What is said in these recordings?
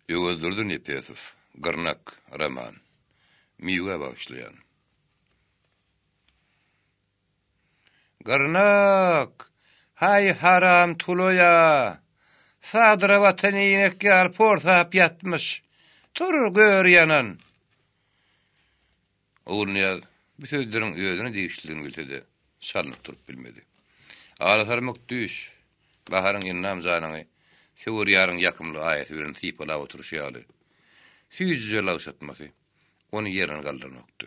Öwüldürdün Epesov, Gırnak roman. Miýwe başlayan. Gırnak, hay haram tuloya, sadra vatany inekgar porsap yatmış, tur gör yanan. Oğulnyaz, bu sözlerin özüne değişikliğini bilsedi, salınıp durup bilmedi. Ağlasarmak düş, baharın innam zanany, sewur yarın yakımlı ayet birini tipala oturuşyaly. Süýüzje lawşatmasy, onu yerine galdyrmakdy.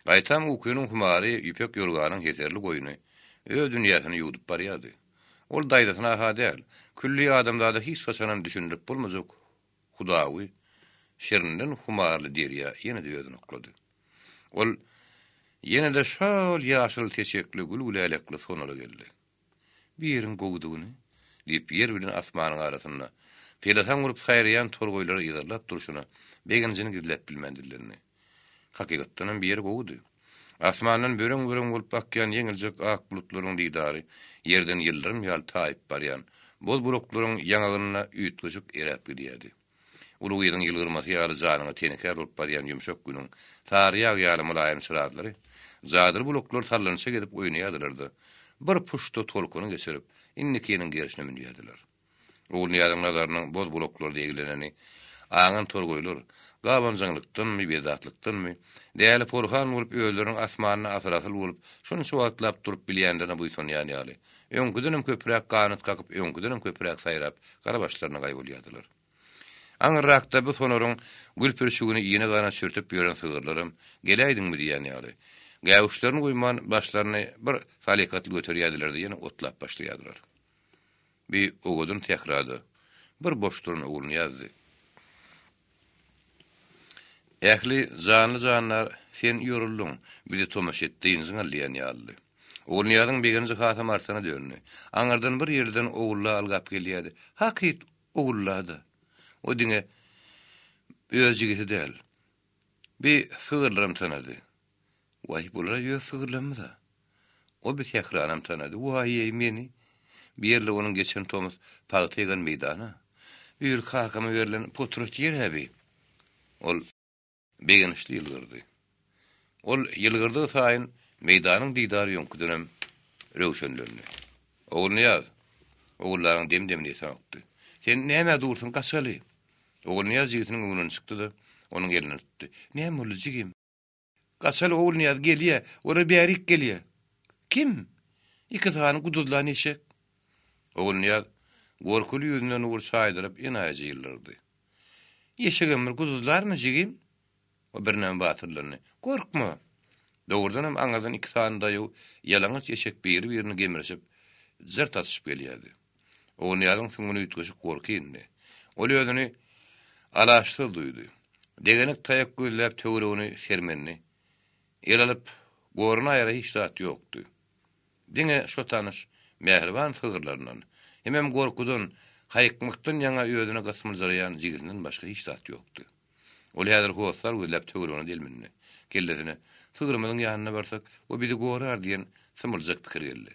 Gaýtam ukuynyň humary ýüpek ýolganyň heterli goýuny, öz dünýäsini ýudup barýardy. Ol daýdasyna ha däl, külli adamlarda hiç saçanan düşündirip bolmazok. Hudawy, şerinden humarly derýä ýene de özüni oklady. Ol ýene de şol ýaşyl teşekli gülgülälekli sonara geldi. Biriň gowdugyny diýip ýer bilen asmanyň arasynda pelatan gurup saýrayan torgoýlary ýygyrlap durşuna begenjini gizlep bilmendilerini. Hakykatdan bir ýer gowdy. Asmandan böreň-böreň bolup akýan ýeňiljek ak bulutlaryň didary ýerden ýyldyrym ýaly taýyp barýan boz buloklaryň ýanagyna üýtgüjük erep gidýärdi. Ulu ýygyň ýylgyrmasy ýaly janyna tenekär bolup barýan ýumşak günüň taryýag ýaly mulaýym çyraklary zadyr buloklar sallanşa gedip oýnaýardylardy. Bir puştu tolkuny geçirip innikiniň gerişine minýärdiler. Ulu ýadyň nazarynyn boz buloklar diýileneni aňan torgoýlar gabanjyňlykdan my bezatlykdan my däli porhan bolup özleriň asmanyna asrasyl bolup şonu şowatlap durup bilýänlerine buýsan ýaly. Öňküdenim köpräk ganyt gakyp öňküdenim köpräk saýrap gara başlaryna gaýbolýardylar. Aňyrakda bu sonoryň gülpürçügini ýene gana sürtüp ýören sygyrlarym geläýdiňmi diýen ýaly. Gäwüşlerini goýman başlaryny bir falekatly göterýärdiler ýene otlap başlaýardylar. Bir ogodun tekrardy. Bir boşduruny ugruny ýazdy. Ähli zanly sen ýoruldun, bir de tomaş etdiňiň alýan ýaly. Ugrunyň begenji hasam artana döndü. Aňardan bir ýerden ogullar algap gelýärdi. Hakyt ogullardy. O diňe özügeti däl. Bir sygyrlarym tanady. Way bular ýöz sygyrlarmyda. O bir tekranam tanady. Way meni bir ýerle onuň geçen Tomas paýtygan meýdana. Bir hakama berilen potrot ýer häbi. Ol begenişli ýylgyrdy. Ol ýylgyrdy saýyn meýdanyň didary ýonkudynym röwşenlerini. Oğulnyaz, oğullaryň demdemini saňokdy. Sen näme dursun gaçaly? Oğulnyaz ýigitiniň öňüne çykdy-da, onuň eline tutdy. Näme bolu jigim? Gaçaly oğulnyaz gelýär, ora bärik gelýär. Kim? İki tane gududlan eşek. Oğulnyaz gorkulu ýüzünden ugur saýdyryp ýanaýjy ýyllardy. Eşegimir gududlarmy jigim? O birnäme batyrlaryny. Korkma. Dogurdanam aňadan iki tane daýy ýalaňaç eşek birini gemirişip zert atyşyp gelýärdi. Oğulnyazlyň süňüni ýetgüşip gorkýandy. Ol özüni alaşdyr duýdy. Degenek taýak gözläp töweregini sermenni. Ýylalyp goruny aýra hiç zat ýokdy. Diňe şo tanyş mehriban sygyrlaryndan hemem gorkudan, haýykmykdan ýaňa özüne gysmyljaran jigirinden başga hiç zat ýokdy. Ol häzir howslar gözläp töweregini delmenni. Kellesine sygyrmyň ýanyna barsak, o bizi gorar diýen symyljak pikir geldi.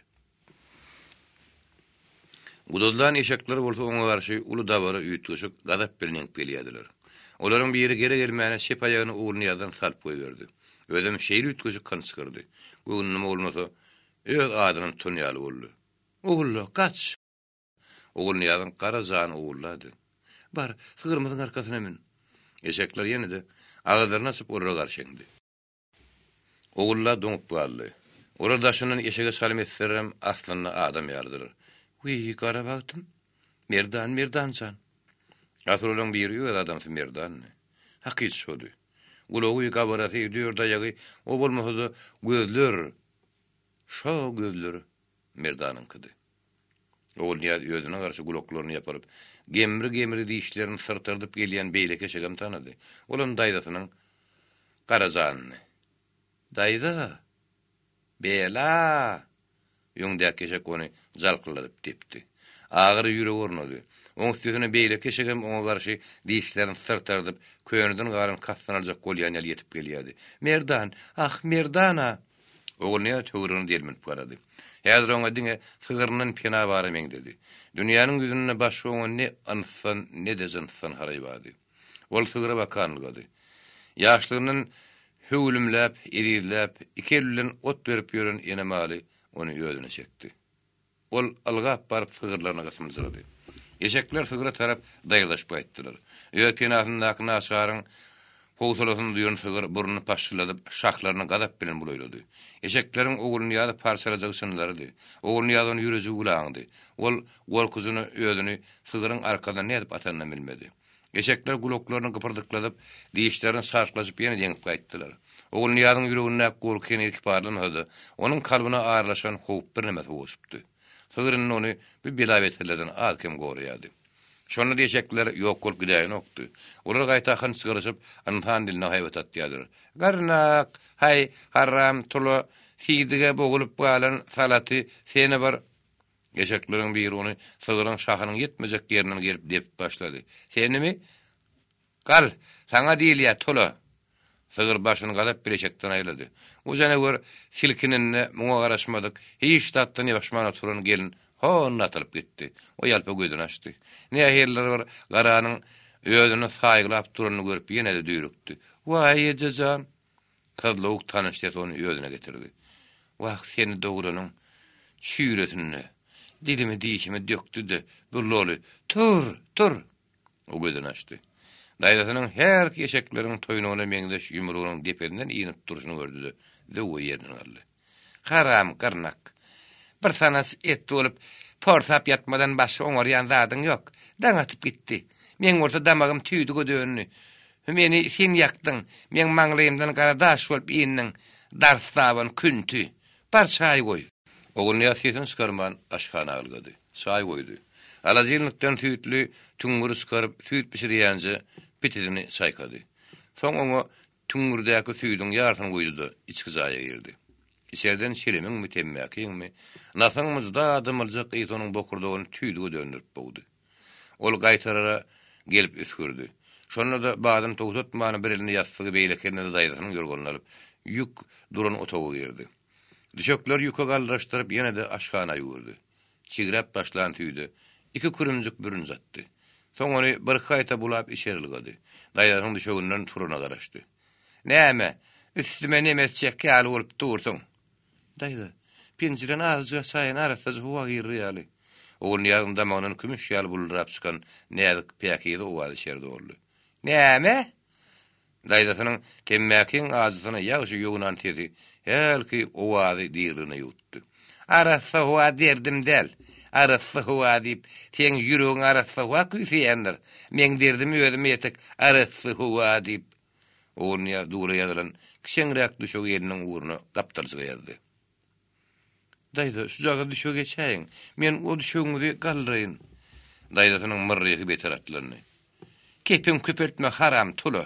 Guduldan eşekler bolsa oňa garşy uly dabara üýtgüşük gadap bilen gelýärdiler. Olaryň biri geri gelmäne şep aýagyny ugrunyazdan salp goýberdi. Özüm şeýle üýtgüşük kan çykyrdy. Gönlüm bolmasa öz adyny tunýaly boldy. Ogulla kaç. Ugrunyazdan gara zan ogullady. Bar sygyrmyň arkasyna min. Eşekler ýene de agazyny açyp orara garşeňdi. Ogulla doňup galdy. Oradaşynyň eşege salam etdirem aslynda adam ýardyr. Wy gara bagtym. Merdan. Asrolun bir ýöz adamsy merdan. Hakyt şody. Ulowy gabarasy diýür daýagy, o bolmasa gözler. Şo gözleri merdanyňkydy. Ol ýa özüne garşy guloklaryny ýaparyp, gemri diýişlerini sırtyrdyp gelýän beýlek eşegem tanady. Olam daýdasynyň garazanyny. Daýda. Bela. Ýöňdäki eşek ony jalkyladyp depdi. Agyr ýüregi ornady. Oň üstüne beýlek eşegem oňa garşy diýişlerini sırtyrdyp, köýnüden garyn kastan aljak bolýan ýaly ýetip gelýärdi. Merdan, merdana. Oğulnyaz töweregini delmenip barady. Häzir oňa diňe sygyrynyň pena bary meň dedi. Dünýäniň düzüne başga oňa ne ansan ne de jynsan haraý bardy. Ol sygyra bakanlygy. Ýaşlygynyň hüwlümläp, erizläp, iki elden ot berip ýören enemali onu ýödüne çekdi. Ol algap barıp sygyrlaryna gasmyzdy. Eşekler sygyra tarap daýylaşyp aýtdylar. Ýökenäsindäki naşaryň howsalasyny duýan sygyr burnuny paşladyp şahlaryny gadap bilen buloýlady. Eşeklerin oguluny ýaly parçalajagy şunlary. Oguluny ýaly ýüregi gulaňdy. Ol gorkuzyny ýödüni sygyryň arkadan nädip atanyny bilmedi. Eşekler guloklaryny gypyrdykladyp, diýişlerini sarşlaşyp ýene deňip gaýtdylar. Oguluny ýalyň ýüreginde gorky enerki barlandy. Onuň kalbyna ağırlaşan howp bir näme boşupdy. Sygyryň ony bir bilawetleden alkem goraýady. Şonu diýecekler ýok bolup gidäýin okdy. Olar gaýta han sygyryşyp, anhan diline haýbat atýardyr. Garnak, hay, haram, tulo, hidige bogulup galan salaty seni bar. Eşeklerin biri onu sygyryň şahynyň ýetmejek ýerinden gelip dep başlady. Senimi? Gal, sana diýil ýa tulo. Sygyr başyny galap bir eşekden aýlady. O jana gör silkinenne muňa garaşmadyk. Hiç tatdan ýaşmana turan gelin hon atylyp gitdi. O ýalpa gödüni açdy. Näherler bar garanyň öýüni saýglap durany görüp ýene-de düýrükdi. Why ejazam? Kadlawuk tanışdyk onu öýüne getirdi. Wah seni doguranyň şüýretini dilimi diýişime dökdü-de burlary. Tur. O gödüni açdy. Daýdasynyň her eşekleriniň toýunyna meňdeş ýumrugynyň depedinden iňip duruşyny gördü-de o ýerden aldy. Haram garnak. Bir sanas et bolup porsap ýatmadan başga oňarýan zadyň ýok. Daň atyp gitdi. Men bolsa damagym tüýdi gödönni. Meni sen ýakdyň. Men maňlaýymdan garadaş bolup iňniň darstaban küntü. Bar çaý goý. Oğul niyasetini çıkarman aşkana algadı. Çaý goýdy. Alazilnikden tüýtli tüňgür çıkaryp tüýt pişirýänje bitidini çaýkady. Soň oňa tüňgürdäki süýdüň ýarsyny goýdy-da içki jaýa girdi. İçerden şelimiň mütemmäkiňmi, nasaňmyzda adamyljak ýetonyň bokurdagyny tüýdüge döndürip boldy. Ol gaýtarara gelip üskürdi. Şonda da badan togutmany bir elini ýastygy beýlekine daýdygyny görgөнüni alyp ýük duran otaga girdi. Düşökler ýüke gallaşdyryp ýene-de aşkana ýugurdy. Çigrap başlan tüýdi. İki kürümjük bürün zatdy. Soň ony bir haýta bulap içerilgadi. Daýaryň düşögünden turuna garaşdy. Näme? Üstüme nemes çekki aly bolup dursun. Daýda, penjeren azja saýan arasy howa girýäli. Oğul ýagynda maňyň kümüş ýaly bulurap çykan näzik päkýidi owaly şerde boldy. Näme? Daýdasynyň temmäkiň azysyna ýagşy ýogunan tedi. Helki owaly diýirini ýutdy. Arasy howa derdim del. Arasy howa diýip, teň ýüregiň arasy howa küýseýänler. Men derdim özüm ýetek arasy howa diýip. Oğul ýa dura ýazylan kişeňrek düşög ýeriniň uğruna gapdalçyga ýazdy. Daýda, şu jaga düşög geçäň. Men o düşögüňi galdyryn. Daýdasynyň myrrýy beter atlaryny. Kepim köpertme haram tulo.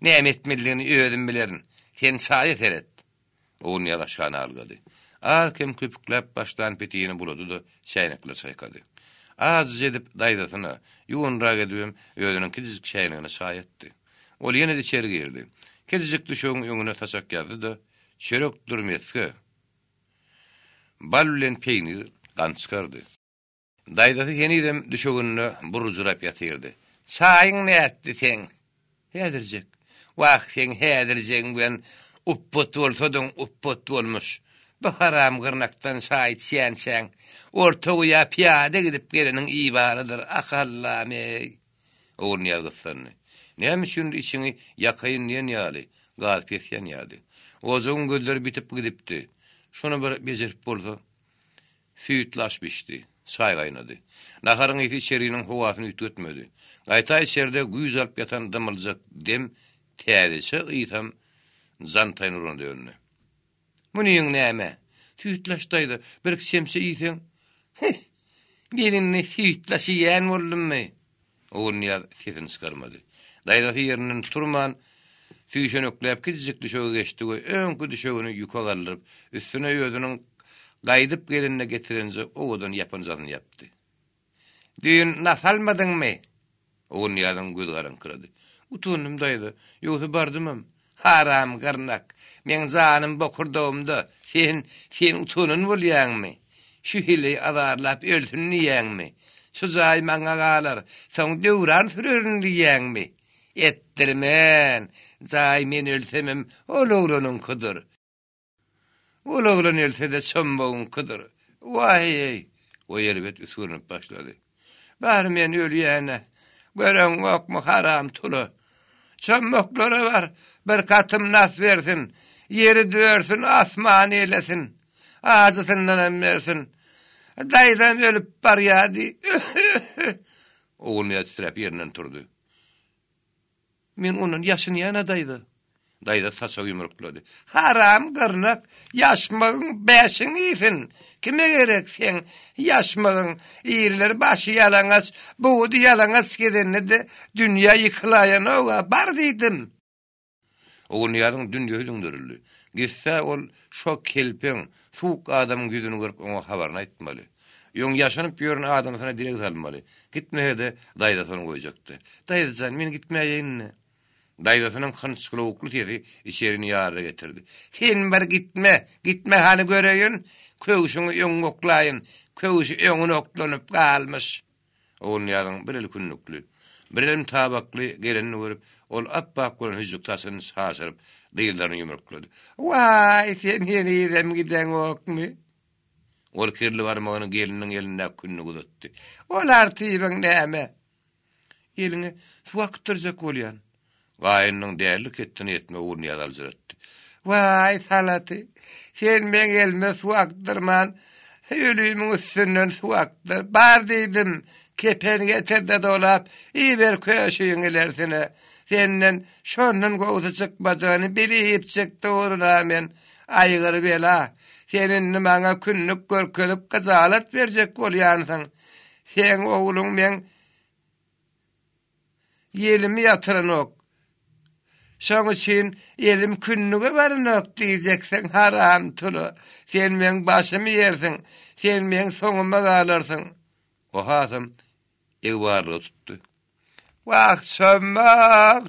Näme etmeliligini özüm bilerin. Sen saýet eret. Oğul ýalaşany algady. Alkem köpüklep başdan petiýini bulady-da çaýnakla çaýkady. Az edip daýdasyna ýuwunrak edibim özüniň kiçik çaýnagına saýetdi. Ol ýene-de içeri girdi. Kedijik düşögüň öňüne taşak ýazdy-da çörek durmeski. Bal bilen peýnir gan çykardy. Daýdasy ýene-de düşögünde burujurap ýatyrdy. Çaýyň näetdi sen? Häzirjek. Wah sen häzirjek bilen uppot bolsadyň uppot bolmuş. Bu haram gyrnakdan şaýyt sen. Ortaga piýade gidip geleniň ibarydyr. Ahallamy. Oğul ýagsyny. Näme üçin içini ýakaýyn ýaly, gaz pesýän ýaly. Ozuň gözleri bitip gidipdi. Şonu bir bejerip bolsa, süýtlaşmışdy, çaý gaýnady. Naharyň eti içeriniň howasyny ütgetmedi. Gaýta içerde güýz alyp ýatan dymyljak dem täzesi ýytam zantaýnyň döňüne. Munyň näme? Süýtlaşdaýdy, bir semse ýytan. Gelinni süýtlaşýan boldummy? Oğul ýa sesini çykarmady. Daýdasy ýerinden turman, süýşenekläp kiçik düşöge geçdi we öňkü düşögüni ýuka galdyryp, üstüne ýözüniň gaýdyp gelinine getirenje owadan ýapanjasyny ýapdy. Düýün nafalmadyňmy? Oğul ýadyň göz garaňkyrady. Utundum daýdy, ýogsa bardymam. Haram garnak, men zanym bokurdawymda, sen utunun bolýanmy? Şu hili adarlap ölsün diýäňmi? Şu jaý maňa galar, soň döwran sürerin diýäňmi? Ettirmen, zay men ölsemem, ol oğlanın kıdır. Ol oğlan ölse de sömbağın kıdır. Vay, o elbet üsürünüp başladı. Bar men ölüyene, gören yok mu haram tulu. Sömbokları var, bir katım nas versin, yeri dörsün, asman eylesin, ağzısından emmersin. Dayıdan ölüp bar yadi. Oğlunu yatıştırıp yerinden turdu. Men onun yaşını yana daydı. Dayda saçak yumrukladı. Haram gırnak, yaşmağın beşin iyisin. Kime gerek sen yaşmağın iyiler başı yalangaz, buğdu yalangaz gidenle de dünya yıkılayan oğa bar deydim. Oğun yadın dünya döndürüldü. Gitse ol şok kelpen, soğuk adamın yüzünü görüp ona havarını aytmalı. Yon yaşanıp yörün adam sana direk salmalı. Gitmeye de dayda sonu koyacaktı. Dayda can, men gitmeyeyim ne? Daydasının hınçkılı oklu tezi içerini yarı getirdi. Sen bar gitme, gitme hani göreyin, köğüşünü ön oklayın, köğüşü önün oklanıp kalmış. Oğlun yarın bir el künnüklü, bir elim tabaklı gelenini görüp, ol appaq kolan hüzzük tasını sağsırıp, dıyıllarını yumrukladı. Vay, sen yeni izem giden ok mu? Ol kirli varmağını gelinin elinden künnü kuduttu. Ol artıyben neyme? Elini su akıtırcak olyan. Gaýynyň däli ketdini etme uğrunu ýazaldyratdy. Vay salatı, sen men gelme su aktırman, ölüýümiň üstünden su aktyr. Bar diýdim, kepen geterde dolap, iber köşeýiň ilersine. Senden şondan gowy çykmajagyny bilip çykdy uğruna men aýgyr bela. Senin maňa künnük görkelip gazalat berjek bolýansyň. Sen oğluň men ýelimi ýatyranok. Şoň üçin elim künnüge barynok diýjeksen haram tulu. Sen men başymy ýersiň, sen men soňuma galarsyň. O hasam ýewary tutdy. Wagt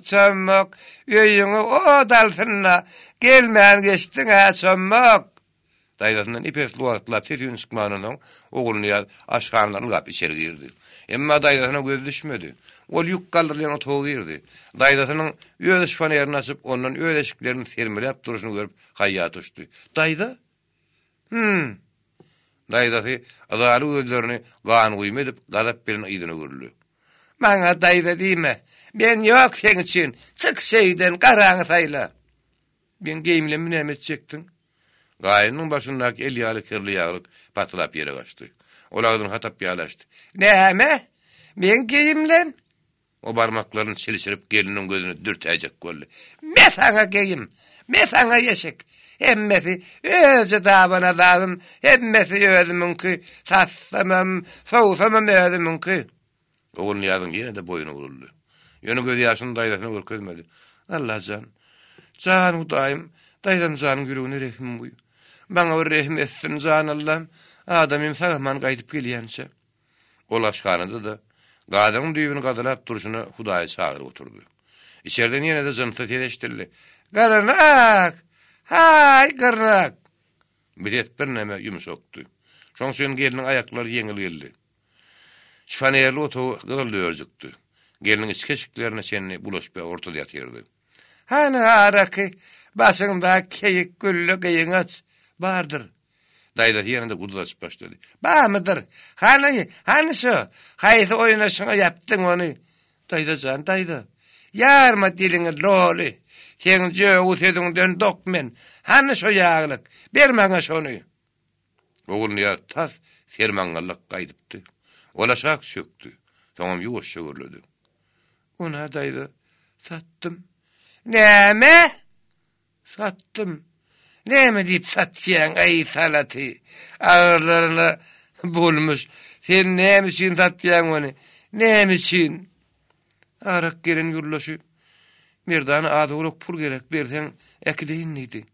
çömmek, öýüňe o dalsyna gelmän geçdiň ha çömmek. Daýdasyndan ipesli wagtlap tetüň çykmanynyň oğluny ýa aşgarlaryny gap içeri girdi. Emma daýdasyna göz düşmedi. Ol ýük galdyrlayan otagy girdi. Daýdasynyň öýde şifanyerine açyp, ondan öýdeşiklerini fermelep duruşyny görüp haýat uçdy. Daýda? Daýdasy adaly gözlerini gan guýma edip, gadap bilen ýydyny görüldü. Maňa daýda diýme. Men ýok sen üçin. Çyk şeýden garaňy saýla. Ben geýimle näme etjekdiň? Gaýynyň başyndaky el ýaly kirli ýaglyk patylap ýere gaçdy. Olagyň hatap ýalaşdy. Näme? Men geýimlen? O barmaklaryny çelişirip geliniň gözüne dürtäjek boldy. Me saňa geýim, me saňa ýeşek. Hemmesi öze dabana dağın, hemmesi özümünki, sassamam, soğusamam özümünki. Oğlun yazın yine de boyunu vuruldu. Yönü göz yaşını daydasına görkezmedi. Allah can, can udayım, daydam canın gürüğüne rehim buyu. Bana bir rehim etsin can Allah'ım, adamım sağman kaydıp geliyense. O laşkanıda da, gadının düğünü kadılap duruşuna Huday'a çağırıp oturdu. İçeriden yine de zıntı teleştirli. Garınak! Hay garınak! Bilet bir neme yumuşoktu. Şoň suyun gelinin ayakları yengil geldi. Şifaniyerli otu gırıldı örcüktü. Gelinin içkeşiklerine çenini bulaşıp ortada yatırdı. Hani arakı, başında keyik güllü kıyın aç, bardır. Dayda yanında kudu açıp başladı. Ba mıdır? Hani şu? Haydi oynaşına yaptın onu. Dayda can, dayda. Yarma dilini loli. Sen jöğü sedünden dokmen. Hani şu yağlık? Bermana şonu. Oğlun ya tas sermangallık kaydıptı. Olaşak çöktü. Tamam yuvaş çögürlüdü. Ona dayda sattım. Näme? Sattım. Näme diýip satýan ay salatı? Ağırlarına bulmuş. Sen näme üçin satýan onu? Näme üçin? Arak gelen yurlaşy. Merdan ady uluk pul gerek bersen ekleýin idi.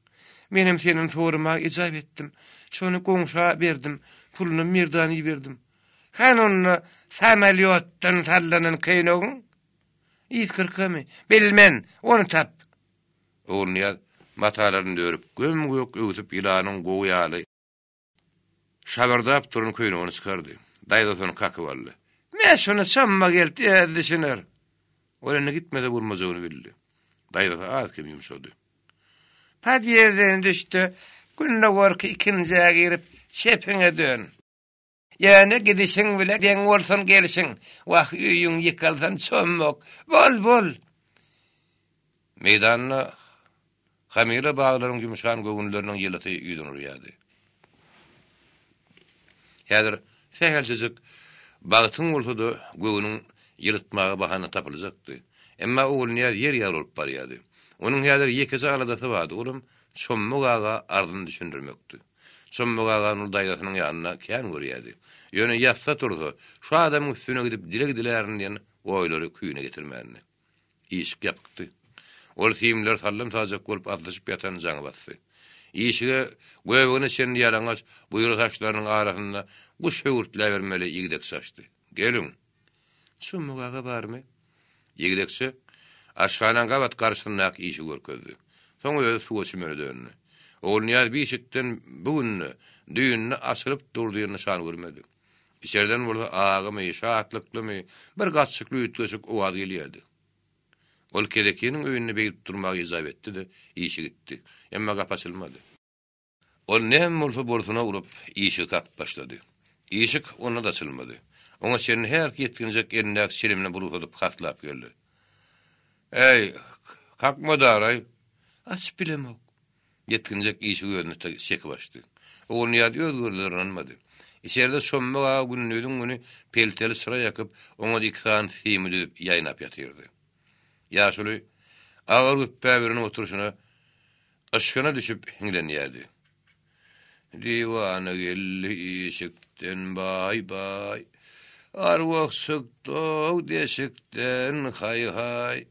Menim senin soruma icap etdim. Şonu goňşa berdim. Pulunu Merdany berdim. Han onu samaliyotdan sallanan keýnogyň? İskirkemi? Bilmen, onu tap. Oğlunu matalaryny dörüp, göm-gök öwsüp ilanyň gowy ýaly. Şabardap turun köýnüni çykardy. Daýda şonu kakyp aldy. "Men şonu çamma geldi" düşünür. Olana gitmede vurmazağını bildi. Daýda az kim yumşady. Padiyerden düştü. Günne gorky ikinjiye girip çepeňe dön. Ýöne gidişiň bile deň bolsun gelişiň. Wah üýüň ýykalsan çömmok. Bol. Meydanyna hamira baglaryň gümüşan göwnleriniň ýylaty ýüdünür ýady. Häzir sähelsizlik bagtyň bolsa-da göwnüň ýylytmagy bahana tapylyjakdy. Emma ol ýer ýer bolup barýady. Onuň häzir ýekesi aladasy bardy. Olum çömmok aga ardyny düşündirmekdi. Çömmok aganyň daýdasynyň ýanyna kän görýärdi. Ýöne ýatsa turdy. Şu adamyň üstüne gidip dilek-dilerini diýen oýlary küýüne getirmänni. İşik ýapykdy. Ol filmler sallam tajak bolup atlaşyp ýatan jaňy bassy. İşige göwüne sen ýaraňaç buýra taşlarynyň arasynda guş höwürtläp bermeli ýigdek saçdy. Gelin. Çömmok aga barmy? Ýigdekçi aşganan gabat garşyndak işi görkezdi. Soňra öz suw içmeli dönni. Olnyar bir işikden bugün düýünni aşyryp durdygyny nişan görmedi. İçerden bolsa ağamy, şahatlyklymy, bir gatçykly ütgeşik owaz gelýärdi. Ol kedekiniň öýünde beýip durmagy ýazap etdi-de, işi gitdi. Emma gapaçylmady. Ol näme bolsa bolsuna urup işi kap başlady. İşik ona da açylmady. Oňa sen her ýetginjek elindäki şelimni burup hatlap geldi. Ey, kalkma daray. Aç bilemok. Yetkinjek işi ýönüte şeki başdy. Oňa ýady özgürlerenmedi. İçeride şommaga günüňden güni pelteli sıra yakıp oňa dikran filmi dip ýaýnap ýatyrdy. Ýaşuly agar güppäbiriniň oturuşuna aşkana düşüp hiňlenýärdi. Diwana gelli işikden bay. Arwaq sykdyk deşikden hay.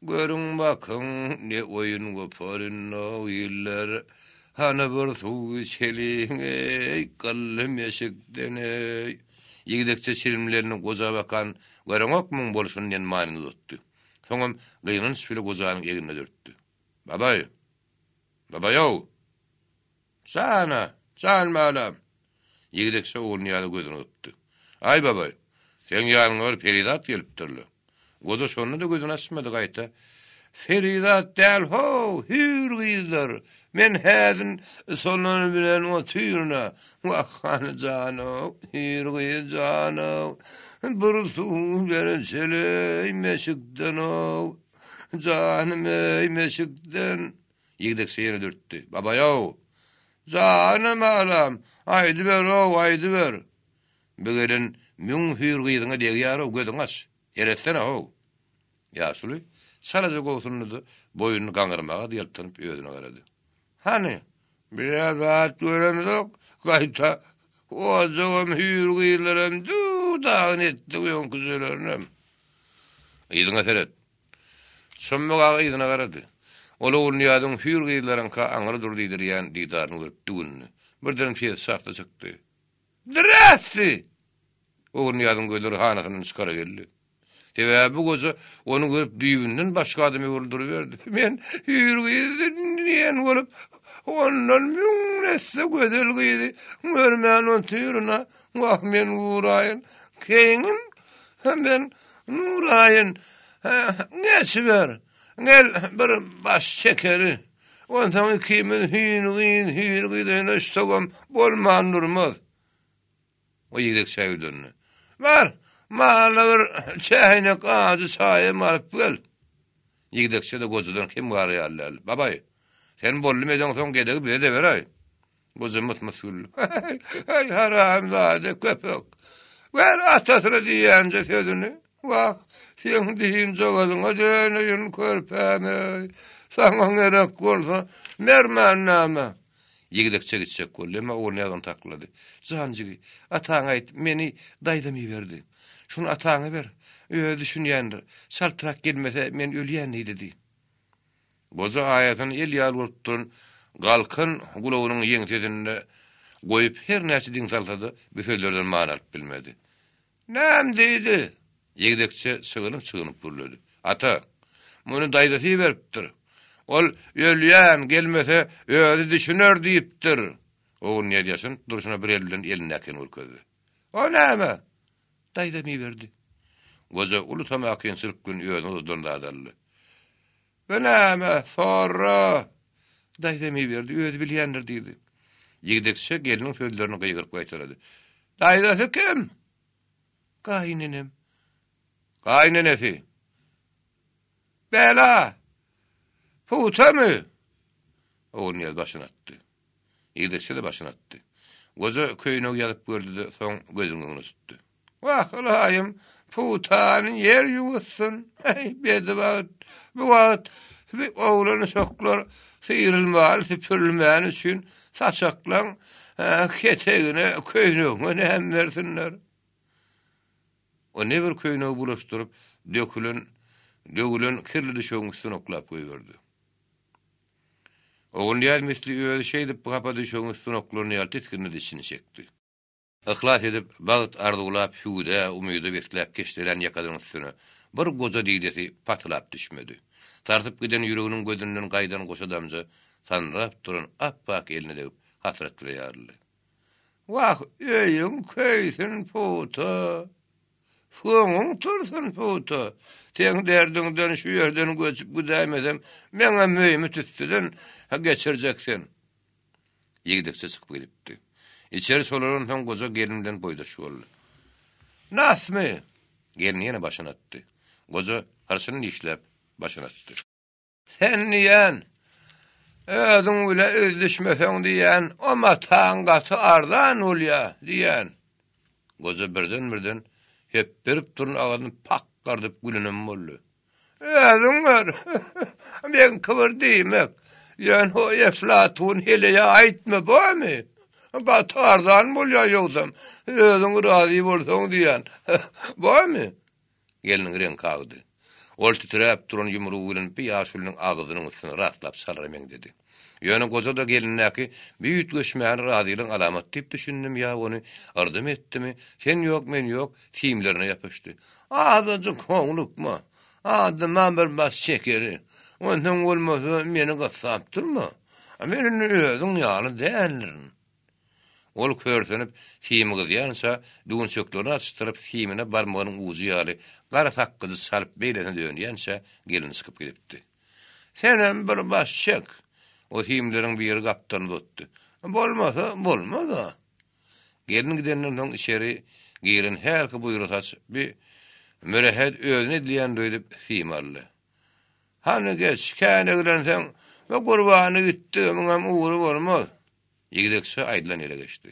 Görün bakın ne oyun goparın o ýyllar. Hana bir suw içeliň ey gallym ýeşikden ey. Ýigdekçe şirimlerini goza bakan görüňokmuň bolsun diýen manyny tutdy. Soňam gyýnyn şüle gozanyň egine dörtdi. Baba ýow. San malam. Ýigdekçe oňaly gözüni tutdy. Ay baba, sen ýanyňa bir Feridat gelipdirli. Goza şonu da gözüni açmady gaýta. Feridat däl ho, hür gyzlar. Men häzin sonunu bilen o tüýrüne. Wahhan jano, hür gyzano. Bursuň beren seley meşikden o. Janym ey meşikden. Ýigdek şeýle dürtdi. Baba ýow. Janym alam. Aýdy ber. Bugün müň hür gyzyňa degýär o gözüň aç. Eretsen ho. Ýaşuly salaja gowsunydy boyuny gaňyrmaga diýiltip özüne garady. Hani biraz rahat görendik gaýta o jogam hür gyzlaram dağın etdi uyon kuzularım. Ýygyna seret. Şommaga ýygyna garady. Ola ulnyadyn hür gyzlaryň ka aňyry durdydyr ýan diýdaryny görüp düňünni. Birden fiýet safta çykdy. Drasty! Ulnyadyn gözleri hanakynyň çykara geldi. Tebe bu goza onu görüp düýünden başga adamy öldürüberdi. Men ýürgýden niýen bolup ondan müňnese gözel gyýdy. Görmän on tüýrüne wah men uraýyn. Keňin hem nuraýyn. Näçiber? Gel bir baş şekeri. Ondan kimin hýrgýden östogam bolman durmaz. O ýerek şäýdünni. Var. Mağlar çaynak ağacı saye marıp gel. Yigdekçe de gozudan kim var ýalylar. Babay, sen bollum eden son gedegi bize de beray. Gozum mutmasul. Hey haram zade köpek. Ver atasyna diýänje sözüni. Wah, sen diýin jogalyňa döneýin körpäme. Saňa gerek bolsa mermannama. Yigdekçe gitsek gollema oňadan taklady. Zanjygy, ataň aýt, meni daýdamy berdi. Şunu ataňa ber. Öýe düşünýändir. Saltrak gelmese men ölýän idi. Goza aýatyny el ýal bolup turun galkyn gulawynyň ýeňtedinde goýup her näçe diň salsady, bu sözlerden many alyp bilmedi. Näme diýdi? Ýegdekçe çygynyp gürledi. Ata, muny daýdasy beripdir. Ol ölýän gelmese öýe düşüner diýipdir. O nädýäsin? Durşuna bir elden eline aken urkady. O näme? Daýdamy berdi. Goza ulutama akynçylyk gün ýöne uzdandy adally. "Benäme sonra" daýdemy berdi, özi bilýändir diýdi. Ýigdekçe geliniň sözlerini gyýgyryp gaýtardy. "Daýdasy kim?" "Gaýnenem." "Gaýnenesi?" "Bela." "Putamy?" Oğul niyaz başını attı. Ýigdekçe de başını attı. Goza köýüne ýalyp gördü, soň gözüni öňüne tutdy. "Wah, Allahym, putanyň ýer ýuwsun. Hey, bedewat. Bu wagt oğlany soklar syýrylmaly, süpürülmäni üçin saçaklaň ketegine köýnegine hem bersinler." O ne bir köýnegi bulaşdyryp dökülen kirli düşöňüsini oklap goýberdi. Oğul ýa misli öýe şeýdip gapa düşöňüsini oklaryny ýaly tetkinli dişini çekdi. Ihlas edip bagyt arzulap hüwde umydy beslep geçdiren ýakadyň üstüne bir goza diýdesi patlap düşmedi. Tartyp giden ýüreginiň gözünden gaýdan goşa damja sanrap duran appak eline degip hasret bileýärdi. "Wah, öýüň köýsün puta. Fuňuň tursun puta. Sen derdiňden şu ýerden göçüp gidämedem, meňe möými tütdüden geçirjeksin." Ýigdekçe çykyp gidipdi. İçeri solaran hem goza gelinimden boýdaş boldy. "Nasmy?" Gelin ýene başyny atdy. Goza harsyny işläp başyny atdy. "Sen niýen? Özüň bile özleşmeseň diýen, oma taňgaty ardan bolýa" diýen. Goza birden hep berip durun agadyny pak gardyp gülünem boldy. "Özüň bar. Men kybir diýmek. Ýani o Eflatun heleýe aýtma bomy? Gatardan bolýar ýogdam. Özüň razy bolsaň diýen. Bomy?" Geliniň reň kagdy. Ol titrep duran ýumrugy bilen bir ýaşulynyň agyzynyň üstüne rastlap salyrymen dedi. Ýöne goza da gelinnäki büýük göçmän razylygyň alamat diýip düşündim ýa ony ardym etdimi? Sen ýok, men ýok, tiýimlerine ýapyşdy. "Adyjy koňlukma. Adyma bir bas şekeri. Ondan bolmasa meni gassap durma. Meni özüň ýaly däldirin." Ol körsenip tiýimi gydýansa, dugun çöklerini açystyryp tiýimine barmagynyň uzy ýaly gara sakkyzy salyp beýlene dönýänse, gelin çykyp gidipdi. "Senem bir baş çek." O tiýimleriň biri gapdan tutdy. Bolmasa. Gelin gidenden soň içeri girin herki buýruk bir mürehed özüne diýen doýup tiýim aldy. "Hany geç, käne girensen we gurbany gitdi, meňem uğru bolmaz." Ýigdekçe aýdylan ýere geçdi.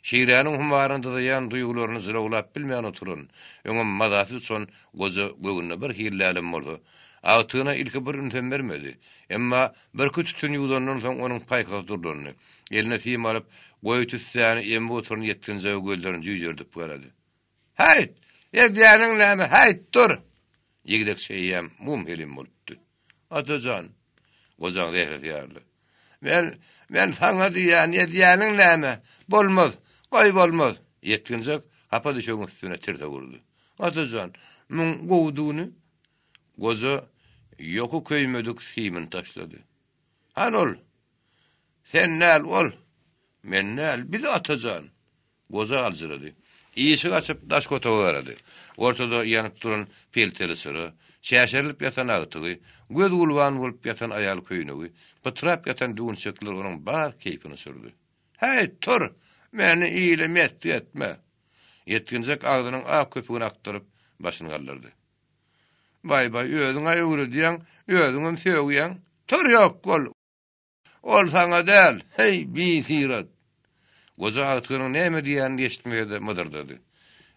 Şeýranyň humarynda daýan duýgularyny zylawlap bilmeýän oturan, öňe mazasy son goza göwünde bir hirlälim boldy. Agtyna ilki bir ünsem bermedi. Emma bir kütütün ýuwdandan soň onuň paýkasy durduny. Eline tiýim alyp, goýy tüssäni emmi oturan ýetkinje gözlerini jüýjürdip berdi. "Hayt! Ýa-ýanyň näme? Hayt dur!" Ýigdekçe ýem mum helim bolupdy. "Atajan." Goza reýärdi. Men saňa diýän ýa-ýanyň näme? Bolmaz. Goý bolmaz." Ýetkinjek hapa düşüň üstüne tirde vurdy. "Atajan, men gowduny." Goza ýoku köýmedik simin taşlady. "Hanol? Sen näl ol? Men näl? Biz atajan." Goza aljyrady. Ýeşik açyp daş kotagy berdi. Ortada ýanyp duran pelteli syry, çäşerilip ýatan agtygy, göz gulban bolup ýatan aýal köýnegi, pytrap ýatan duňçyklar onuň bar keypini sürdi. "Hey, tur! Meni iýlemet etme." Ýetkinjek agdynyň ak köpügini aktaryp başyny galdyrdy. "Bay, özüňe öwre diýen, özüňem söýýän. Tur ýok bol. Ol saňa däl. Hey, bizirat." Goza agtynyň näme diýänini eşitmegde mydyrdy.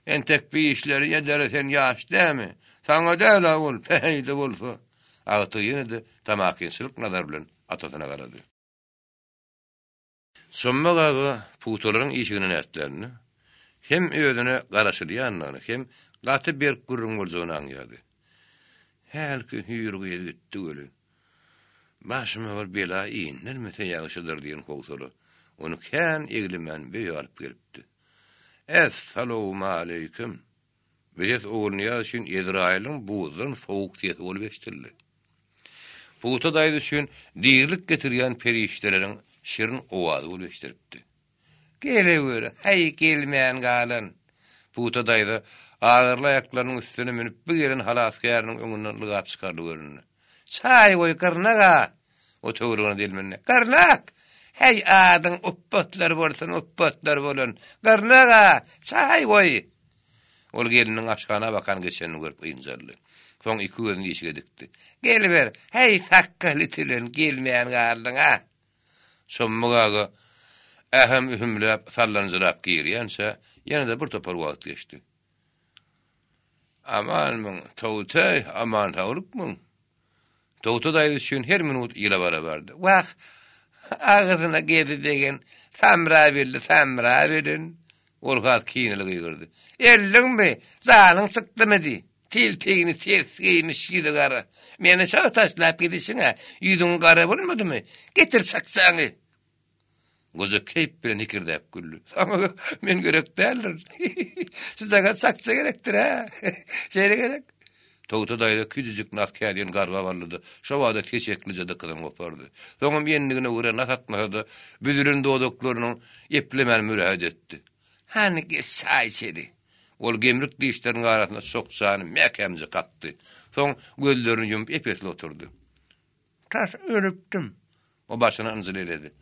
"Entek bir işleri ýedersen ýaş dämi? Saňa däl ol, peýde bolsa." Agty ýene de tamakynçylyk nazar bilen atasyna garady. Sommaga putolaryň işigini nätlerini hem özüne garaşylýanlygyny hem gaty bir gurrun boljagyny aňýady. "Helki hüýrüge gitdi göli. Başyma bir bela iýinlermese ýaşydyr" diýen howsala. Onu kän eglimen beýe alyp gelipdi. "Assalamu alaykum." Biz oğulny ýaşyn Ezraýlyň buzdan sowuk diýet bolup eşdildi. Puta daýdy üçin diýirlik getirýän perişdeleriň şirin owazy bolup eşdiripdi. "Gele görä, hey gelmeýän galan." Puta daýdy Ağırlı ayaklarının üstüne minip bir gelin halaskayarının öňünden lygap çykardy görünni. Çay goý garnaga. O töwrüne delmenne. Garnak! Hey adyň uppatlar bolsun, uppatlar bolan. Garnaga! Çay goý. Ol geliniň aşgana bakan geçenini görüp ynjarly. Soň iki gözüni işige dikdi. Gel ber, hey sakkaly tilen gelmeýän garlyňa. Şommugaga ähem ühümläp sallanjyrak girýänse, ýene-de bir topar wagt geçdi. Aman mın, tawtay, aman tawrukmun. Tawta daýy üçin her minut ýyla barabardy. Wah, ağzına gedi degen, samra bilin. Olgat kiýneli gyrdy. Elliňmi, zanyň çykdymydy? Tilpegini ters giymiş gidi gara. Meni çağa taşlap gidişine, yüzün gara bolmadymy? Getir saksaňy. Goza keyp bilen hikirdäp güldü. Ama men gerek däldir. Size sakça gerekdir ha. Şeýle gerek. Tawta daýda küçüjük natkärýän garba barlydy. Şowada keçeklice de kızım gopardy. Soňam ýendigine göre nasatmasa da büdürün dodaklarynyň eplemen mürahat etdi. Haniki saýçeli. Ol gemrik diýişleriň arasynda sokçany mäkemje kakdy. Soň gözlerini ýumyp epesli oturdy. Tas ölüpdim. O başyny ynjyl eledi.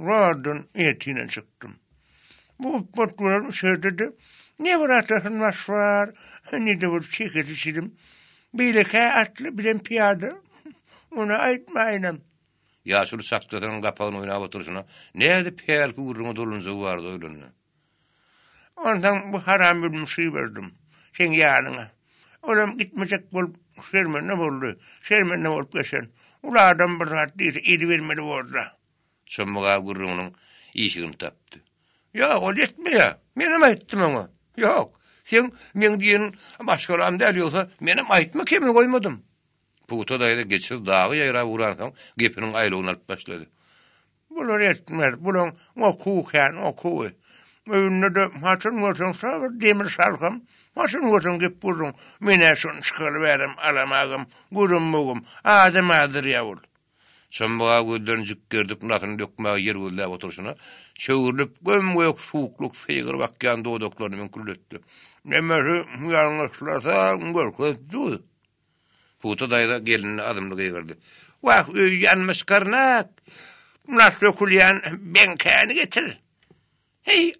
Radyn etine çykdym. Bu potlar şeýdedi. Ne bir atasyn var, ne de bir çeket içidim. Bileke atlı bilen piyada. Ona aýtmaýnam. Ýaşul sakçadan gapagyny oýnap oturşuna, näde peyal gurruňa dolunja bardy öýlenme. Ondan bu haram bir musy berdim. Sen ýanyňa. Olam gitmejek bolup şermende boldy. Şermende bolup geçen. Ulardan bir zat diýdi, edi bermeli boldy. Şommuga gurruňyň işigini tapdy. Ya, o etmeýär. Menem aýtdym ona. Yok. Sen men diýen başgaram däl ýoksa menem aýtma kemin goýmadym. Puta daýda geçir dagy ýaýra uransaň gepiniň aýlygyny alyp başlady. Bular etmez. Bular okuwy. Öňünde de hatyn bolsaň sabır demir salgam. Hatyn bolsaň gep burun. Mene şonu çykaryp berim, alamagym, gurunmugum. Adam adyr ýawul. Şommuga gözlerini jükgerdip nasyny dökmäge yer gözläp oturşuna, çöwürlüp gömgöýek suwukluk feýgir bakýan dodaklaryny mümkinletdi. Nemeri ýalňyşlasa görkezdi. Puta daýda gelinini adymly gygyrdy. Wah, ýanmyş garnak. Nasy kulýan benkäni getir. Hey,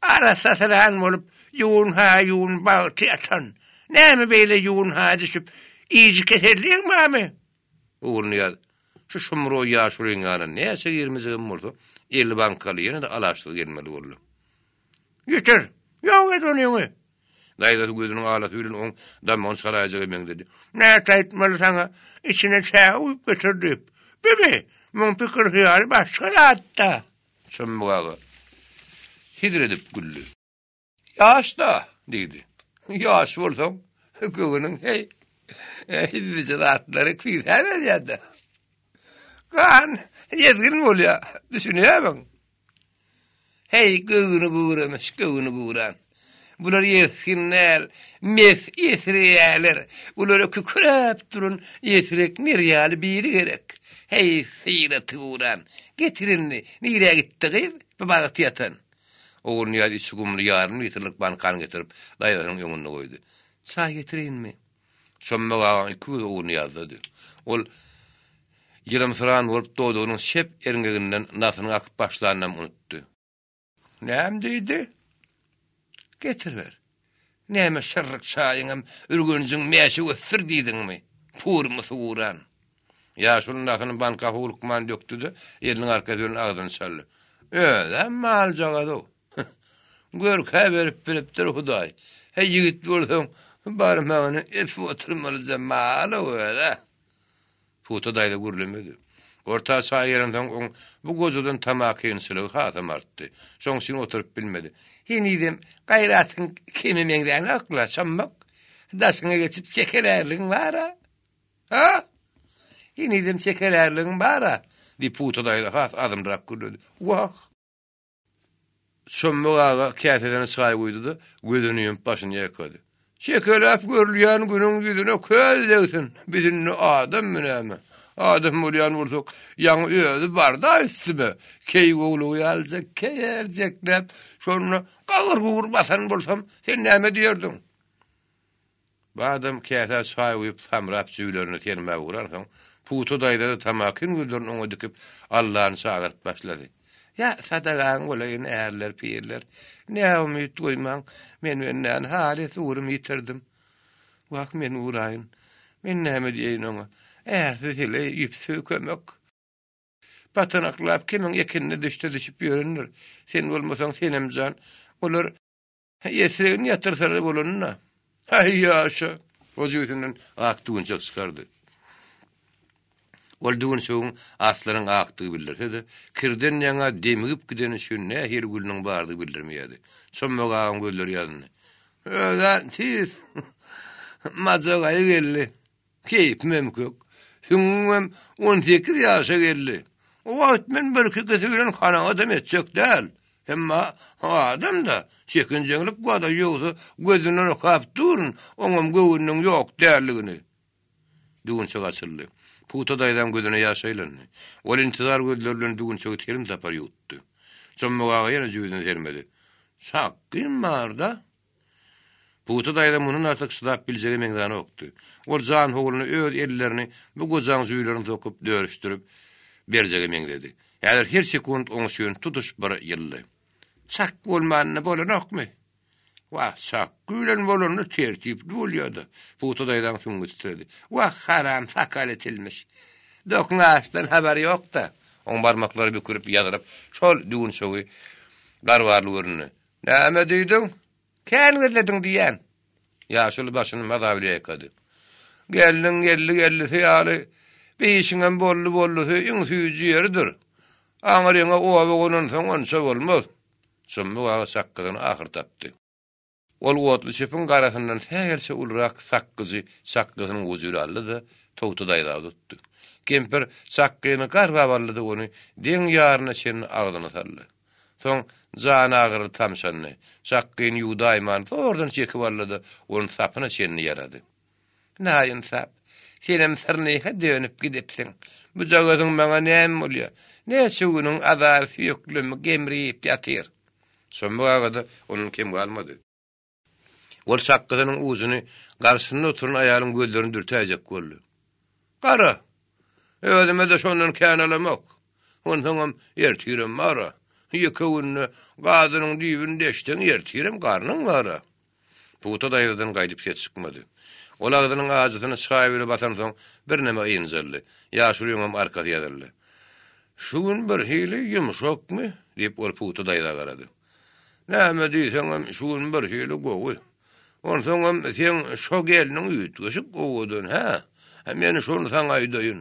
arasasylan bolup ýuwun bagty atan. Näme beýle ýuwun ha düşüp iýji keserliňmi? Uğurnuýar. Şu şumro ýaşuryň ýanyna näçe girmezigim bolsa, 50 bankaly ýene de alaşdyk gelmeli boldy. Ýeter. Ýok edoniňi. Daýda gözüniň alaty bilen oň damon saraýjygy men dedi. Näçe aýtmaly saňa, içine çäg uýup getirdi. Bebe, men pikir hyýary başga latda. Şummuga hidredip güldü. Ýaşda, dedi. Ýaş bolsaň, göwüniň hey, hidrece zatlary küýär ýa-da. Kan, ýezgin bolýar, düşünýärmiň? Hey, göwüni guran. Bular ýesginler, esreýärler. Bular kükrep durun, esrek nerýäli biri gerek. Hey, syýraty guran. Getirinni, nire gitdigiz? Babagy ýatan. Oğul niyadi çukumlu yarın bitirlik bankan getirip daýanyň ýoňuna goýdy. Çay getirinmi? Şommaga iki oğul niyazdy. Ol ýerim sıran bolup dodunyň şep erňeginden nasyny akyp başlanam unutdy. Näme diýdi? Getir ber. Näme şerrik çaýyňam ürgünjiň mäşi ösür diýdiňmi? Purmy suwuran. Ya şunun nasyny banka hukman döktüdi, ýeriniň arkasyny agdyny çaldy. Öyle mal jagady. Gör berip bilipdir Hudaý. Hey ýigit bolsaň, barmagyny ep oturmaly jamaly öyle. Puta daýda gürlemedi. Orta saýerden bu gozudan tamakyny sylygy hasam artdy. Soň şunu oturup bilmedi. Henidim gaýratyň kimi meňden akla çammak. Daşyňa geçip çekererliň bara. Ha? Henidim çekererliň bara. Di puta daýda has adymdyrak gürledi. Wah! Şommuga käteden çay goýdy, gözüni ýumyp başyny ýakady. Şekeläp görülýän günüň ýüzüne köz degsin. Bizin adam menäme? Adam bolýan bolsak, ýaňy özi barda üstüme. Key gowlugy aljak, keýerjeklep, şonu gagyr basan bolsam, sen näme diýerdin? Badam käse çay uýup samrap jüýlerini termäge gurarsam, putu daýda tamakin gözlerini oňa dikip Allahyny çagyryp başlady. Ya sadagan golaýyn äärler, pirler. Ne umyt goýmaň, men menden halet urum ýitirdim. Wak men uraýyn. Men näme diýeň oňa? Äärsiz hele ýüpsü kömek. Batanaklap kimin ekinini düşip ýörünür. Sen bolmasaň senemjan, olar ýesregini ýatyrsalar bolanna. Hay ýaşa. O jüýsünden akdygyny çykardy. Ol dugun soň aslaryň akdygy bildirse-de, kirden ýaňa demigip gideni şu näher gülüniň bardygy bildirmeýärdi. Çömmegäň gözleri ýalyny. Öňden siz majaga geldi. Keyip memkök. Şuňam 18 ýaşa geldi. O wagt men bir kekesi bilen hana adam etjek däl. Hemma adam da çekinjelik goda ýogsa gözüni kap durun, oňam göwünüň ýok därligini. Dugun çygaçyldy. Puta daýdan gözüne ýaşaýlandy. Ol intizar gözlerlen dugun çygy terim tapar ýutdy. Çömmegäge ýene jüýden termedi. Sakkyn marda. Puta daýda munyň artyk şydap biljegi meňden okdy. Ol jan howluny öz ellerini bu gojaň jüýlerini tokup dörüşdirip berjegi meňdedi. Ýa-da her sekund oňa şeýle tutuş bir ýyldy. Sak bolmanyny bolanokmy? Wa sak gülen bolany tertip bolýardy. Puta daýdan soň gitdi. Wa haram sakal etilmiş. Doknaşdan habar ýok-da. On barmaklary bükürip ýadyryp, şol düğün şowy garwarlygyny. Näme diýdiň? Kän geldiň diýen. Ýaşyl başyny madawiýe ýekady. Geldiň geldi ýaly. Beýişiňem bollu iň süýji ýerdir. Aňaryňa owa gonan soň onça bolmaz. Çömmegäge sakkyny ahyr tapdy. Ol wotly çepin garasyndan hägerçe ulrak sakkynyň ujury aldy, towtu daýda tutdy. Kemper sakkyny garwa barlady ony deň ýaryna çen agdyna saldy. Soň jana agyry tamşanny, sakkyn ýudaýman ordan çekip barlady, onuň sapyna çenni ýarady. Näýin sap? Senem sirneýe dönüp gidipsiň. Bu jagadyň maňa näme bolýar? Näçe güniň azar süýüklümi gemriyip ýatyr. Şoňmagaga da onuň kim galmady. Ol sakkynyň uzuny garşynda oturan aýalyň gözlerini dürtäjek boldy. Gara. Ödeme de şondan kanalamok. Ondan ertirem mara. Ýekewini gadynyň diýibini deşden ertirem garnyň gara. Puta daýdan gaýdyp çykmady. Ol agdynyň ajatyny şaýbyly batan soň bir näme ýynjyrly. Ýaşuryňam arkasy ýadyrly. Şuň bir hili ýumşakmy? Diýip ol puta daýda garady. Näme diýseňem şuň bir hili gowy. Ondan sen şo gelniň ýetgişi gowdun ha. Meni şonu saňa aýdaýyn.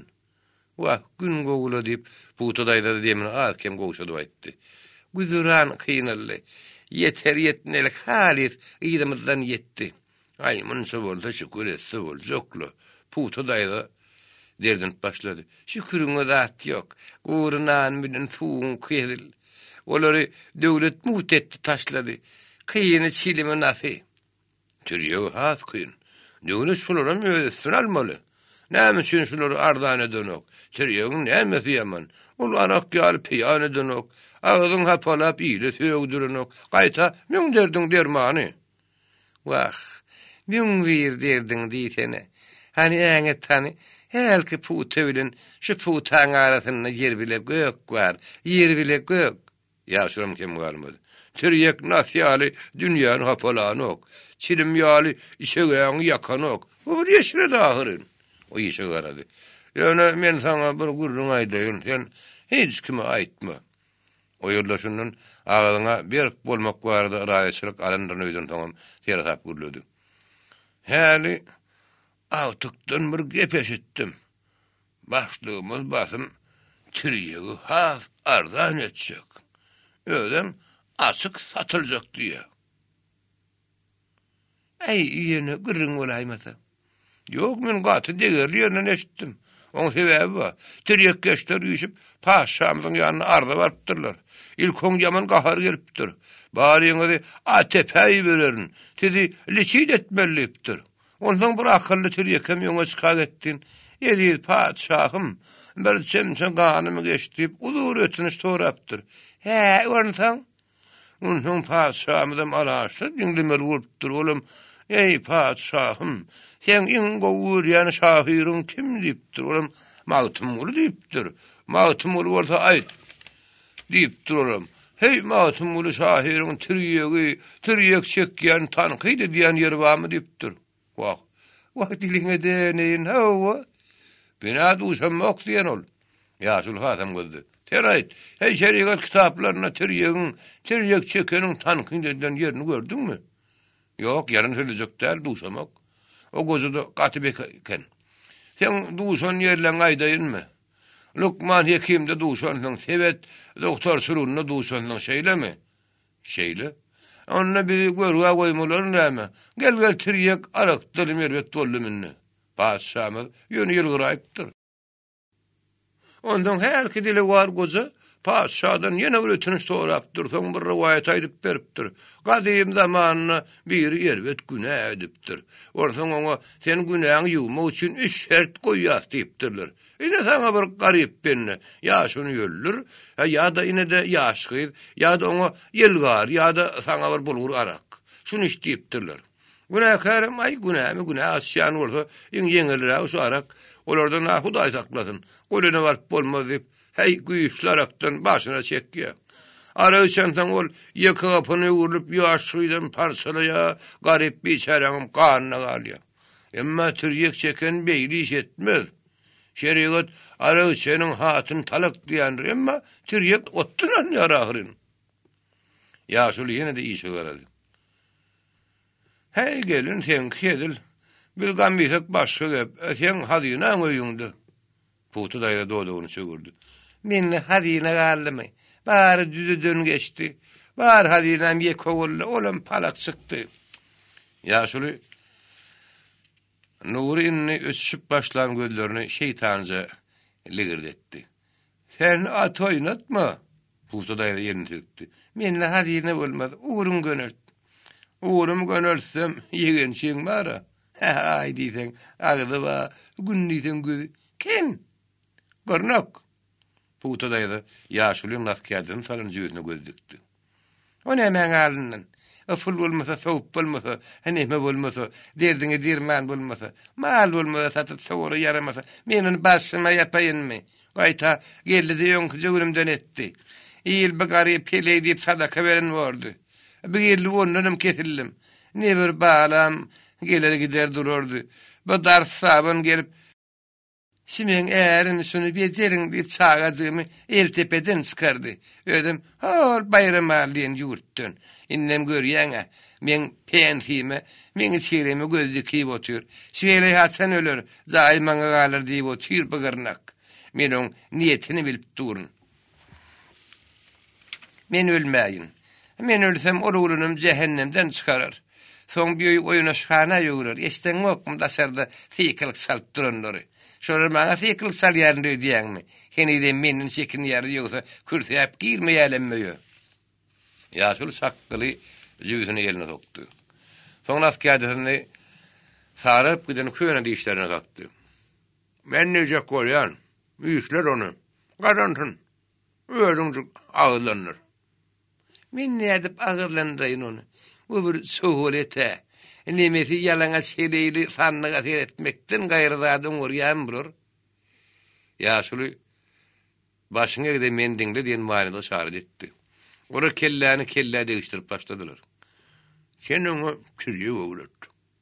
Wa gün gowula diýip puta daýda diýmeni alkem gowşady aýtdy. Güzüran kynally. Yeter yetnelik halis ýydymyzdan ýetdi. Ay munşa bolsa şükür etse boljoklu. Puta daýda derdin başlady. Şükürüňe zat ýok. Gurnan bilen suwun kyzil. Olary döwlet muhtetdi taşlady. Kyýyny çilimi nafi. Türýegi has kyn. Döwlet şolaram öýdüsün almaly. Näme üçin şolary ardan edenok? Türýegi näme ýaman? Ol anak ýaly piýan edenok. Agdyň hapalap ýyly söýgdirenok. Gaýta müň derdiň dermany. Wah, müň wir derdiň diýsene. Hani äňe tany, helki puta bilen şu putaň arasynda yer bile gök bar, yer bile gök. Ýaşuram kim galmady. Türýek nasyýaly dünýäni hapalanok. Çilim ýaly işegeň ýakanok. Bu bir ýeşire dahyryn. O ýeşe garady. Ýöne men saňa bir gurrun aýdaýyn, sen hiç kime aýtma. O ýoldaşynyň agadyňa berk bolmak barada raýatçylyk alandan öýden soň terasap gürledi. Häli awtykdan bir gep eşitdim. Başlygymyz basym türýegi has ardan etjek. Öýdem açyk satyljak diýe. Ey ýene gürrün bolaýmasa. Ýok men gaty degerli ýerden eşitdim. Oň sebäbi bar. Türýek geçler ýüşüp paşamyň ýanyna arda barypdyrlar. İlkoň ýaman gahar gelipdir. Baryňyzy atepäý bererin. Dedi liçit etmelipdir. Ondan bir akıllı türýekem ýoňa çykak etdin. Yedi padşahım, bir çemçe kanımı geçtip, ulur ötünüş toraptır. He, ornsan? Onun padşahımı araştır, dinlemel vuruptur, oğlum. Ey padşahım, sen ingo uğrayan şahirin kim deyiptir, oğlum? Mağtumulu deyiptir. Mağtumulu olsa ayt deyiptir, oğlum. Hey Mağtumulu şahirin tiryek çekyen tankıydı diyen yeri var mı deyiptir. Vah diline deneyin hava. Bina duşam yok diyen ol. Yaşul hatam gözü. Terayt, hey şeriat kitaplarına tiryek çekenin tankıydı diyen yerini gördün mü? Yok, yarın söyleyecek değil, duşam yok. O gözü de katibeken. Sen duşan yerlen aydayın mı? Lukman Hekim'de duşanlığın, Sevet Doktor Surun'la duşanlığın şeyle mi? Şeyle. Onunla bir görüge koymaların ne mi? Gel tiryek arak dilim erbet dollu minni. Padşahımız yönü yılgırayıptır. Ondan her ki dili var gözü, padşahdan yine bir ötünüş doğraptır, son bir rivayet aydıp beriptir. Kadim zamanına bir erbet günah ediptir. Orson ona sen günahını yuvma için 3 şert koyas deyiptirler. Yine sana bir garip benne, ya şunu yöllür, ya da yine de yaşkıyır, ya da ona yılgar, ya da sana bir bulgur arak. Şunu iş deyiptirler. Günahkarım, ay günah asyan olsa, yengelir şu arak, olardan ha Huday saklasın. Koluna varıp olmaz deyip, hey güyüşlaraktan başına çekiyor. Ara içensen ol, yaka kapını vurup yaşıyla parçalaya, garip bir çaranım kanına kalıyor. Ama tiryek çeken beyli iş etmez. Şeriat ara içenin hatın talak diyendir, ama tiryek ottunan yarahırın. Yaşlı yine de iyi şeyler adı. Hey gelin sen kedil, bilgan bisek başka gep, sen hadina öýüňde. Putu daýda doğduğunu sögürdü. Men hadina gallamy. Bari düzüdön geçti. Bari hadinam yekogulla, olam palak çıktı. Yaşlı Nurinni ösüp başlan gözlerini şeytanca ligirdetti. Sen at oynatma. Putu daýda yerini türkti. Men hadina bolmaz, uğrum gönürt. Uğrum gönülsem yegençiň bara. Ay diýsen, agdy ba, günnýsen gözü. Kim? Gornok. Puta daýda ýaşulyň naskärden salyn ýüzüne göz dikdi. O nämen alyndan? Aful bolmasa, sowup bolmasa, haneme bolmasa, derdiňe dirman bolmasa, mal bolmasa, satyp sowara yaramasa, meniň başyma ýapaýynmy? Gaýta geldi ýöňkü jügürümden etdi. İýil bagary peley diýip sadaka beren boldy. Bir yerli onlarım kesildim. Ne bir bağlam gelir gider dururdu. Bu dars sabun gelip Simen eğerin şunu becerin deyip çağacığımı el tepeden çıkardı. Ödüm, hol bayram aldiyen yurttun. İnnem görüyene, men pensime, men çiğremi gözlü kiyip otur. Şöyle hatsan ölür, zaymanı kalır deyip otur bıgırnak. Men on niyetini bilip durun. Men ölmeyin. Men ölsem oğlunum cehennemden çıkarır. Son bir oyuna şahana yoğurur. Eşten okum da sarda fikirlik salıp duranları. Şolar bana fikirlik sal yarın diyen mi? Heniden menin çekin yarı yoksa kürsüyap girmeyelenmiyor. Yaşıl sakkalı yüzünü eline soktu. Son askerdesini sarıp giden köyüne de işlerine kalktı. Ben nece koyan, işler onu. Kazantın. Ödüncük ağırlanır. Men ne edip ağırlandırayın onu. Bu bir sohulete. Nemesi yalana sereyli sanlığa seyretmekten gayrıdadın oryan bulur. Yaşlı başına gide mendinle diyen manada şarit etti. Orada kelleğini değiştirip başladılar. Sen onu kirye öğret.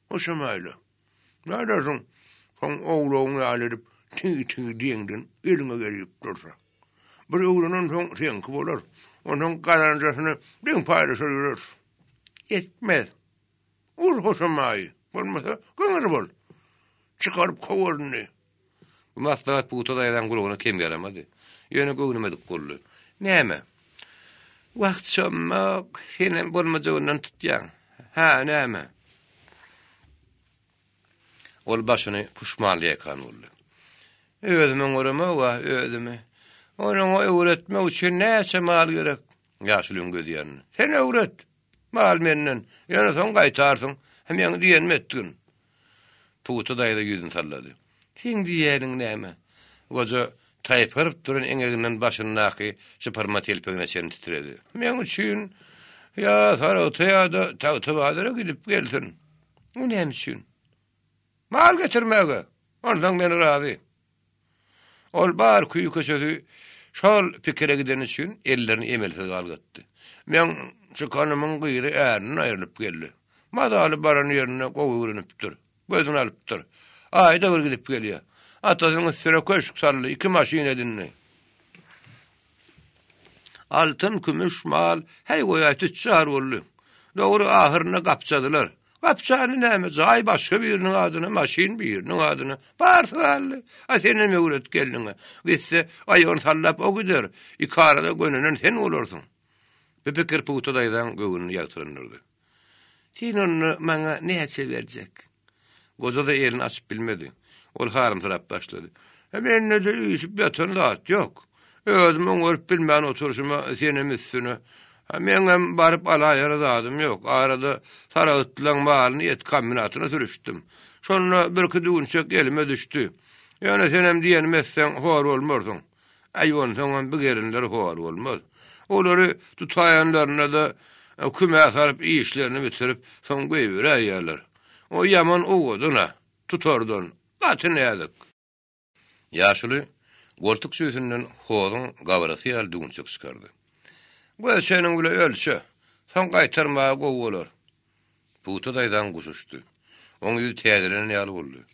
O şamayla. Ne dersin? Son oğluğunu alıp tüy diyendin eline gelip dursa. Bir oğlunun son senki olur. Onun kazancasını bin paylaşılır. Yetmez. Hoşamayı. Olmasa gönül bol. Çıkarıp kovarını. Bu maslahat puta dayadan kulağına kim yaramadı. Yönü gönümedik kullu. Neyme? Vakt şammak. Senin bolmacağından tutyan. Ha neyme? Ol başını puşmanlıya kan oldu. Ödümün orama va ödümü. Onu öğretme için neyse mal gerek. Yaşılın gözü yanına. Sen öğret. Mal menden. Yani son kaytarsın. Hemen diyen mi ettin? Putu dayda yüzün salladı. Sen diýerin näme? Goja taýpyryp duran eňeginden başyndaky şyparma telpegine sen titredi. Men üçin ya Sarata ýa-da Tawtabadyra gidip gelsin. O näme üçin? Mal getirmäge. Ondan meni razy. Ol bar kuýu köşesi şol pikire giden üçin ellerini emelsiz galgatdy. Men şu kanymyň gyry ärini aýrylyp geldi. Madaly baran ýerine gowurynyp dur. Gözüni alyp dur. Aýda bir gidip gelýär. Atasyň üstüne köşk sarly 2 maşyn edinni. Altın, kümüş, mal, hey goýaty çar boldy. Dogry ahyryna gapçadylar. Gapçany näme? Jaý başga biriniň adyny, maşyn biriniň adyny. Barsaly. A senin mewlet geldiňe. Gitse aýygyny sallap o gider. Ikarada gönünen sen bolarsyň. Bepekir puwtadan göwünü ýagtyryndy. Sen onu maňa näçe berjek? Goza da elini açıp bilmedi. Ol harymsyrap başlady. Men ne de ýüşüp ýatan zat ýok. Özüm görüp bilmän oturuşyma senem üstüne. Men baryp alaýar zadym ýok. Arada Saragatlyň malyny et kombinatyna sürüşdim. Şonda bir kudunçak elime düşdü. Ýöne senem diýenmezsen hor bolmarsyň. Aýwan soňam bu gerinler hor bolmaz. Olary tutaýanlaryna da küme saryp işlerini bitirip soň goýberýärler. O yaman oğuduna, tutardan, katın yadık. Yaşılı, koltuk süsünden hoğun gavrası yaldığın çok çıkardı. Bu senin bile ölçü, son kaytarmaya kovular. Putu daydan kuşuştu. Onun yüzü teydirenin yalı oldu.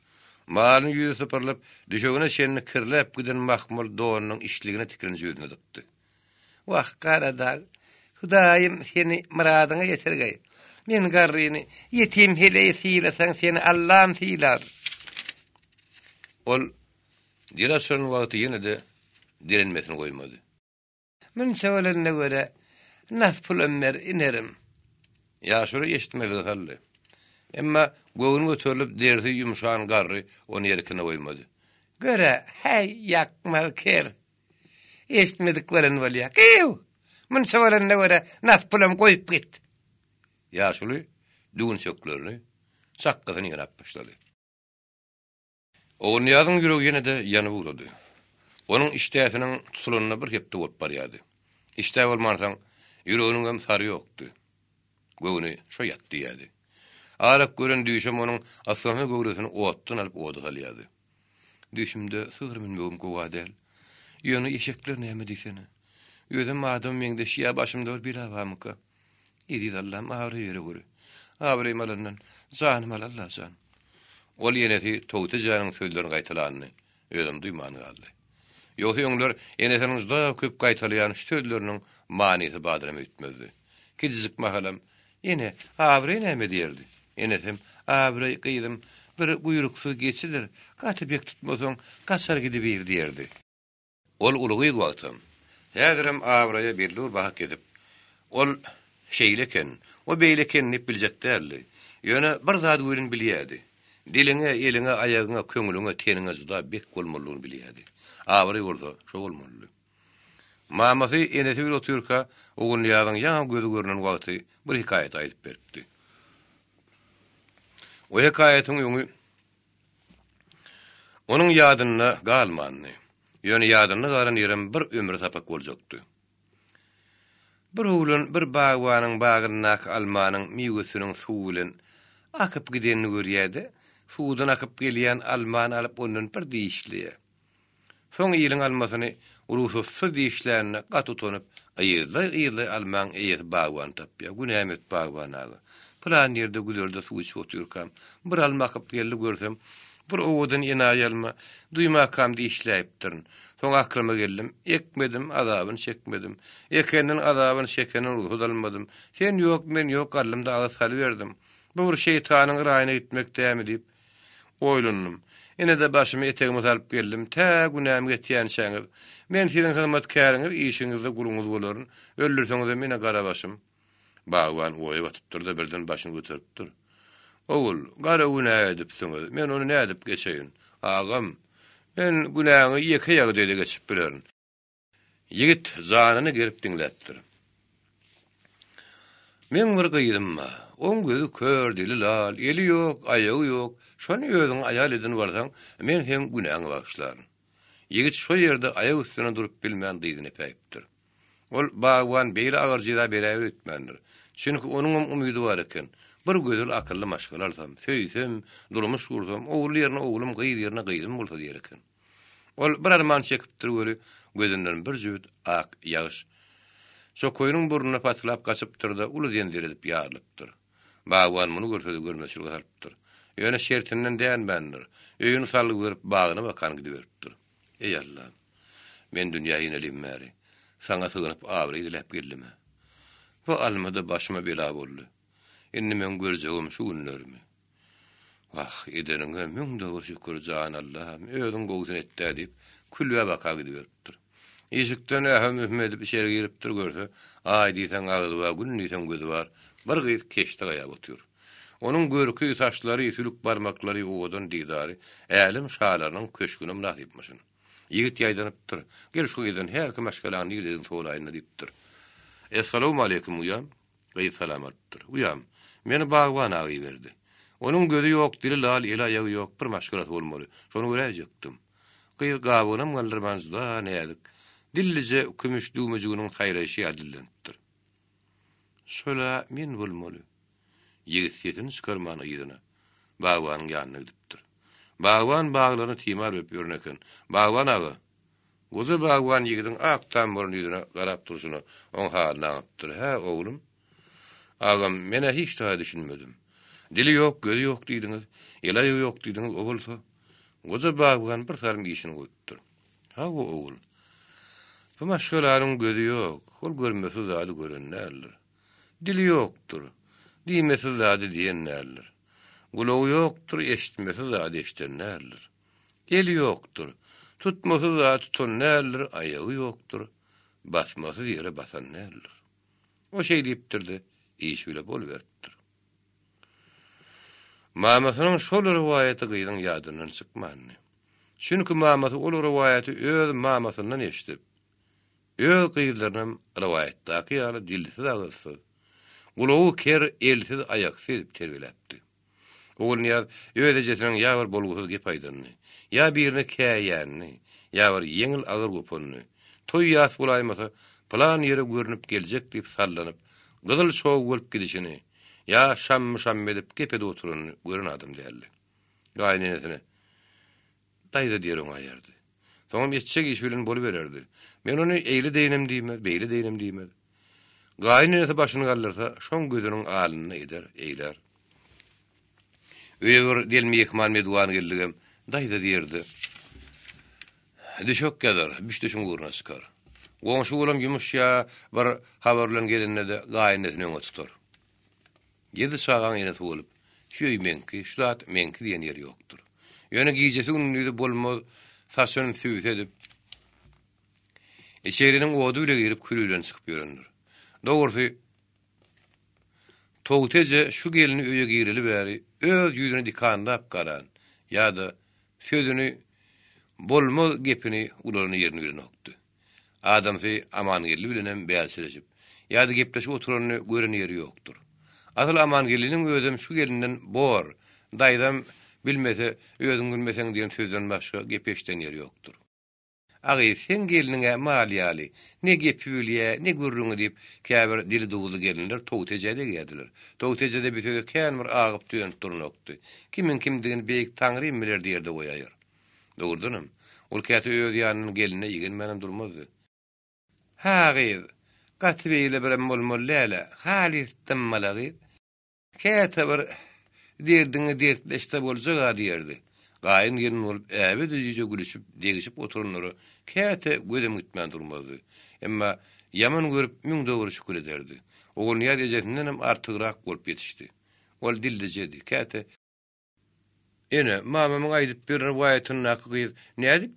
Malın yüzü sıpırlıp, düşögüne şenini kırlayıp giden mahmur doğanın işliğine tikirinci yüzüne dıktı. Vah karadag, Hudayım seni muradına getirgay. Men garryny yetim hele silasaň seni Allah'ım silar. Ol dirasörün wagty ýene de direnmesini goýmady. Men sewelenine göre nafpul ömmer inerim. Ýaşury eşitmeli hally. Emma göwüni götürülip derdi ýumşan garry onu ýerkine goýmady. Göre hey ýakmal ker. Eşitmedik beren bolýar. Men sewelenine göre nafpulym goýup git. Ýaşuly düğün çöklerini sakkasyny ýanap başlady. Oğun ýadyň ýüregi ýene de ýanyp urady. Onuň iştäsiniň tutulanyna bir hepde bolup barýardy. İştä bolmasaň ýüreginiň hem sary ýokdy. Göwüni şo ýatdy ýady. Arak gören düýşem onuň aslamy göwresini otdan alyp oda salýardy. Düýşimde sygyr men böwüm gowadel. Ýöne eşekler näme diýsene. Ýödem adam meňde şiýa başymda bir awamyka. İdi Allah'ım ağrı yere vuru. Ağrı malandan canım Allah can. Ol yeneti toğutu canın sözlerini qaytalanını özüm duymanı aldı. Yoksa onlar enetenizde köp qaytalayan sözlerinin manisi badırımı ütmezdi. Kidizik mahalam yine ağrı näme derdi. Enetem ağrı kıydım bir buyruksu geçilir. Katı bek tutmasan kaçar gidip bir derdi. Ol uluğuydu vaktim. Häzirim ağrıya bir dur bahak edip. Ol şeyleken, o beýleken nip biljek däli. Ýöne bir zat görün bilýärdi. Diline, eline, aýagyna, köňüliňe, tenine juda bek bolmalygyny bilýärdi. Awry bolsa, şo bolmaly. Mamasy enesi bir oturka, ogun ýagyň ýa gözü görünen wagty bir hikaýat aýdyp beripdi. O hikaýatyň ýöňü onuň ýadyna galmandy. Ýöne ýadyna galan ýerem bir ömür tapak boljakdy. Bir oğlan bir bagwanyň bagynak almanyň miwesiniň suwulen akyp gidenini görýärdi. Suwdan akyp gelýän alman alyp ondan bir diýişli. Soň ýylyň almasyny urusy diýişlerini gat tutanyp aýyrly alman eýet bagwan tapýar. Günämet bagwanagy. Plan ýerde gülerde suw içip oturýarkam, bir alma akyp geldi görsem, bir owdan ýenäýelme, duýmakam diýişläpdir. Soň aklyma geldim, ekmedim, azabyny çekmedim. Ekenin azabyny çekenin hudalmadım. Sen ýok, men ýok, gallymda agy sal berdim. Bu bir şeytanyň raýyna gitmek dämi diýip oýlundum. Ene de başymy etegime salyp geldim. Ta günäm getýän şeňiz. Men siziň hyzmatkaryňyz, işiňizde guluňyz bolaryn. Öldürseňiz mene gara başym. Bagwan oýup atypdyr da birden başyny göteripdir. Oğul, gara günä edipsiňiz. Men onu näme edip geçeýin? Agam, men günäňi ýeke ýagdaýda geçip bilerin. Yigit zanyny gerip diňläpdir. Men bir gyýdymma. Oň gözü kör, dili lal, eli ýok, aýagy ýok. Şonu özüň aýal edin barsaň, men hem günahy bagşlaryn. Yigit şo ýerde aýak üstüne durup bilmän dygyny päýipdir. Ol bagwan beýle agarjyda beräýär etmendir. Çünki onuň umydy bar eken. Bir gözül akylly maşgal alsam, söýsem, durmuş gursam, oğul ýerine oğlum, gyýy ýerine gyýdym bolsa diýerken. Ol bir arman çekipdir göli, gözünden bir jüt ak ýaş. Sokoynyň burnuna patlap gaçypdyr da uly zendir edip ýarylypdyr. Bagwan muny görsedi görmeşil galypdyr. Ýöne şertinden däňbendir. Öýüni salyp görüp bagyna bakan gidiberipdir. Ey Allah, men dünýäni inelimmäri. Sana sığınıp ağrı dilep gelime. Bu almada başıma bela boldy. Indi men görjegim şu günlerimi. Vah, edenine müň dogry şükür jan Allah'ım. Özüň gowsyn etdi diýip külwe baka gidiberipdir. Eşikden ähem Mehmet içeri giripdir görse, ay diýsen agyzy bar, gün diýsen gözü bar. Bir gyýyk keşde gaýap otyr. Onuň görkü taşlary, ýüsülük barmaklary owadan diýdary, älim şalarynyň köşküne münasipmişin. Yigit ýaýdanypdyr. Gel şu ýerden her kim maşgalany ýerden soýlaýyny diýipdir. Assalamu alaykum uyam. Gaý salamatdyr. Uyam, meni bagwan agy berdi. Onuň gözü ýok, dili lal, eli aýagy ýok, bir maşgalat bolmaly. Şonu göräjekdim. Gaý gabynam galdyrmanzda nädik. Dillice kümüş düýmejiginiň haýraşy adillenipdir. Şola men bolmaly. Yigit ýetini çykarmany ýerine. Bagwanyň ýanyna gidipdir. Bagwan baglaryny timar öp ýörneken. Bagwan agy. Goza bagwan ýigidin ak tamboryny ýüzüne garap durşuny oň halyna aýdypdyr. Ha oglum. Agam mene hiç daha düşünmedim. Dili ýok, gözü ýok diýdiňiz. Elaýy ýok diýdiňiz, o bolsa. Goza bagwan bir sarym işini goýupdyr. Ha ogul. Bu maşgalanyň gözü ýok. Ol görmesi zady görenler. Dili ýokdur. Diýmesi zady diýenler. Gulagy ýokdur, eşitmesi zady eşitenler. Eli ýokdur. Tutmasy zady tutanler, aýagy ýokdur. Basmasy ýere basanlar. O şey diýipdirdi, iş bile bolberipdir. Mamasynyň şol riwayaty gyýdyň ýadyndan çykmandy. Çünki mamasy ol riwayaty öz mamasyndan eşitip, öz gyýdylaryny riwayatdaky ýaly dilsiz agyrsy. Gulagy ker, elsiz aýaksy terbilepdi. Oğul niyaz, ödejesinin yavr bolgusuz gep aýdanny. Ya birini käýänni, yavr yeňil agyr gopanny. Toý ýas bolaýmasa, plan ýere görünüp geljek diýip sallanyp, gyzyl şow bolup gidişini, ya şam edip gepede oturuny gören adam däldi. Gaýnynysy daýda diýerim aýardy. Soňam ýetçek iş bilen bolubererdi. Men onu eýli deýinem diýmez, beýli deýinem diýmez. Gaýnynysy başyny galdyrsa, şoň gözüniň alyny eder, eýler. Öýür delmi ýekman medwan geldigem, daýda diýerdi. Düşök gedar, bişdeşiň gurna çykar. Goňşy bolam ýumuşya bir habarlan gelende gaýnysyny öňe tutar. 7 sagan ýene bolup, şöý menki, şulat menki diýen ýeri ýokdur. Ýöne giýjesi günlüğü bolmaz, saçyny süýt edip, içeriniň odu ile girip külülen çykyp ýörendir. Dogrusu, Togtece şu gelini öýe girilip bäri, öz ýüzüne dikandap garan, ýa-da sözüni bolmaz gepini ularyny ýerine girenokdy. Adamsy amangelli bilenem bärseleşip, ýa-da gepleşip oturanyny gören ýeri ýokdur. Asal amangelliniň özüm şu gelinden bor, daýdam bilmese, özüň bilmeseň diýen sözden başga gep eşden ýeri ýokdur. Agy sen geliniňe mal ýaly, ne gepülýe, ne gurruňy diýip käbir dili dugly gelinler Togtejede geldiler. Togtejede bitege kän bir agyp dönüp durnokdy. Kimdigini beýik taňry biler diýerde goýaýar. Dogurdunam. Ol käte öz ýanynyň geline ýigin menen durmazdy. Hagyz, gatbeýle bir molmollala, halistim malagy. Käte bir derdiňi dertleşde boljak diýerdi. Gaýyn ýerin bolup äbe diýje gülüşip, degişip oturunlary käte gözüm gitmän durmazdy. Emma ýaman görüp müň dogry şükür ederdi. Oğul niýat ejetinden hem artygrak bolup ýetişdi. Ol dildejedi, käte ene mamamyň aýdyp berýän waýatyny hakyky nädip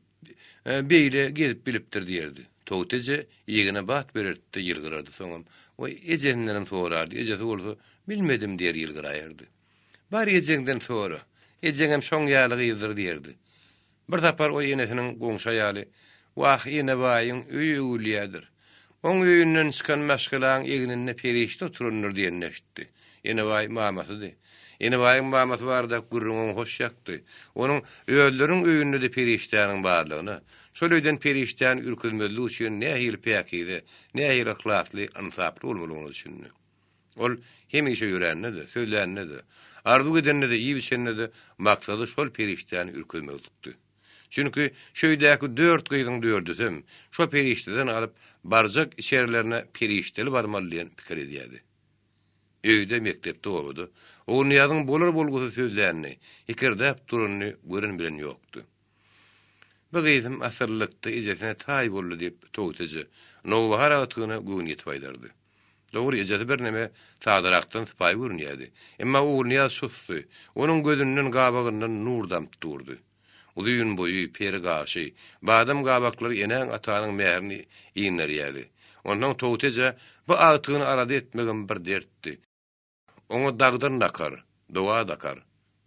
beýle gezip bilipdir diýerdi. Togteje ýegine bat bererdi, ýylgyrardy soňam. O ejetinden sorardy, ejeti bolsa bilmedim diýer ýylgyrardy. Bar ejenden sonra Ejengem şoň ýaly gyzdyr diýerdi. Bir tapar o enesiniň goňşa ýaly, "Wah, ene baýyň öýe ulýadyr. Oň öýünden çykan maşgalan egininde perişte oturunur diýen eşitdi. Ene vay mamasydy. Ene waýyň mamasy barda gurrun hoş ýakdy. Onuň öýleriň öýünde de periştäniň barlygyny, şol öýden periştän ürkülmeli üçin nähil päkidi, nähil ihlasly, ansaply bolmalygyny düşündi. Ol hemişe ýörenidi, söýlenidi. Arzu edennidi, iyi biçennidi, maksady şol periştän ürkülmelikdi. Çünkü şöýdäki 4 gyýdyň 4'üsem, şo perişteden alyp barjak içerlerine perişteli barmaly diýen pikir edýärdi. Öýde mektepde okudy. O niýadyň bolar bolgusy sözlerini, hikirdäp duruny gören bilen ýokdy. Bu gyýdym asyrlykda ijesine taý boldy diýip toýtyjy. Nowbahar atygyny göwnýet baýdardy. Dogry ejeti bir neme taýdarakdan sypaý görünýärdi. Emma o niýa susdy. Onuň gözünden gabagyndan nur damp durdy. Ulyň boýy peri gaşy, badam gabaklary enen atanyň mährini iňlerýärdi. Ondan toýtyjy bu atygyny arada etmegen bir dertdi. Oňa dagdan nakar, dowa dakar,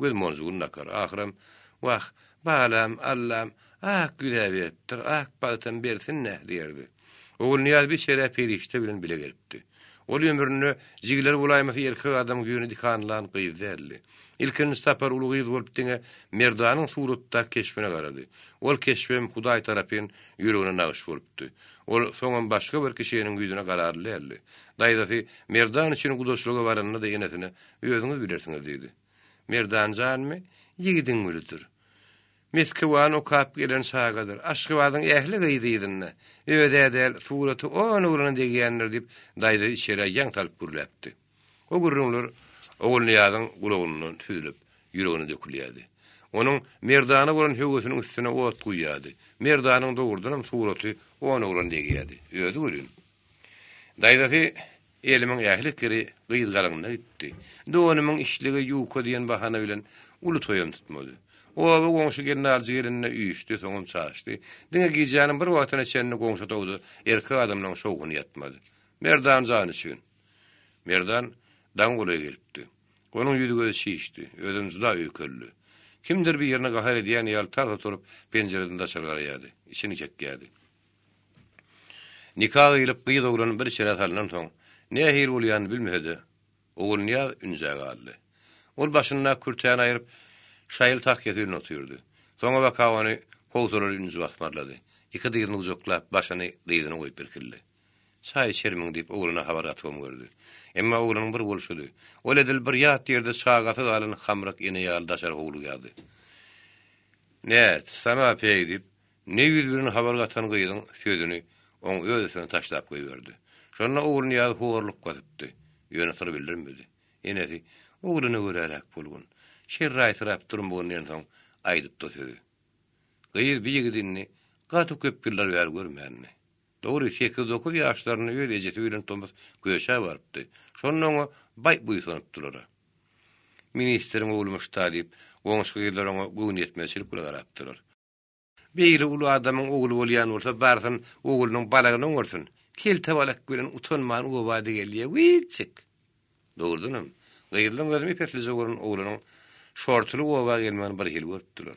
göz monzugun nakar. Ahyrym, "Wah, balam, Allam, güläbetdir, baltan bersin ne?" diýerdi. Oğul niyaz bir şere perişte bilen bile gelipdi. Ol ömrünü jigler bulaýmasy erkek adam güýüni dikanlan gyýzerli. İlkini tapar ulu gyýz bolup diňe Merdanyň suratda keşfine garady. Ol keşfem Hudaý tarapyn ýüregine nagyş bolupdy. Ol soňam başga bir kişiniň güýdüne gararly. Daýdasy Merdan üçin gudaşlyga baranyny da ýenesine özüňiz bilersiňiz diýdi. Merdan janmy? Ýigidin mülidir. Meskewan o kap gelen sagadır. Aşkywadyň ähli gyýdydyny. Öwedädel suraty onu urana degýänler diýip daýdy içeri ýaň talyp gürläpdi. O gürrünler oğulniýadyň gulagynyň tüzülip ýüregine dökülýärdi. Onuň Merdana bolan höwgüsiniň üstüne ot guýýardy. Merdanyň dogurdan suraty onu urana degýärdi. Özü görün. Daýdasy elimiň ähli kiri gyýdgalagyna gitdi. Dowanyň işligi ýuka diýen bahana bilen uly toýam tutmady. O goňşy gelin aljy gelinne üýüşdi, soňam çaşdy. Diňe gijanyň bir wagtyna çenni goňşy togdy, erkek adamyň şowguny ýatmady. Merdan jany üçin. Merdan dangulay gelipdi. Onuň ýüzi gözi şişdi, özüň juda öýkelli. Kimdir bir ýerine gahar edýän ýaly targa turup penjereden daşar garaýady, içini çekýärdi. Nikah edilip gyýy dogranyň bir çere salynan soň, nähir bolýany bilmedi. Oğul niýa ünje galdy. Ol başyna kürtän aýryp şaýyl takyýetini oturdy. Soňa bakawany howzurlar ünji basmarlady. Iki dygyny uzaklap başyny dygyny goýup berkildi. Çaý içermiň diýip oğluna habar atmam gördi. Emma oğlunyň bir bolşudy. Ol edil bir ýat ýerde şagaty galan hamrak ene ýaly daşar howlugyady. Net, sama peýdip, ne ýüzüni habar gatan gyýdyň sözüni oň özüne taşlap goýberdi. Şonda oğlun ýaly howurlyk gatypdy. Ýöne bildirmedi. Enesi oğluny görärek bolgun. Şerraý tarap durmagyndan soň aýdyp tösedi. Gyýyz bir ýigidini gaty köp ýyllar ýar görmänni. Dogry 8-9 ýaşlaryny öz ejeti bilen tombas göýşä barypdy. Şondan baý buýsanypdylar. Ministriň ogulmyş taýyp, goňşy ýyllar oňa göwün etmesini garapdylar. Beýle ulu adamyň ogly bolýan bolsa barsyn ogulunyň balagyny görsin. Kelte balak bilen utanman owady gelýär. Wiçik. Dogrudynym. Gyýylyň gözümi peslize görün oglunyň şortly owa gelmän bir hil görüpdiler.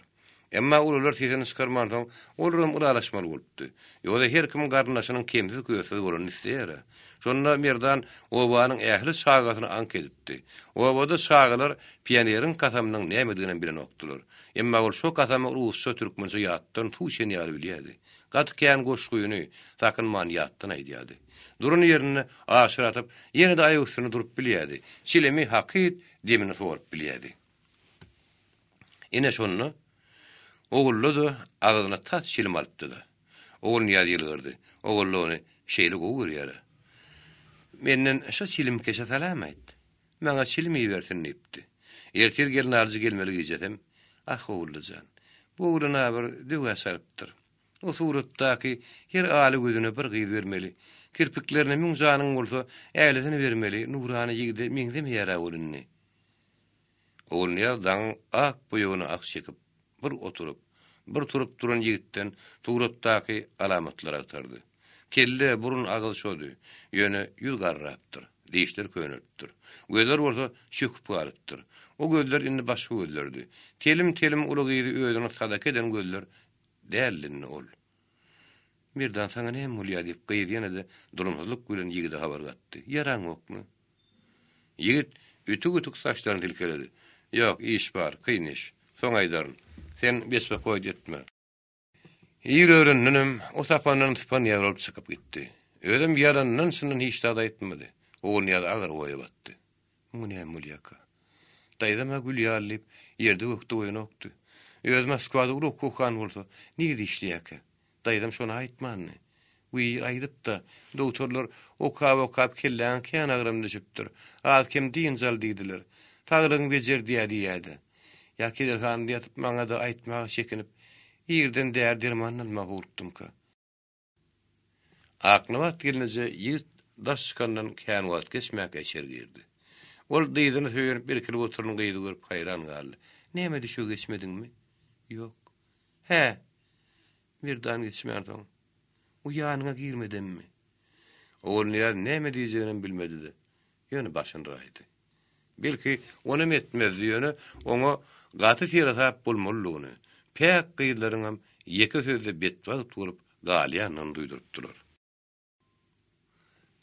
Emma ulular tezini çıkarmandan olurum ulalaşmaly bolupdy. Ýogda her kim garnaşynyň kemsiz göýesi bolan isleýär. Şonda Merdan owanyň ähli şagatyny ank edipdi. Owada şagalar pioneriň kasamynyň nämedigini bilen okdular. Emma ol şo kasamy rusça türkmençe ýatdan tuýşen ýaly bilýärdi. Gatkän goşguýuny takynman ýatdan aýdýardy. Durun ýerine aşyr atyp, ýene de aýagy üstüne durup bilýärdi. Çilemi hakyt demini sorup bilýärdi. Ine şonu oğullu ağzına tat şilim alıpdı da. Oğul niyad yılgırdı. Oğullu onu şeyli goğur yara. Menden şu şilim keşe salamaydı. Bana şilim iyi versin neyipti. Ertir gelin alıcı gelmeli giyecetim. Ah oğullu can. Bu oğluna bir düğe sarıptır. O surattaki her ağlı gözüne bir gıyız vermeli. Kirpiklerine min canın olsa eğlisini vermeli. Nurani yigde mingde mi yara oğlunni. Oğul niyaddan ak buyuğunu ak çekip bir oturup, bir turup duran yigitten tuğrattaki alamatlara aktardı. Kelle burun ağıl şodu, yöne yüz garraptır, deyişler könüptür. Gözler olsa şüküp garıptır. O gözler indi başka gözlerdi. Telim ulu gıydı ödünü sadak eden gözler değerlinni ol. Birden sana ne mulya diýip gyýdy ýene de durumsuzlyk bilen ýigide habar gatdy. Ýaraň okmy? Ýigit ütük saçlaryny tilkeledi. Ýok, iş bar, kyn iş. Soň aýdaryn. Sen besbek goýdy etme. Ýüreginden o sapandan sapan ýaryp çykyp gitdi. Ödüm ýarandan synyň hiç tada etmedi. Oğul ýa agar goýup batdy. Bu ne mulyaka? Daýdama gül ýalyp ýerde ökdi oýnokdy. Öz Moskwada uruk kokan bolsa, nirde işleýäke? Daýdam şonu aýtmandy. Bu aýdyp da doktorlar okap kellen kän agram düşüpdir. Alkem diýinjal diýdiler. Tagryň bejer diýdi. Ýa-ki derhan diýip maňa da aýtmagy çekinip, ýerden därdirman almak urupdym-ka. Aklyma wat gelince ýigit daş çykandan kän wagt geçmek eşer girdi. Ol diýdiňi söýüp bir kilo oturuny gyýdy görüp haýran galdy. Näme düşüp geçmediňmi? Ýok. He. Birden geçmerdim. O ýanyňa girmedimmi? Oğul näme diýjegini bilmedi de. Ýöne başyny raýdy. Belki onu etmezdi ýöne, oňa gaty tirasap bolmalygyny, pek gyýdlaryňam ýeke sözle betwag turup galýanyny duýdurupdylar.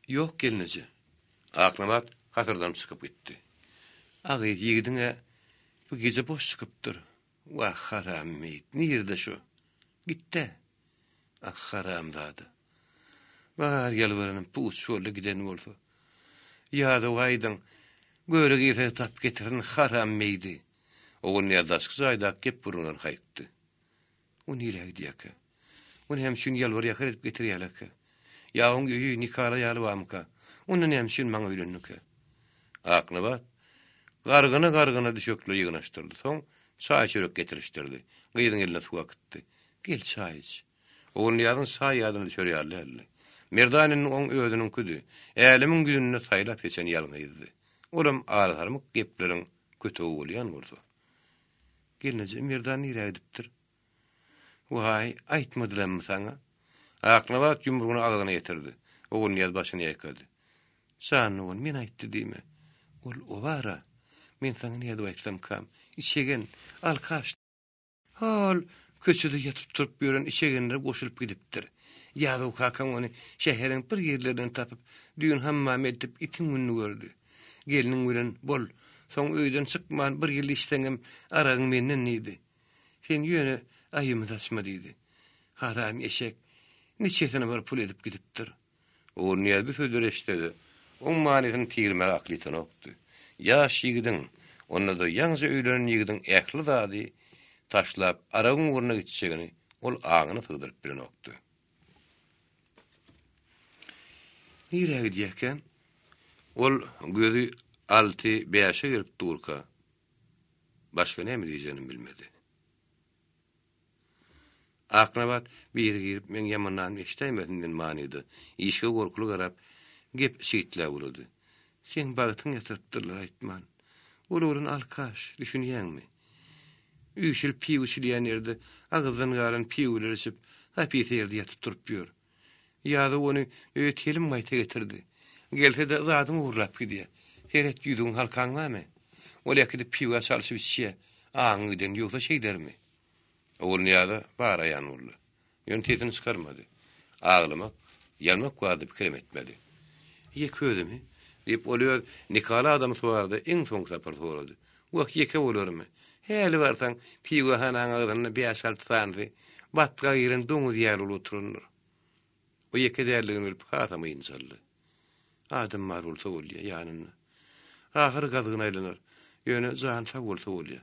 Ýok gelnije. Aklamat hasyrdan çykyp gitdi. Agy ýigdiňe bu gece boş çykypdyr. Wa haram meýit. Nirde şu? Gitdi. Ah haram zady. Bar ýalbaranyň puç şoly giden bolsa. Ýa-da waýdyň göre gife tap getirin haram meýdi. Oğul ýardaşky zaýda gep burundan haýykdy. O nirä diýäke? Onu hem şun ýalbar ýakar edip getirýärleke. Ya on ýüýü nikara ýalbamka. Onu hem şun maňa öýrenike. Aklyna bat. Gargyna düşöklü ýygynaşdyrdy. Soň çaý çörek getirişdirdi. Gyýdyň eline suwa gitdi. Gel çaý iç. Oğul ýadyň çaý ýadyny çörýärlerli. Merdanyň oň özüniň küdü. Älimin güdünne saýlap geçen ýalňydy. Olam aralarmy gepleriň kötü bolýan bolsa. Gelnije merdan nirä edipdir? Vay, aýtmadylarmy saňa? Aklyna bat ýumrugyny agyna getirdi. Oğul ýaz başyny ýaýkady. San oğul men aýtdy diýme. Ol owara. Men saňa näde aýtsam kam? İçegen alkaş. Hal köçüde yatıp turup ýören içegenler goşulyp gidipdir. Ýa-da kakam ony şäheriň bir ýerlerinden tapyp düýün hammam edip itin günni gördü. Geliniň bilen bol. Soň öýden çykman bir ýyl işleňem aragyň menden neydi? Sen ýöne aýymy taşma diýdi. Haram eşek. Niçetine bar pul edip gidipdir. O niýet bir söýler eşitdi. Oň manysyny tigirmek aklytan okdy. Ýaş ýigidiň, onda da ýaňja öýlenen ýigidiň ähli zady taşlap aragyň uruna gitjegini ol agyny tygdyryp bilen okdy. Nirä gidýärken? Ol gözü 6-5 girip durka. Başga näme diýjegini bilmedi. Aknabat bir girip men ýamandan eşdeýmediňden manydy. Işe gorkulu garap gep şeýtle boldy. Sen bagtyň ýatypdyrlar aýtman. Olurun alkaş, düşünýänmi? Üçil piw içilýän ýerde agyzdan galan piwler içip, hapy ýerde ýatyp durup ýör. Ýa-da ony öýtelim maýta getirdi. Gelse de zadyň urlap gidýär. Seret ýüzüň halkaňmy? Ol ýakdy piwa çalyşyp içýär. Aňydan ýoksa şeýdermi? Oğul ýa-da bar aýan boldy. Ýöntetini çykarmady. Aglymak, ýalmak gardy pikir etmedi. Ýeközümi? Diýip olýar, nikala adam sowardy, iň soň sapar sorady. Wak ýeke bolarmy? Häli barsaň, piwa hanaň agyny beýasalt sandy. Batga giren doňuz ýaly oturunur. O ýeke därligini bilip hatamy inşallah. Adam marulsa bolýar ýanyna. Ahyr gadygyna aýlanar. Ýöne jan sag bolsa bolýar.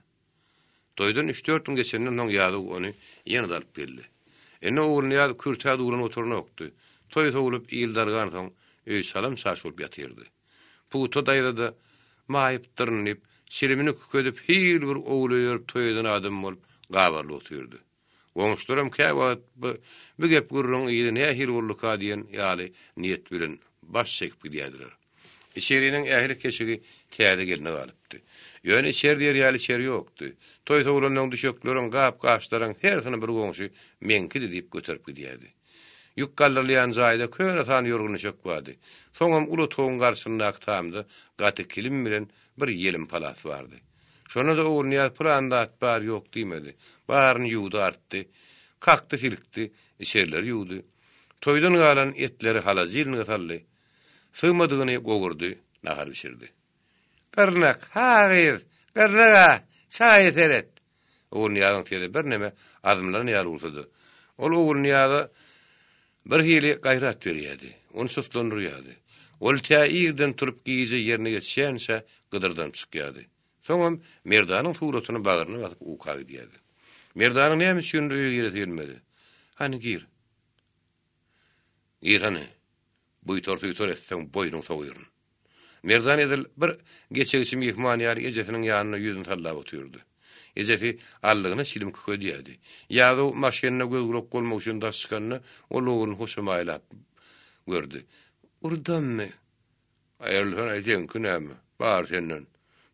Toýdan 3-4 gün geçenden soň ýa-da ony ýene alyp geldi. Ene oğlunu ýa-da kürtäde ulan oturuny okdy. Toý sowlup ýyldargan soň öý salam saç bolup ýatyrdy. Puto daýda maýyp dyrnyp, şirimini ködüp hil bir oğlu ýörüp toýdan adam bolup gabarly oturdy. Goňuşlaram käwat bu gep gurrun ýyly nähir boluk diýen ýaly niýet bilen baş çekip gidýärdiler. İçerinin ähli keşigi käde gelne galypdy. Ýöne içeride ýaly içer ýokdy. Toý sowlanyň düşökleriň gap gaçlaryň hersini bir goňşy meňkidi diýip göterip gidýärdi. Ýük gallyrlayan jaýda köne tan ýorguny çök bardy. Soňam uly toğun garşyna aktamdy, gaty kilim bilen bir ýelim palas bardy. Şonu da ugruny planda bar ýok diýmedi. Baryny ýuwdy artdy. Kakdy filkdi, içerler ýuwdy. Toydan galan etleri hala zilini gatallı. Sığmadığını gogurdu, nahar bişirdi. Gırnak, hağir, gırnağa, çay eteret. Oğul Niyaz'ın tiyede bir neme adımlarını yar urtadı. Oğul Niyaz'a bir hili gayrat veriyedi. Onu suslandırıydı. Ol täirden turup giyize yerine geçýänse gıdırdan çıkýady. Soňam Merdanyň suratını bagyryna basyp uka gidýärdi. Merdanyň näme üçin öýe giretilmedi? Hani gir. Gir hani. Bu tortu etsen boynuň soýurun. Merdan edil bir geçegisi mihman ýary ejesiniň ýanyna ýüzüni tallap oturdy. Ejefi allygyna silim köýdýärdi. Ýa-da maşynyna gözgürek bolmak üçin daş çykanyny olugyny hoşamaýlap gördü. Urdanmy? Aýrlyhan aýdyn günämi? Bar senden.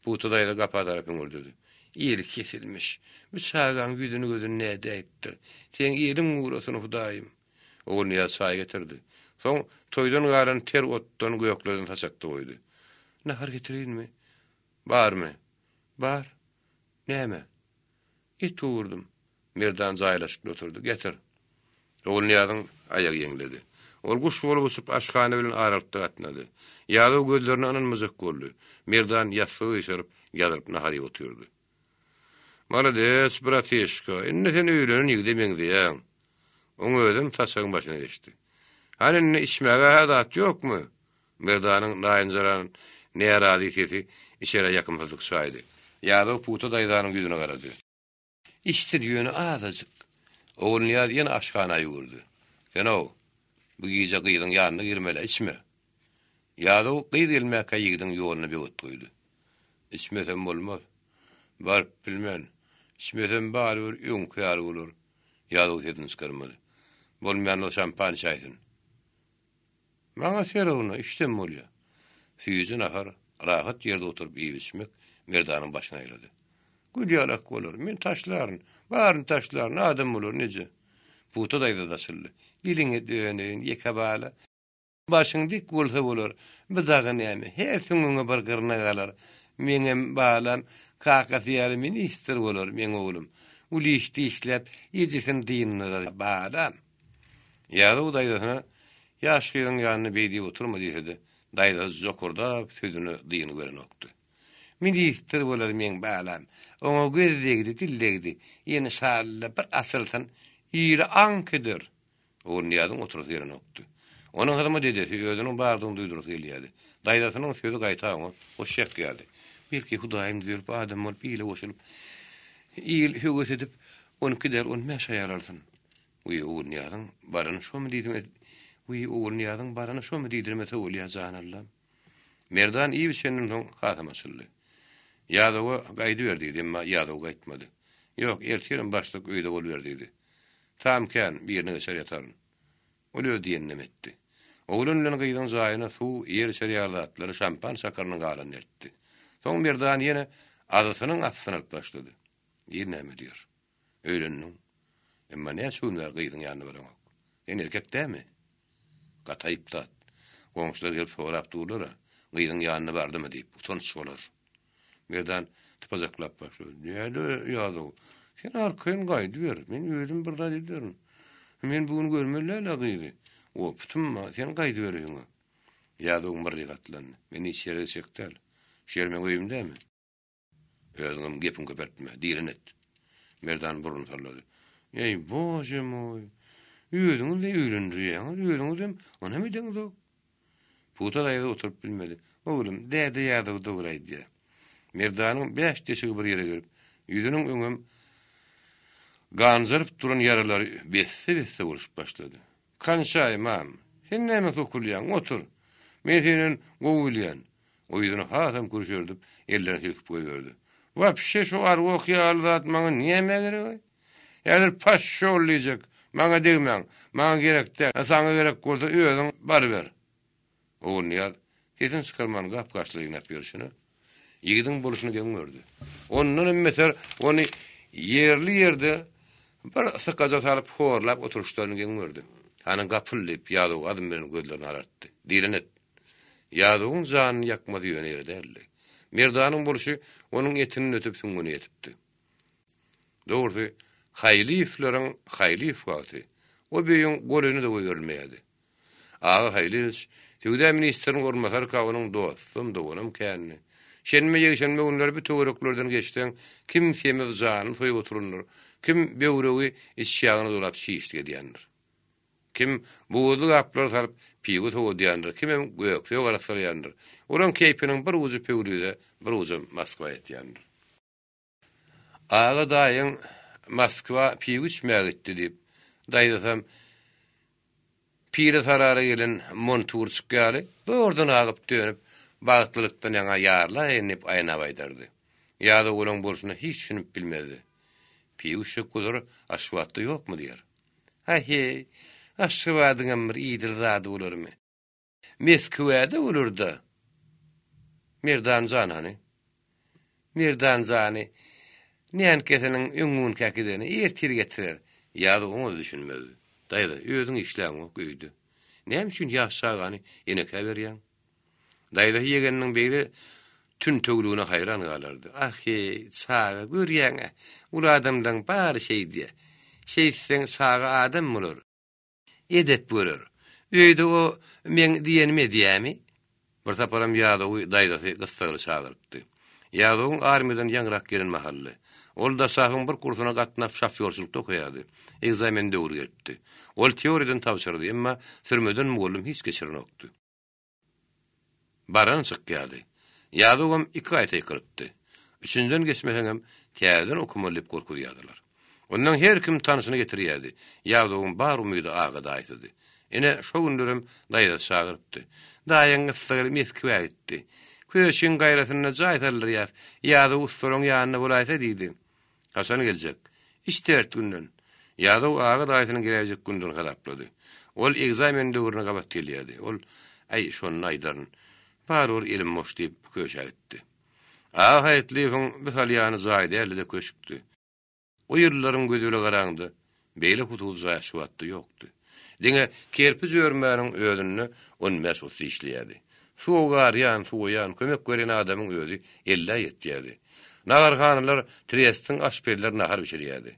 Bu tudaýda gapa tarapyň öldürdi. Ýeri kesilmiş. Müsagan güdünü gözüni näde aýtdyr. Sen ýerim uğrasyny Hudaýym. Oğul Niyaz çay getirdi. Soň toýdan galan ter otdan göýeklerden taşakdy goýdy. Nahar getirinmi? Barmy? Bar. Näme? Et uğurdum. Merdan jaýlaşyp oturdy. Getir. Oğul Niyazyň aýagy ýeňledi. Ol guş bolup usup aşkana bilen aralypda gatnady. Ýa-da gözlerini ananmazak boldy. Merdan ýasygy ýeşerip ýalyp nahary oturdy. Malades, bratişka, indi sen öýlenin ýigde meňdiýäň. Oň özüm taşagyň başyna geçdi. Hani içmäge hadat ýokmy? Merdanyň naýynjaran näradyýeti içeri ýakynlyk şaýdy. Ýa-da puta daýdanyň ýüzüne garady. İşte ýöne azadyk. Oğul Niyaz ýene aşkana ýugurdy. Seno, bu giýje gyýdyň ýanyna girmeli, içme. Ýa-da o gyýdy gelmäkä ýigdiň ýoluny beýut goýdy. İçmesem bolmaz. Bar bilmän. İçmesem bary bir ýoňkyar bolar. Ýa-da hedin çykarmady. Bolmaýan o şampan çaýdyn. Maňa serowna iştem bolýar. Süýüjü nahar rahat ýerde oturup iýişmek Merdanyň başyna ýylady. Gülýalak bolar. Men taşlaryn, baryn taşlaryn adam bolar neje. Puta daýda daşyldy. Diline döneň ýekabala. Başyň dik bolsa bolar. Bidagy näme? Her süňüňe bir gyrna galar. Meňem balam kakasyary meni istir bolar men oglum. Uli işläp ýejesin diýinler balam. Ýa-da o daýdasyna ýaşkyň ýanyna beýdi oturma diýdi. Daýda jokurda sözüni diýini gören okdy. Meni istir bolar men balam. Oňa gözlegdi, dillegdi. Ýene şarly bir asyldan ýyry ankydyr. O Niýazyň oturup ýeren okdy. Onuň hyzma dedi, özüniň bardygyny duýduryp gelýärdi. Daýdasynyň sözü gaýtagyň hoş ýakýardy. Belki Hudaýym diýip adam bolup ýyly goşulyp ýyl höwes edip onu gider onu meşaýaralsyn. Uy oğul Niýazyň barany şomy diýdim. Uy oğul Niýazyň barany şomy diýdirmese bolýar janallam. Merdan iyi biçenden soň hatamasyldy. Ýa-da o gaýdy berdi, emma ýa-da o gaýtmady. Ýok, ertiýerim başlyk öýde bolberdi. Tamken birine geçer yatarın. Olu diýennem etdi. Oğlun bilen gyýdyň jaýyna suw ýer şeriýalatlary şampan sakarnyň galan etdi. Soň Merdan ýene adasynyň astyna başlady. Ýene diýer. Öýlenniň. Emma näme şunlar gyýdyň ýanyna barak. Ýene erkek dämi? Gataýypda. Goňşular gelip sorap durlar. Gyýdyň ýanyna bardymy diýip utanç bolar. Merdan typajaklap başlady. Näde ýa-da? Sen arkayn gaýdy ber. Men özüm bir zat ediyorum. Men buny görmelärle gyýdy. O putumma, sen gaýdy berýän. Ýa-da bir gatlandy. Meni içeri çekdiler. Şermen goýumdamy? Özüňem gepim köpertme, diýen et. Merdan burun salladı. Ey boje moy. Özüňi de öýlendirýän, özüňi ona mi deňdi? Puta daýda oturup bilmedi. Oglum, däde ýa-da doguraýdy. Merdanyň 5 deşigi bir ýere gelip, ýüzüniň öňüm ganzyryp duran ýaralary besse boluşup başlady. Kanşaý mam, sen näme sokulýan? Otur. Men seni gowulýan. O ýüzüni hatam görüşürdip, ellerini silkip goýberdi. Wapşe şu arwok ýalyat maňa näme gerek? Ýa-da paş şollajak. Maňa degmäň. Maňa gerekde. Saňa gerek bolsa özüň bar ber. Oğul Niyaz, hedin çykarman gapgaçlygyna berişini. Ýigdiň boluşyny geňmerdi. Ondan emmeter onu yerli ýerde bir sykaja salyp horlap oturuşlaryny geňmerdi. Hany gapyllyp ýa-da adam bilen gözlerini aratdy. Diýrenet. Ýa-da oň janyny ýakmady ýöne ýerde. Merdanyň boluşy onuň etini ötüp süňgüni ýetipdi. Dogry, haýlyflaryň haýlyf wagty. O beýin golüny da görülmeýärdi. Ağa hayliç, Tügde ministrin ormakar kawanyň dostum dogunam känni. Şenme ýeşenme günler bir töwereklerden geçden kim semiz janyny soýup oturunur, kim beýregi işýagyny dolap şiýişdi diýendir. Kim buğulu gaplar salyp piýu towa diýendir, kim hem gökse garasar diýendir. Oran keypiniň bir uzy peýrüde, bir uzy Moskwa etýändir. Ağa daýyň Moskwa piýu içmäge gitdi diýip daýdasam pire sarara gelen montur çykýary, oradan agyp dönüp bagtlykdan ýa-da ýarla enip aýna baýdardy. Ýa-da olaň bolşuna hiç düşünüp bilmedi. Piýu şukudur aşwatda ýokmy diýer. Hey, aşwadyň bir ýydyr zady bolarmy? Meskowada bolurda. Merdan zanany. Merdan zany. Näen keseniň öňün käkideni ertir getirer. Ýa-da onu düşünmedi. Daýda, özüň işläňi göýdi. Näme üçin ýaşagany ene käberýän? Daýda ýegeniň beýle tün töwlügine haýran galardy. Hey, saga görýäň. Ul adamdan bary şey diýe. Şeysen saga adam bolur. Edep bolur. Öýde o men diýenime diýämi? Bir taparam ýa-da daýda gysgaly çagyrypdy. Ýa-da armydan ýanrak gelen mahalle. Ol da sahyň bir kursuna gatnap şoförçülükde okuýardy. Egzamen döwrü geçdi. Ol teoriýadan tapşyrdy, emma sürmeden mugallim hiç geçirenokdy. Baran çykýardy. Ýa-da hem 2 aýta ýykyrypdy. Üçünden geçmeseňem täzeden okumalyp gorkuýardylar. Ondan her kim tanyşyny getirýärdi. Ýa-da bar umydy agada aýtdy. Ene şo günlerim daýda çagyrypdy. Daýyň ysgyr Moskwa gitdi. Köşün gaýratyna jaýtarlar ýa. Ýa-da ustalaryň ýanyna bolaýsa diýdi. Hasan geljek. İşte 4 günden. Ýa-da ağa daýatynyň gelecek günden galaplady. Ol egzamen döwrüne gabat gelýärdi. Ol ay şonu aýdaryn. Barur ilim moş diýip köşe gitdi. Ağa haýatlygyň bir halyany zaýda elde köşükdi. O ýerlerin gözüle garaňdy. Beýle hutul zaýşwatdy ýokdy. Diňe kerpiç örmäniň ödünni on mesut işleýärdi. Suwgar ýan suwyan kömek gören adamyň özi elle ýetýärdi. Nagarhanylar Triestin aşperler nahar biçirýärdi.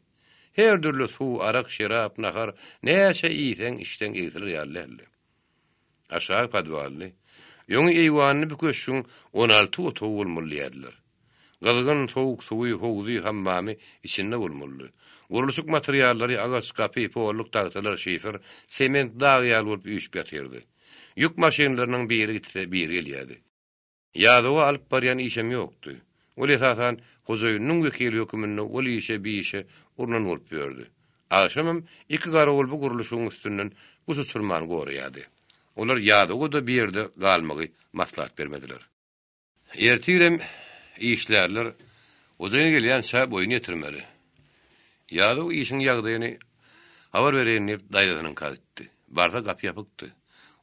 Her türlü suw, arak, şerap, nahar, näçe ýysen işden egzilir ýaly. Aşağı padwally. Ýöňi eýwanyny bir köşüň 16 oto bolmalydylar. Galgyn sowuk suwy howzy hammamy içinde bolmaly. Guruluşuk materiallary agaç kapy, poluk tagtalar, şifer, sement dağyal bolup üýüp ýatyrdy. Yük maşinlarynyň biri gitse biri gelýärdi. Ýa-da alyp barýan işem ýokdy. Ol esasan hojaýynyň wekili höküminde ol işe bir işe urnan bolup ýördi. Aşamam 2 garagol bu guruluşyň üstünden bu susurmany goraýardy. Olar ýa-da o da bir ýerde galmagy maslahat bermediler. Ertirem işlerler hojaýyna gelýän şä boyun ýetirmeli. Ýa-da o işiň ýagdaýyny habar berenip daýdatynyň kaýtdy. Barda gapy ýapykdy.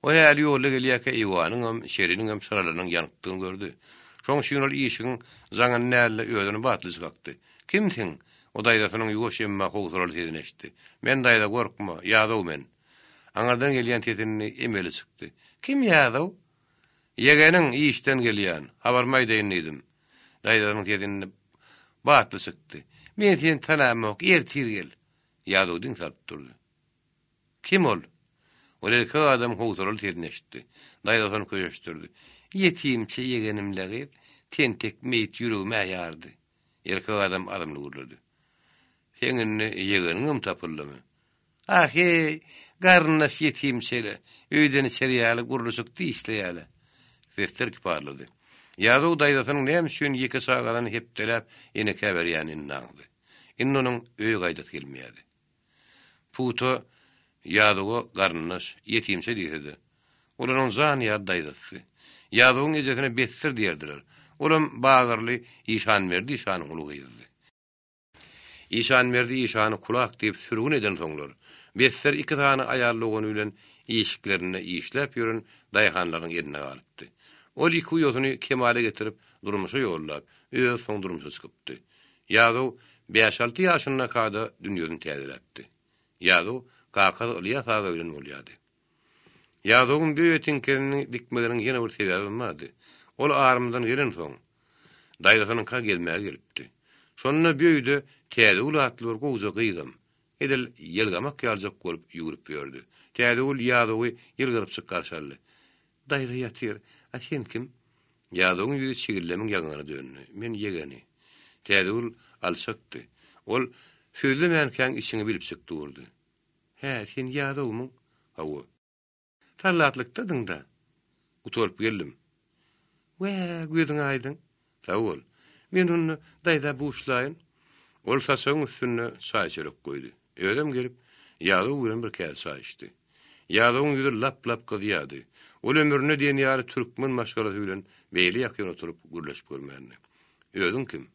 O ýaly ýolda gelýärke eýwanyň hem şeriniň hem sıralarynyň ýanypdygyny gördü. Şoň şeýle ol işiň zaňa näle öýdüni batly çykdy. Kimsiň? O daýdatynyň ýoş emma howsuraly edinişdi. Men daýda gorkma, ýa-da men. Aňardan gelýän tetini emeli çykdy. Kim ýa-da? Ýegeniň işden gelýän, habarmy aýdaýyn. Daýdatynyň tetini batly çykdy. Men seni tanamok, ertir gel. Ýa-da diň salyp durdy. Kim ol? Olerka adam howsuraly edinişdi. Daýdatyny köýeşdirdi. Yetimçe yegenimleri tentek meýit ýüregime ýardy. Erkek adam adamly gurlady. Seňinni yegenim tapyldymy? Ah hey, garnas yetimçele, öýden içeriýäli guruluşyk diýişleýäli. Fester kiparlady. Ýa-da daýdatynyň näme üçin 2 sagadan hepdelep ene käberýänini naňdy. Innonyň öýe gaýdat gelmeýärdi. Puto ýa-da garnas yetimçe diýdi. Olanyň zany ýadydaýdy. Ýa-da oň ejetine bettir diýerdiler. Olam bagyrly işan berdi, işanyň ulugydy. İşan berdi, işany kulak diýip sürgün eden soňlar. Bettir 2 tane aýarlygyny bilen işiklerini işläp ýörün daýhanlaryň ýerine galypdy. Ol 2 ýozuny kemale getirip durmuşa ýollap, öz soň durmuşa çykypdy. Ýa-da 5-6 ýaşyna kada dünýäni täzelepdi. Ýa-da kakal ýa faga bilen bolýardy. Ýa-da oň büýetinkini dikmeleriniň ýene bir sebäbi bardy. Ol armydan gelen soň daýdatynyň ka gelmäge gelipdi. Şonda büýüde täze ulatly bir gowja gyýdym. edil yelgamak ýaljak bolup ýügrüp berdi. Täze ýadowy ýylgyryp çykarşaly. Daýda ýatyr. Aten kim? Ýadowyň ýüzi çigirlemiň ýagyna döndü. Men ýegeni. Täze alçakdy. Ol sözlemänkäň işini bilip çykdy. He, sen ýadowmy? Hawa. Tarlatlykdadyň da. Utorup geldim. Gözüň aýdyn. Sawol. Men onu daýda buşlaýyn. Ol saçyň üstüne çaý çörek goýdy. Ödem gelip ýadow bilen bir käs çaý içdi. Ýadowyň ýüzi lap gyzýady. Ol ömrüne diýen ýaly türkmen maşgalasy bilen beýli ýakyn oturup gürleşip görmänli. Özüň kim?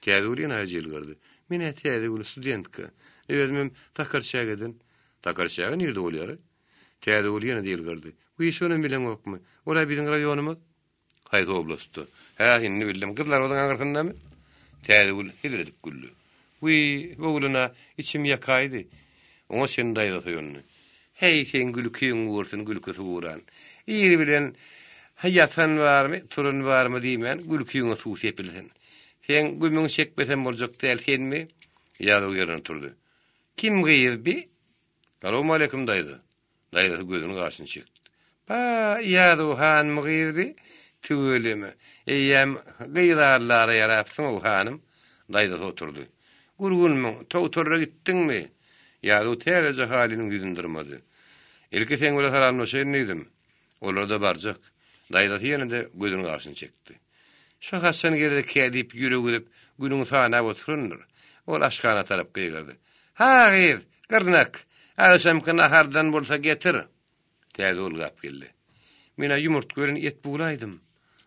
Täze aýjyl gardy. Men täze studentka. Özüm takarçaga edin. Takarçaga nirde bolýar? Täze ýene diýil gardy. Bu iş onu bilen okmy? Ola biziň raýonumyz Haýdy oblastda. Ha, inni bildim. Kızlar odan aňyrtynda mı? Täze hidredip güldü. Buguluna içim ýakaýdy. Oňa sen daýda soýuny. Hey, sen gülküň wursun, gülküsi wuran. Ýeri bilen haýatan barmy, turun barmy diýmän, gülküňe suw sepilsin. Sen gülmüň çekbesen boljak däl senmi? Ýa-da ýerine turdy. Kim gyýyzby? Assalamu alaykum daýdy. Daýda gözüni gaşyny çekdi. Ýa-da hanmy gyýyzby? Tüwelimi. Eýem gyýdarlara ýarapsyň o hanym. Daýda oturdy. Gurgunmyň, towtorra gitdiňmi? Ýa-da täze haliniň ýüzündürmedi. Ilki sen öle salamlaşaýyn diýdim. Olar da barjak. Daýda ýene de gözüni gaşyny çekdi. Şahasan geride kädip ýüregip günüň sana oturundur. Ol aşkana tarap gyýgardy. Ha, gyýr, gyrnak. Alsam kana hardan bolsa getir. Täze ol gap geldi. Mena ýumurt gören et bulaýdym.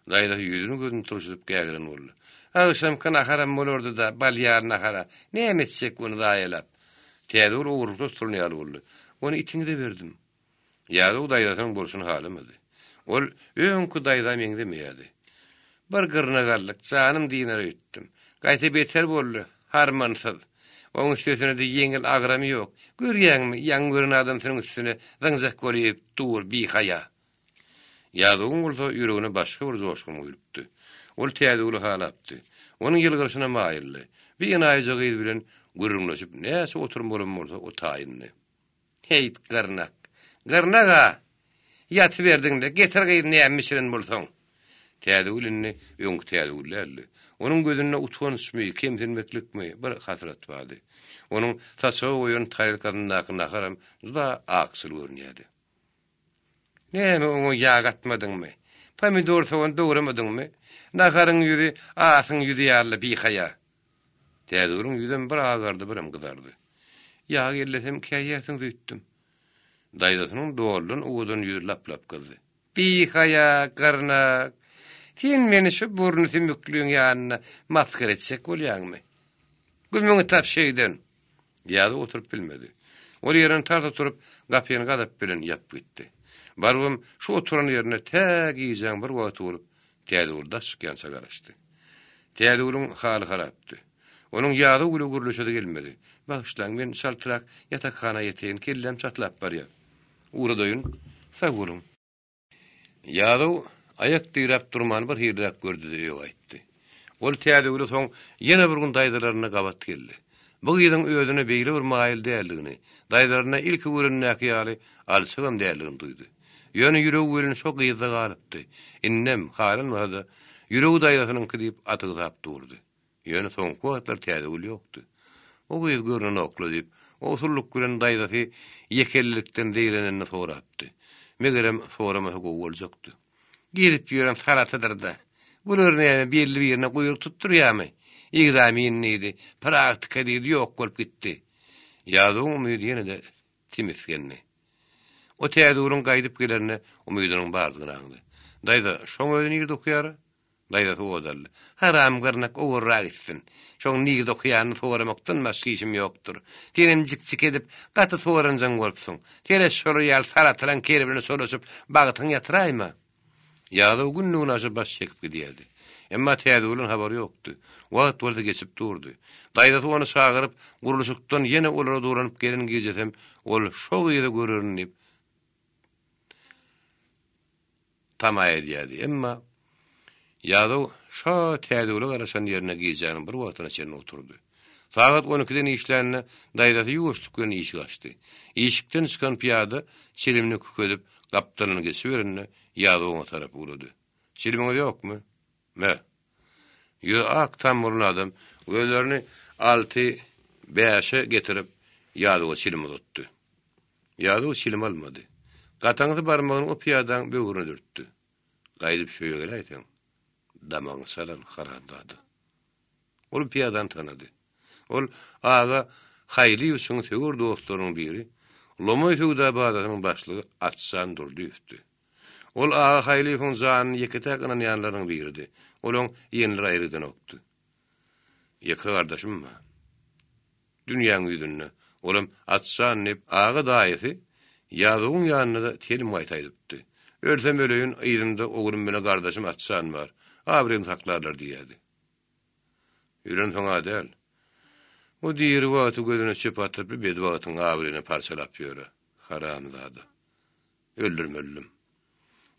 Daýda ýüzüni gözüni turşup gägiren boldy. Alsam kana haram bolardy da balýarna hara. Näme etsek bunu daýalap. Täze ol uğurluk tutulýar boldy. Onu itini de berdim. Ýa-da daýdasyň bolsun halymydy. Ol öňkü daýda meňde meýärdi. Bir gyrna gallyk, janym diýnere ötdim. Gaýta beter boldy, harmansyz. Oň üstüne de ýeňil agramy ýok. Görýäňmi, ýaň gören adam senin üstüne zyňjak golyp dur bir haýa. Ýa-da bolsa ýüregine başga bir joşgum gülüpdi. Ol täze uly halapdy. Onuň ýylgyryşyna maýyldy. Bir ýanaýjy bilen gürrümleşip näse oturum bolan bolsa o taýyndy. Hey gyrnak. Gyrnaga ýaty berdiňde getir gyýr nämişirin bolsaň. Täze ulynny öňkü täze ullerli. Onuň gözüne utgançmy, kemdirmeklikmi bir hasrat bardy. Onuň saçy oýun taýylkadyna haram juda aksyl görünýärdi. Näme oňa ýag atmadyňmy? Pomidor soňa doguramadyňmy? Naharyň ýüzi, asyň ýüzi ýarly bir haýa. Täze uluň ýüzem bir agardy, birim gyzardy. Ýag ellesem käýýärsiň diýdim. Daýdasynyň doğulun uwudun ýüzi lap gyzdy. Bir haýa gyrnak. Sen meni şu burnu sümüklüğün ýanyna maskara etsek bolýarmy? Gülmüňi tap şeýden. Ýa-da oturup bilmedi. Ol ýerine tarta turup gapyny gadap bilen ýap gitdi. Barwym şu oturan ýerine täg ýyjak bir wagt bolup, täze urda şykýança garaşdy. Täze ulyň haly harapdy. Onuň ýa-da uly gürleşe gelmedi. Bagşlaň men şaltyrak ýatakhana ýeteýin kellem çatlap barýar. Uradoýun, sag bolun. Ýa-da ayak diýrap durman bir hirrak gördü diýip aýtdy. Ol täze uly soň ýene bir gün daýdalaryna gabat geldi. Bu ýylyň özüne beýle bir maýyl däldigini, daýdalaryna ilki görünýän ýaly alçygam däldigini duýdy. Ýöne ýüregi bilen şo gyýyda galypdy. Innem halyn wada ýüregi daýdasynyň kirip atygyp durdy. Ýöne soňky wagtlar täze uly ýokdy. O gyýyz görünen okla diýip, osurluk bilen daýdasy ýekellikden diýreneni sorapdy. Megerem soramasa gowy boljakdy. Girip ýören saratydyr da. Bular näme belli bir ýerine goýup tutturýarmy? Egzamin neydi? Praktika diýdi ýok bolup gitdi. Ýa-da umydy ýene de timisgenni. O täze urun gaýdyp gelerine umydynyň bardygyny aňdy. Daýda şoň özüni ýerde okýar. Daýda sowadaldy. Haram gyrnak owurra gitsin. Şoň nigde okýany soramakdan başga işim ýokdur. Tenem jik edip gaty soranjaň bolupsyň. Tere şoly ýal saratylan kerebini solaşyp bagytyň ýatyraýma. Ýa-da günüň aşy baş çekip gidýärdi. Emma täze ulun habary ýokdy. Wagt bolsa geçip durdy. Daýda onu çagyryp guruluşykdan ýene olara duranyp gelen gijesem, ol şo ýerde görürnip tamay edýärdi. Emma ýa-da şo täze uly garaşan ýerine gijanyň bir wagtyna çenli oturdy. Saat 12'den işlerine daýdasy ýuwuşlukdan işi açdy. Işikden çykan piyada çelimini kökedip kaptanını geçiberenne ýa-da oňa tarap ugrady. "Çelimin ýokmy?" "Me." "Ýok, tam bolan adam gözlerini 6-5'e getirip ýa-da çelimi tutdy. Ýa-da çelim almady. Gatangy barmagyny o piýadan böwrüne dürtdi. Gaýdyp şöýe geleýtin. Damagy saral harandady. Ol piýadan tanady. Ol aga Haýly Ýusufyň söwür dostlarynyň biri. Lomoy Hüda badagynyň başlygy Atsan durdy. Ol aga Haýly Ýusufyň janyny ýeke tägenen ýanlarynyň biridi. Olaň ýenleri aýrydan okdy. Ýeke gardaşymmy? Dünýäň ýüzünde. Olam Atsan nep aga daýysy ýazyň ýanyna da telim aýtaýdypdy. Ölsem öleýin ýerinde oglum bilen gardaşym Atsan bar. Abrym saklarlar diýdi. Ýüren soňa däl. O diýeri wagty gözüne çöp atyp bir bedwatyň abryny parçalap ýöre. Haramzada. Öldürmelim.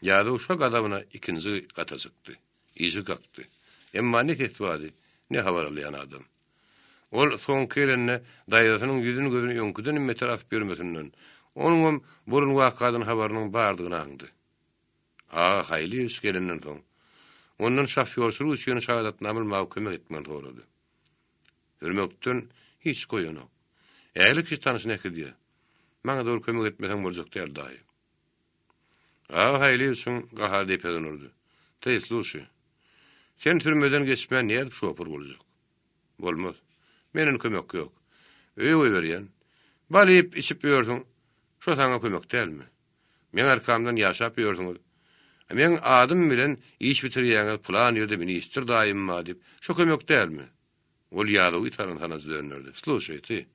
Ýa-da uşak adamyna ikinji gata çykdy. Izi gakdy. Emma ne tetwady, ne habar alýan adam. Ol soň kelenne daýasynyň ýüzüni gözüni öňküden meter asyp bermesinden, onuň burun wakadan habarynyň bardygyny aňdy. Haýly Ýusuf gelenden soň ondan şafýorçylyk üçin şahadatname almagy kömek etmeli torady. Hürmekden hiç goýanok. Ägli kişi tanışyna ekidi. Maňa dol kömek etmesen boljak däl daýy. Haýly Ýusuf gahar diýip edinurdy. Teýsluşy. Sen türmeden geçmän näde şoför boljak? Bolmaz. Meniň kömek ýok. Öýe berýän. Balyp içip ýörsiň. Şo saňa kömek dälmi? Men arkamdan ýaşap ýörsiň. Men adym bilen iş bitirýäňe plan ýerde minister daýymma diýip, şo kömek dälmi? Ol ýa-da ýytaran tanaz dönürdi. Sluşaýty.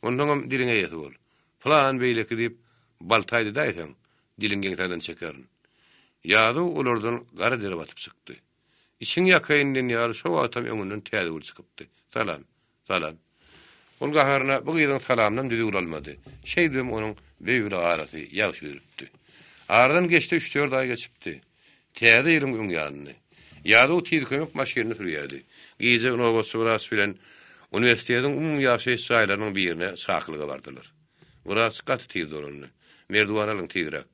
Ondan diline ýeti bol. Plan beýleki diýip baltaýdy daýsan, dilin geňden çekerin. Ýa-da olardan gara dere batyp çykdy. İçin ýakaýyndan ýary şo atam öňünden täze bolup çykypdy. Salam. Salam. Ol gaharna bu gyzyň salamdan düzi ulalmady. Şeýdem onuň beýle arasy ýagşy ýürüpdi. Aradan geçti 3-4 ay geçipdi. Täze ýerim öň ýanyny. Ýa-da o tiýdi kömek maşynyny sürýärdi. Geze Novosibirsk Uras bilen universitetiň ýaşaýyş saýlarynyň birine saklyga bardylar. Uras gaty tiýdi oluny. Merduwan alyň tiýdirek.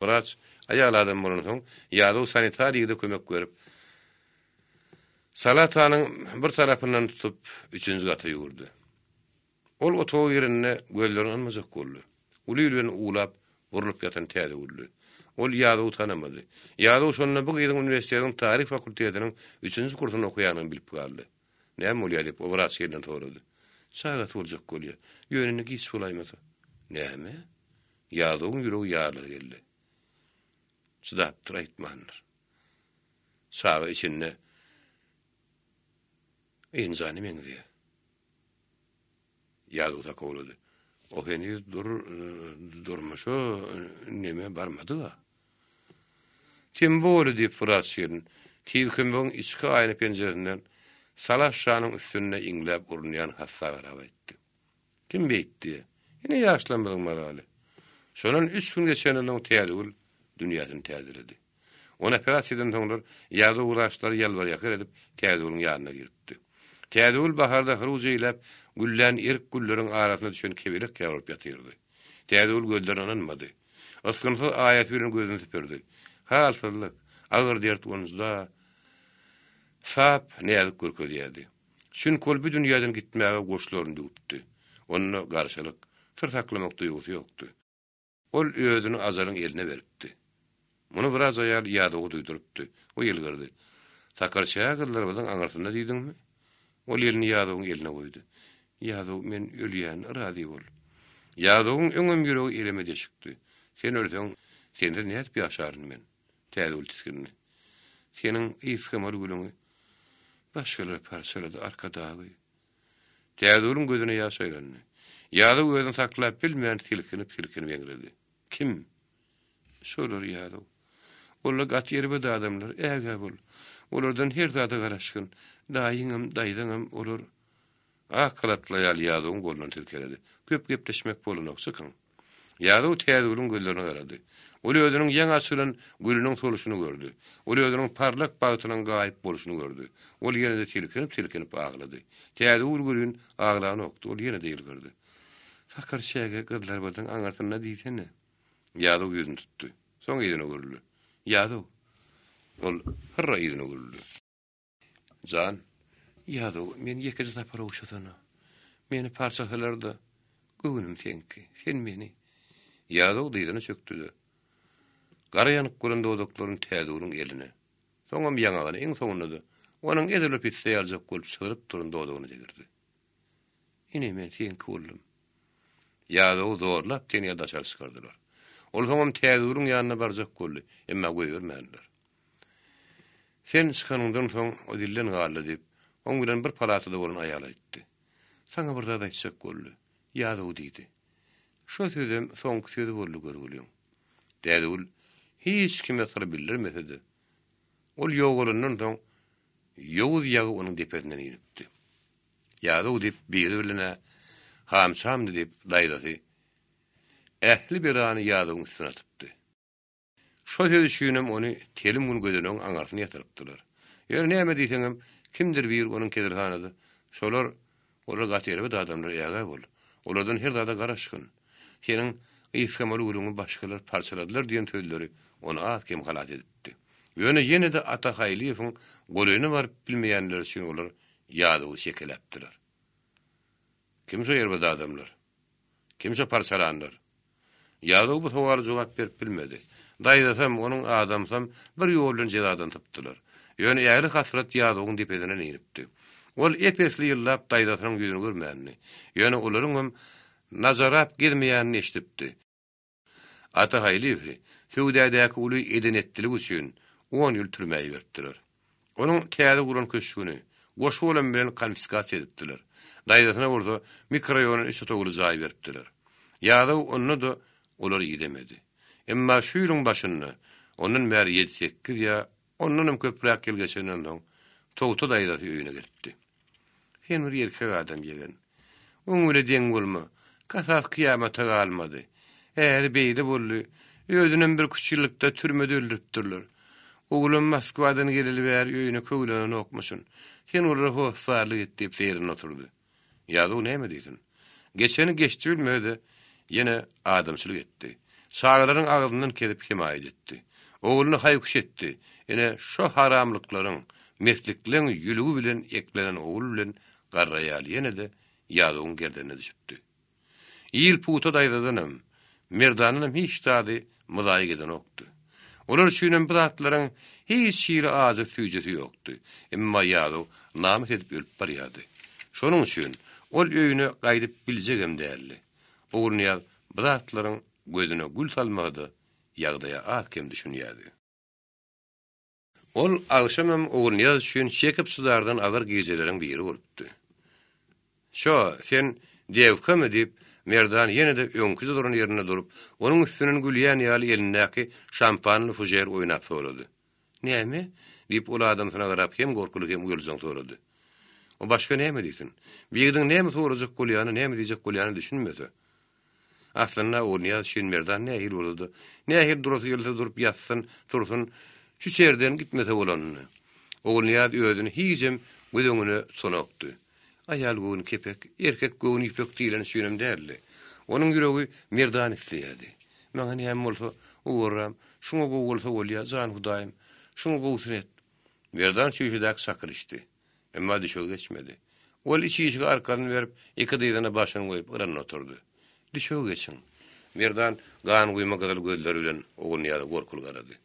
Uras aýaladym bolan soň ýa-da sanitariýada kömek berip salatanyň bir tarapyndan tutup 3-nji gata ýugurdy. Ol oto ýerine gözlerini anmazak boldy. Uly bilen ulap burulup ýatan täze boldy. Ol ýa-da utanamady. Ýa-da şonda bu gyzyň universitetiň taryh fakultetiniň 3-nji kursyny okuýanyny bilip galdy. Näme bolýar diýip Uras ýerden sorady. Sagat boljak bolýar. Ýönüni giç bolaýmasa. Näme? Ýa-da oň ýüregi ýarlar geldi. Çydap turaýtmandyr. Saga içinde insany meňdi. Ýa-da utakawlady. O henüz durmuşo neme barmadı da. Kim bolu diýip Furasyň, Tilkümüň içki aýny penjeresinden Salah şanyň üstüne iňläp urunýan hassagar aýtdy. Kim beýtdi? Ýene ýaşlanmadyň maraly. Şonuň 3 gün geçeniniň täzegül dünýäden täzeledi. Ona operasiýadan soňra ýa-da uraşlar ýalbar ýakar edip täzegüliň ýanyna giripdi. Täzegül baharda hyruz eýlep güllän irk gülleriň arasyna düşen kebelek ýaryp ýatyrdy. Täzegül gözlerini anmady. Askynty aýat bilen gözüni süpürdi. Halsızlyk, agyr dert onuzda sap näzik görkezýärdi. Şün kol bir dünýäden gitmäge goşlaryny döwüpdi. Onu garşylyk, tırtaklamak duýgusy ýokdy. Ol özüni azaryň eline beripdi. Muny biraz aýal ýa-da duýdurupdy. O ýelgirdi. Sakarçağa gyllarbyň aňartynda diýdiňmi? Ol elini ýa-da eline goýdy. Ýa-da men ölýän razy bol. Ýa-da öňüm ýüregi eleme deşikdi. Sen ölseň, sende näet bir ýaşaryn men. Täze ultiskinni. Seniň ýyskymar gülüňi başgalar parçalady arkadagy. Täzegüliň gözüne ýaş aýlandy. Ýa-da gözüni saklap bilmeýän tilkinip ýeňredi. Kim? Şolar ýa-da. Olar gat ýerbe adamlar, äge bol. Olardan her zada garaşgyn. Daýyňam, daýdaňam olar aklatlaýal ýa-da golundan tilkeledi. Köp gepleşmek bolanok çykyn. Ýa-da täzegülüň gözlerini garady. Ol özüniň ýaňa açylan gülüniň soluşyny gördü. Ol özüniň parlak bagtynyň gaýyp boluşyny gördü. Ol ýene-de tilkinip aglady. Täzegül gülün aglany okdy. Ol ýene-de ýylgyrdy. Fakir şäge gyzlar bolsaň aňartyna diýsene. Ýa-da ýüzüni tutdy. Soň ýüzüne görüldi. Ýa-da ol hyrra ýüzüne görüldi. Jan, ýa-da men ýekide tapar uşatana. Meni parçalarda göwünim senki. Sen meni. Ýa-da diýdini çökdü. Garayanık göründe odaklaryň täzegülüň eline. Soňam ýaňagyny iň soňunda onuň edilip bitse ýaljak bolup çygyryp durunda odagyny degirdi. Ine men senki boldum. Ýa-da zorlap teniýe daşar çykardylar. Ol soňam täzegülüň ýanyna barjak boldy, emma goýbermädiler. Sen çykanyňdan soň o dillen galy diýip, oň bilen bir palatada bolan aýal aýtdy. Saňa bir zat aýtjak boldy. Ýa-da diýdi. Şo sözüm soňky sözü boldy görgüliň. Täzegül hiç kime sır bildirmesedi. Ol ýogulundan soň ýowuz ýagy onuň depesinden ýenipdi. Ýa-da diýip biri-birine hamsam diýip daýdasy. Ähli bir any ýadyň üstüne atypdy. Şo söz üçinem ony telim gün gözüniň aňarsyna ýatyrypdylar. Ýöne näme diýseňem kimdir bir onuň kedirhanada. Şolar olar gatyry bir adamlar ýaga bol. Olardan her zada garaşgyn. Seniň ýyskamaly gülüňi başgalar parçaladylar diýen sözleri onu kim halat edipdi. Ýöne-ýene de Ata Haýlyýewiň golyny bar bilmeýänler üçin olar ýa-da şekeläpdiler. Kimse ýerbede adamlar. Kimse parçalandyr. Ýa-da bu sowala jogap berip bilmedi. Daýdasam onuň adamsam bir ýol bilen jezadan tapdylar. Ýöne ýaly hasrat ýa-da depesinden ýenipdi. Ol epesli ýyllap daýdasynyň ýüzüni görmänni. Ýöne olaryň nazarap gitmeýänini eşdipdi. Ata Haýlyýew Suudadäki uly edenetdilik üçin 10 ýyl türmäge beripdiler. Onuň täze guran köşküni goşu bolan bilen konfiskasiýa edipdiler. Daýdasyna bolsa mikroraýonyň içe togly jaý beripdiler. Ýa-da onu da olar ýedemedi. Emma şu ýylyň başynda onuň bäri 7-8 ýa ondan köpräk gelgeçinden soň togta daýdasy öýüne gelipdi. Sen bir erkek adam ýegen. Oňuňla deň bolma. Kasas kıyamata galmady. Eğer beýle boldy, özünem bir küçülükde türmede öldüripdirler. Oğlum Moskwadan gelip ber öýüne köýleni okmuşyn. Sen olara hoşsarlyk etdi, serin oturdy. Ýa-da näme diýsin? Geçeni geçdi bilmedi, ýene adamçylyk etdi. Sağlaryň agzyndan kelip himaýet etdi. Oğluny haýkuş etdi. Ene şo haramlyklaryň, mertlikliň ýülügi bilen eklenen oğul bilen garraýaly ýene-de ýa-da oň gerdenine düşipdi. Ýyl puta daýdadanam, merdanynam hiç dady myzaýy geden okdy. Olar üçin bu zatlaryň hiç şeýle azy süýjeti ýokdy. Emma ýa-da namyt edip ölüp barýardy. Şonuň üçin ol öýüne gaýdyp biljegem däldi. Oňa bu zatlaryň gözüne gül salmady, ýagdaýa kim düşünýärdi. Ol agşamam oňa üçin çekip sudardan agar gejeleriň biri bolupdy. Şo, sen dewkamy diýip merdan ýene-de öňküde duran ýerine durup, onuň üstünden gülýän ýaly elindäki şampanly fujer oýnap sorady. "Näme?" diýip ol adam sana garap hem gorkulyk hem uýuljaň sorady. O başga näme diýsin? Biýigdiň näme sorajak bolýany, näme diýjek bolýany düşünmese. Aslynda oňa şin merdan nähil boldy. Nähil durasy ýelde durup ýatsyn, tursun, şu şerden gitmese bolanyny. Oňa özüni hijem gözüňe sonokdy. Ayal goň kepek, erkek goň ipek diýilen şünem därli. Onuň ýüregi merdan isleýärdi. Maňa näme bolsa, uğram, şuňa bolsa bolýa, jan Hudaýym, şuňa gowsyn. Merdan şüýşedak sakyrışdy. Emma düşög geçmedi. Ol içi işige arkadan verip, iki diýdana başyny goýup ýerine oturdy. Düşög geçin. Merdan gan goýma gadal gözleri bilen oğluny ýa-da gorkul garady.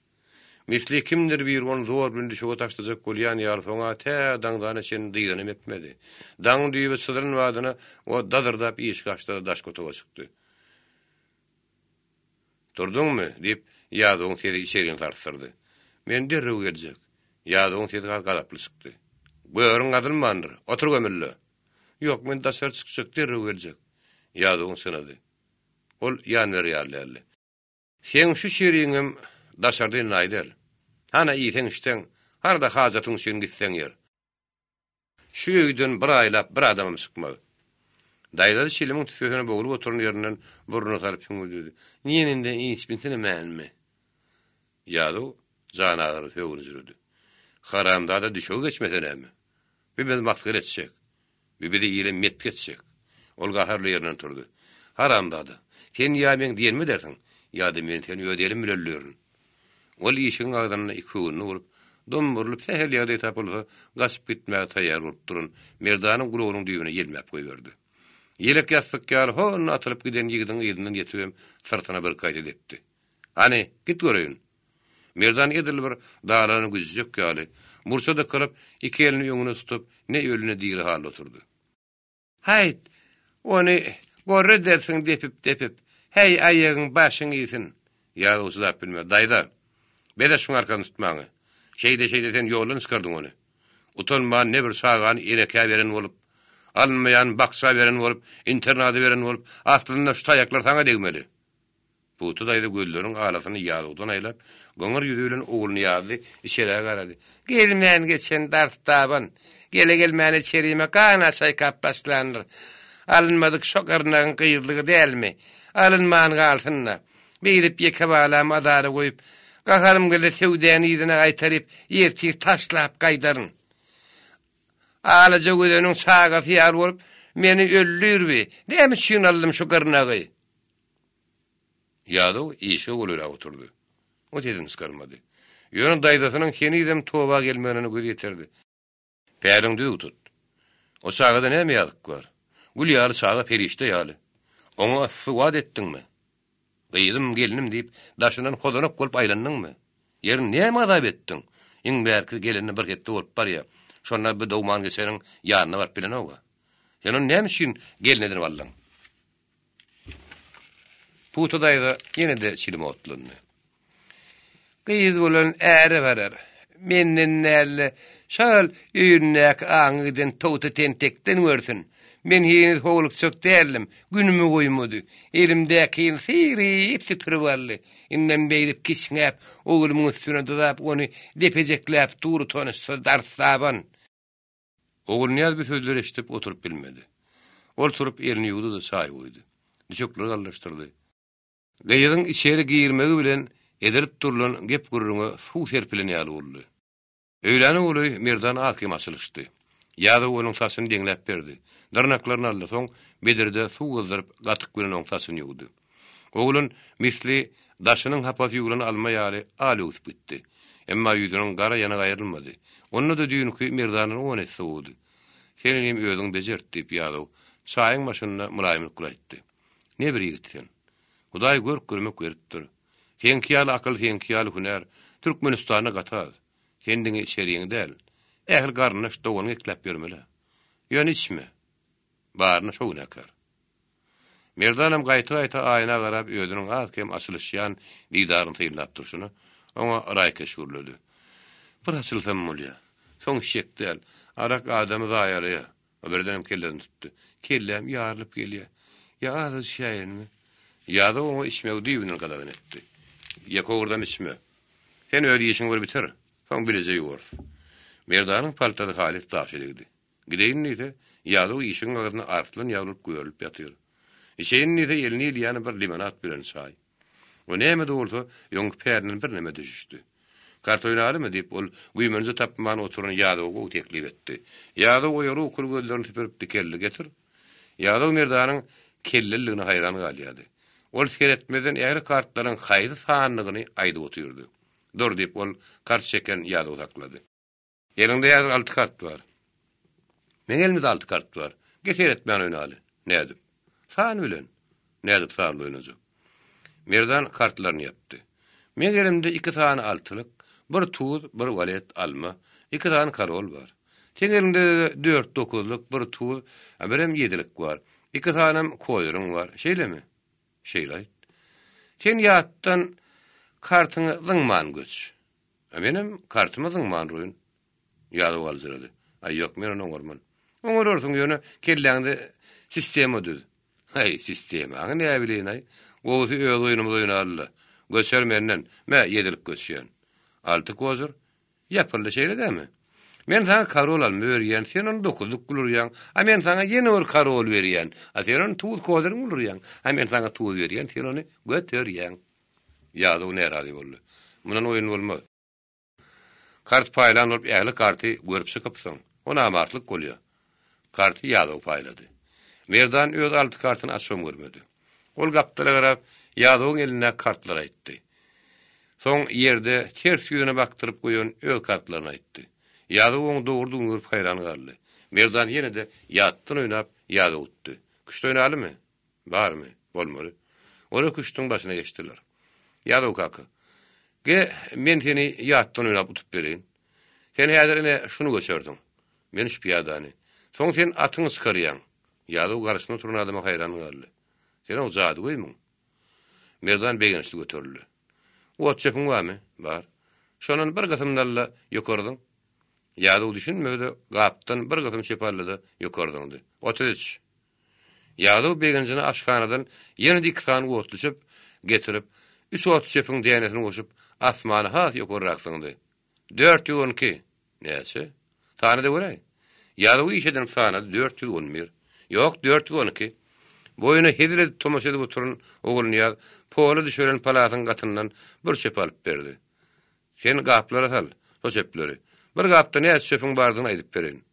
Misli kimdir bir onu zor bilen düşöge taşdyjak bolýan ýar soňa tä daňdana sen diýdany etmedi. Daň diýip sydyryn wadyna o dadyrdyp iş gaçdy, daş gotaga çykdy. "Durduňmy?" diýip ýa-da oň seni içeriň tartdyrdy. "Men derrew geljek." Ýa-da oň seni galaply çykdy. "Böwrüň adylmandyr, otur gömülle." "Ýok, men daşar çykjak, derrew geljek." Ýa-da oň senady. Ol ýanwer ýarlärli. "Sen şu şeriňem daşardan aýdal. Hana ýeten işden, harda hajatyň üçin gitseň ýer. Şu öýden bir aýlap bir adamym çykmagy. Daýda şilimin tüfeğine boğulup oturan yerinden burnuna sarıp hüngürdü. Niýeninde içbintine mänmi? Ýa-da jana agyry höwür jürüdi. Haramda da düşöw geçmesenemi. Bir masgyr etjek. Bir ýyly met geçjek. Ol gaharly ýerinden turdy. Haramda da. Sen ýa men diýenmi dersiň? Ýa-da men seni öderim bilenlerin. Ol işiň agdaryna iki günnü bolup, domburlup sehel ýa-da tapylsa, gaçyp gitmäge taýýar bolup durun. Merdanyň gulagynyň düýbüne ýelmäp goýberdi. Ýelek ýassyk ýaly hon atylyp giden ýigidin ýygynyň ýetibem sırtyna bir kaýda etdi. Hani git göreýin. Merdan edil bir dağlarını güzecek ýaly. Mursada kırıp iki elini ýöňüne tutup ne ölüne diýir hal oturdy. Hayt, onu gorre dersiň depip. Hey aýagyň başyň ýysin. Ýa uzlap bilme. Daýda. Bede şuň arkan tutmagy. Şeyde sen ýolun çykardyň onu. Utanman ne bir sagan eneke beren bolup, almayan baksa beren bolup, internady beren bolup, aslynda şu taýaklar saňa degmeli. Bu tudaýda gölleriň alasyny ýalydan aýlap, goňar ýüzü bilen oğluny ýaly, içeri garady. Gelmän geçen dartaban, gelmän içerime kana çaýkap başlandyr. Alınmadyk şokarnagyň gyýrlygy dälmi? Alınman galsynna. Beýrip ýeke balam adary goýup, gaharym gele sewdäni ýyzyna gaýtaryp, ýerti taşlap gaýdaryn. Alaja gödeniň sagasy ýar bolup, meni öldürbi. Näme üçin aldym şu garnagy? Ýa-da işe bolura oturdy. O dedin çykarmady. Ýöne daýdasynyň kenidem toba gelmegini göz ýeterdi. Päriňdi tut. O sagada näme ýalyk bar? Gül ýaly saga perişte ýaly. Oňa suwad etdiňmi? Gyýdym gelinim diýip daşyndan kolanyp bolup aýlandyňmy? Ýerin näme adap etdiň? Iň bärki gelinni bir getdi bolup barýa. Şonda bir dowman geçeniň ýanyna barp bilen oga. Ýani näme üçin gelinedin wallan? Putadayda ýene de çilim otlandy. Gyýyz bolan äre barar. Menden näle şal ýünnek aňydan towta tentekden görsin. Men hiç howluk çök dälim. Günümi goýmady. Elimdäki sirip titrewally. Inden beýlip kişnäp, oglumyň üstüne dudap, ony depejekläp duru tonyşsa darsaban. Oğul niyaz bir sözler eşitip oturup bilmedi. Ol turup elini ýuwdy da çaý goýdy. Düşökleri allaşdyrdy. Gyýygyň içeri giýirmegi bilen edilip durulan gep gurruna suw serpilen ýaly boldy. Öýleni uly Merdan akym açylışdy. Ýa-da onuň saçyny deňläp berdi. Darnaklaryny aldy soň bedirde suw gyldyryp gatyk bilen onuň saçyny ýuwdy. Oğlun misli daşynyň hapasy ýugurany alma ýaly aly usyp gitdi. Emma ýüzüniň gara ýana gaýrylmady. Onu da düýünki Merdanyň ony sowdy. Senim özüň bejerip diýip ýa-da çaýyň başynda mulaýymlyk gulaýtdy. Ne bir ýigitsen. Hudaý görmek beripdir. Sen kiýal akyl, sen kiýal hunar, Türkmenistana gatar. Kendiňi içeriň del. Ähli garnyş dowany eklep bermeli. Ýöne içme. Barny şowuna kar. Merdanam gaýta aýyna garap özüniň akym açylışýan diýdaryny tyýlap durşuny, oňa raýka şurlady. Bir açylsam bolýa. Soň şekdel, arak adamy zaýarya. Birdenem kellerini tutdy. Kellem ýarylyp gelýär. Ýa-da şeýermi? Ýa-da oňa içmegi diýibini galadan etdi. Ýa kogurdan içme. Sen öýdi işiň bir biter. Soň bileze ýuwar. Merdanyň paltary haly taşydy. Gideýin ýa-da ýa-da işiň agyny artlan ýawrup goýulyp ýatyr. Işeýin ýa-da elini ýany bir limonat bilen çaý. O näme bolsa, ýoňky pärinin bir näme düşüşdi. Kartoýnarymy diýip ol güýmenje tapman oturan ýa-da o teklip etdi. Ýa-da o ýoru okul gözlerini tüpürip dikelli getir. Ýa-da Merdanyň kelleligine haýran galýady. Ol seretmeden ägri kartlaryň haýdy sanlygyny aýdyp oturdy. Dur diýip ol kart çeken ýa-da uzaklady. Elinde ýa-da 6 kart bar. Men elimde 6 kart bar. Geteretmän oýnaly. Nädip? San bilen. Nädip san oýnajak? Merdan kartlaryny ýapdy. Men elimde 2 tane altylyk, bir tuz, bir walet alma, 2 tane karol bar. Sen elimde 4 dokuzlyk, bir tuz, birem 7lik bar. 2 tanem koýuryň bar. Şeýlemi? Şeýle. Sen ýatdan kartyny zyňman göç. Menem kartymy zyňman roýun. Ýa-da walzyrady. Ay ýok, men onu görmän. Oňa görürsiň ýöne kelläňde sistema düz. Hey, sistema. Ne bileýin ay? Oňsy öz oýunymy oýnarly. Göçer menden, mä 7lik göçýän. 6 kozur. Ýapyldy şeýle dämi? Men sana karol almy berýän, sen onu dokuzluk gulurýan. A men sana ýene bir karol berýän. A sen onu tuz kozurun gulurýan. A men sana tuz berýän, sen onu götürýän. Ýa-da o neradi boldy. Mundan oýun bolmaz. Kart paylan olup ähli karty görüp çykypsyň. Ona amartlyk bolýar. Karty ýa-da paylady. Merdan öz alty kartyny açsam görmedi. Ol gapdala garap ýa-da eline kartlar aýtdy. Soň ýerde ters ýöne bakdyryp goýan öz kartlaryny aýtdy. Ýa-da oň dogurdyň görüp haýran galdy. Merdan ýene de ýatdyn oýnap ýa-da utdy. Küşde oýnalymy? Barmy? Bolmaly. Ola küşdüň başyna geçdiler. Ýa-da kaka. Ge men seni ýatdyn oýnap utup berýin. Sen häzirine şunu göçerdiň. Men şu piyadany. Soň sen atyňy çykarýan. Ýa-da garşyna turan adama haýran galdy. Sen o zady goýmaň. Merdan begençli göterildi. O çepin barmy? Bar. Şonuň bir gatymdalla ýokardyň. Ýa-da o düşünmedi, gapdan bir gatym çeparlyda ýokardyňdy. Otyç. Ýa-da o begençini aşkanadan ýene dik kan gotlyşyp getirip, üç ot çepin diýenetini goşup asmany has ýokarraksyňdy. 412. Näçe? Tanyda görej. Ýa-da o işeden sana 411. Ýok 412. Boyuna hedire tomaşa edip oturun oğlun ýa pola düşören palatyň gatyndan bir çep alyp berdi. Sen gaplara sal, o çepleri. Bir gapda näçe çepin bardygyny aýdyp berin.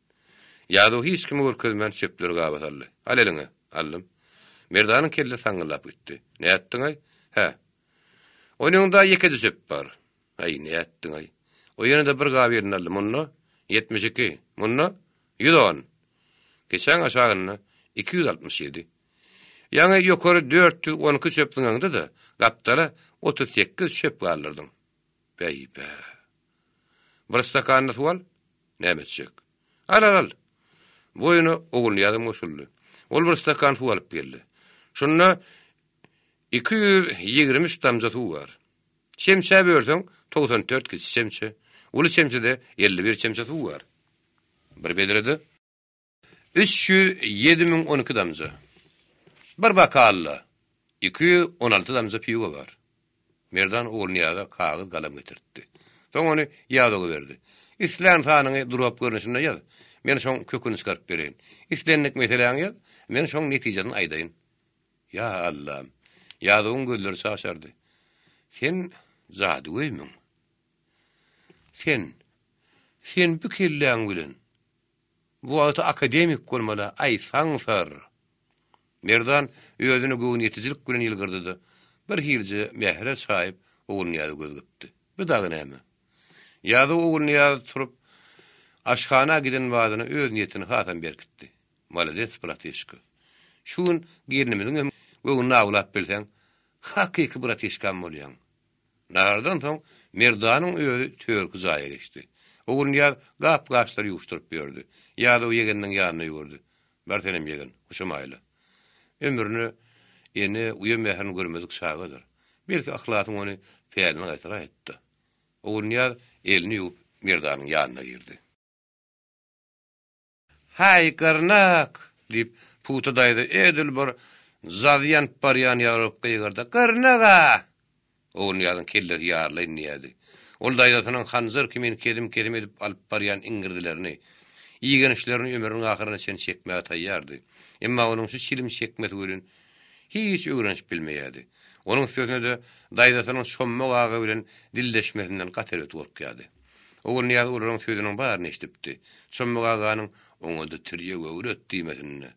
Ýa-da hiç kimi görkezmän çepleri gaba saldy. Al eliňe, aldym. Merdanyň kelle saňylap gitdi. Näetdiň ay? He. Onuňda ýeke çep bar. Ay näetdiň ay? O ýene-de bir gap ýerini aldym. Munno 72, munno 110. Geçen aşagyny 267. Ýa-ni ýokary 412 çöpdiňňde da gapdara 38 çöp galdyrdym. Beýbe. Bir stakanny suwal, nämetjek? Al. Boyuny oğlun ýadym goşuldy. Ol bir stakan suw alyp geldi. Şunda 223 damja suw bar. Çemçe berdiň 94 kişi çemçe. Ulu çemçede 51 çemçe suw bar. Bir bediredi 307.012 damja. Bir bakalla 216 damja piýo bar. Merdan oğlun ýa-da kagız galam getirdi. Soň ony ýa-da berdi. İslen tanyny durup görnüşinde ýaz. Men şoň köküni çykaryp bereýin. İslenlik meseleňi ýaz. Men şoň netijasyny aýdaýyn. Ya Allah'ım. Ýa-da oň gözleri şaşardy. Sen zady goýmaň. Sen bu kelläň bilen bu wagtda akademik bolmaly, aýsaň sar. Merdan özüni gowy neticilik bilen ýylgyrdy. Bir hilje mehre saýyp oğluny ýa-da gözgüpdi. Bu dagy näme? Ýa-da oğluny ýa-da turup aşkana giden wadyny öz niyetini hatan berkitdi. Malazet prateşka. Şun gernimiň gowy nawlap bilseň, hakyky prateşkam bolýan. Nardan soň Merdanyň özü törkü zaýa geçdi. Oğlun ýa gap-gapslar ýuwşdyryp berdi. Ýa-da o ýegeniň ýanyna ýördi. Bertenem ýegen, hoşamaýly. Ömrüni ene uýa mehrini görmedik şagydyr. Belki ahlatyň ony peýelini gaýtarak etdi. Oğlun ýa elini ýuwup Merdanyň ýanyna girdi. Hay karnak dip puta daýdy. Edil bir zadyan paryan ýaryp gyýgarda. Karnaga! Oğlun ýadyň kelleri ýarlaýyn ýady. Ol daýdatynyň hanzyr kimin kedim edip alyp paryan iňgirdilerini, ýygen işlerini ömrüniň ahyryna çen çekmäge taýýardy. Emma onuň şu çilim çekmeti görün hiç öwrenç bilmeýärdi. Onuň sözüne de daýdatynyň şomma gagy bilen dilleşmesinden gater ötüp gorkýardy. Oğlun ýaly olaryň sözüniň baryny eşdipdi. Şomma ganyň oňda tirýe öwret diýmesini.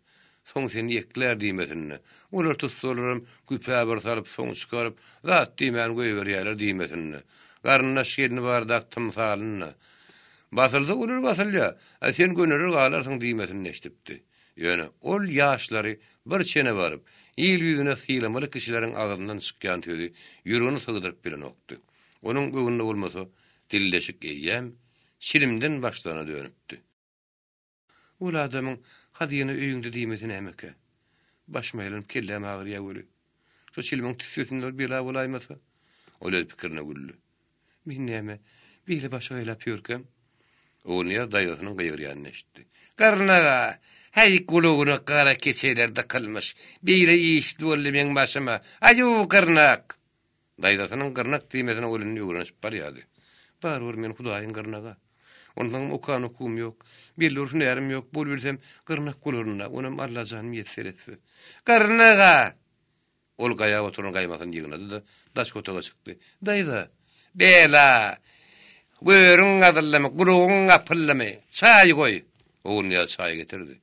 Soň seni ýekler diýmesini. Olar tutsalarym güpäber salyp soň çykaryp zat diýmän goýberýärler diýmesini. Garnyna şeýlini bardak tymsalyny. Basylsa olur basylýa. Sen gönüri galarsyň diýmesini eşdipdi. Ýöne ol ýaşlary bir çene baryp, ýyl ýüzüne sylamaly kişileriň agyndan çykýan tözi ýürüni sygdyryp bilen okdy. Onuň göwnünde bolmasa dilleşik eýýäm, şilimden başlana dönüpdi. Ol adamyň hadyny öýüňde diýmesine emeke. Başmaýlym kellem agyrýa göli. Şu şilimiň tüsüsinde bela bolaýmasa, olar pikirine gülli. Men näme, bile başa aýlap ýörkem. Oňa daýasynyň gyýrýanyny eşitdi. Garnaga, hey gulugyny gara keçelerde kılmış. Bile işdi boldy men başyma. Aýu garnak. Daýasynyň garnak diýmesine ölünni ýöwrenip barýardy. Barwar men Hudaýyň garnaga. Ondan okan okum yok. Billur närim yok. Bul bilsem gırnak kuluruna. Onam Allah canım yetser etse. Gırnaga. Ol gaya oturun gaymasın yığınadı da daş kotaga çıktı. Dayda. Bela. Görün adallama, gurun apıllama. Çay koy. Oğul ya çay getirdi.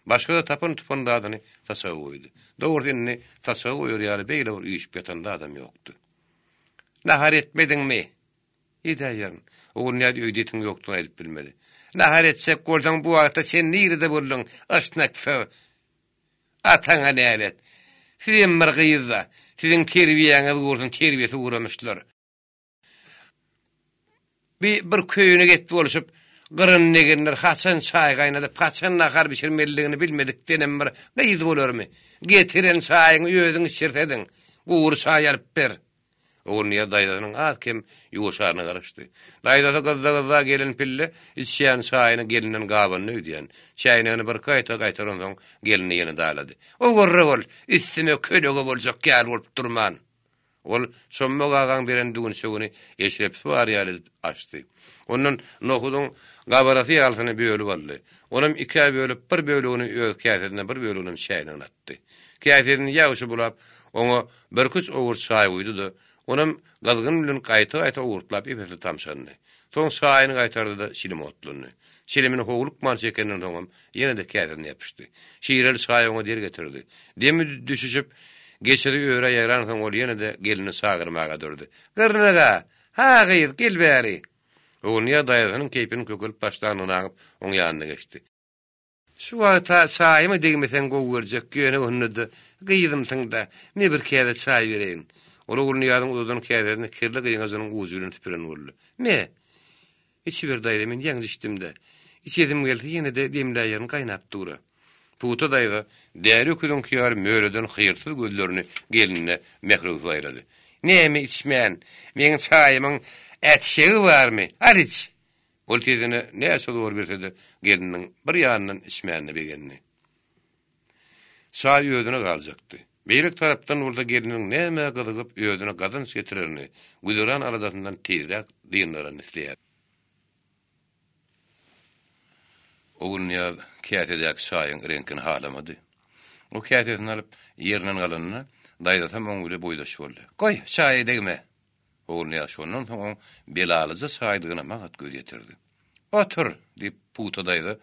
Başka da tapın tupun da adını tasağı koydu. Doğru dinini tasağı koyur yani beyle var uyuşup yatan da adam yoktu. Nahar etmedin mi? İdayarın. Oğul ya ödetin yoktuğunu edip bilmedi. Nahar etsek goldan bu hafta sen neyre buldun? Aşnak fe. Atana ne alet. Sizin mırgıyızda. Sizin terbiyeniz uğursun terbiyesi uğramışlar. Bir köyüne gitti oluşup gırın negenler haçan çay kaynadı, haçan nakar pişirmeliğini bilmedik denem bir gıyız olur mu? Getiren çayını ödün içirtedin, uğur çay yarıp ber. Oğul niye daydasının az kim yuğuşarına karıştı. Daydası kızda gelin pille, içeyen çayını gelinin gabını ödeyen. Çayını bir kaytar ondan gelini yeni dağladı. O gurru ol, üstüme kölüge olacak gel olup durman. Ol somma gagan beren düğün şöwüni eşrep suar ýaly açdy. Onun nohudun gabarasy alsyny bölüp aldy. Onam iki bölüp bir bölügini öz käsedinden bir bölügini şäýden atdy. Käsedini ýaşy bulap, oňa bir küç owur çay goýdy da, onam gazgyn bilen gaýta owurtlap epesli tamşandy. Soň çaýyny gaýtardy da şilim otluny. Şilimini howluk marş ekeninden soňam ýene de käsedini ýapyşdy. Şiirel çaý oňa der getirdi. Demi düşüşüp geçeri öýre ýaran soň ol ýene de gelini sagyrmaga durdy. Gyrnaga, ha gyýr, gel bäri. Oňa ýa daýanyň keýpini kökülip başlanyny aňyp oň ýanyna geçdi. Şu wagtda çaýymy degmesen gowurjak ýöne önüde gyýdymsyň da, ne bir käde çaý bereýin. Ola gulny ýadyň uzadan kädeni kirli gyýňazynyň uzulyny tipiren boldy. Me? İçi bir daýda men ýaňy içdimde. İçedim geldi ýene de demläýärin gaýnap dury. Puta daýda däri küdün kiyar möýreden hyýrsyz gözlerini gelinine mehruh aýrady. Näme içmän? Meň çaýymyň etşegi barmy? Aliç. Ol tezene näçe dowr bersede geliniň bir ýanyndan içmänini begenini. Çaý ödüne galjakdy. Beýlik tarapdan urda geliniň näme gyzygyp ödüne gazan getirerini, güzüran aradasyndan tezrek diýenlerini isleýär. Oğul ya kâtedek çaýyň renkini halamady. O kâtedini alyp ýerinden galanyna daýdasam oňuly boýdaş boldy. Goý, çaý degme. Oğul ya şondan soň belalyja çaýdygyna magat göz ýetirdi. Otur, diýip puta daýdy.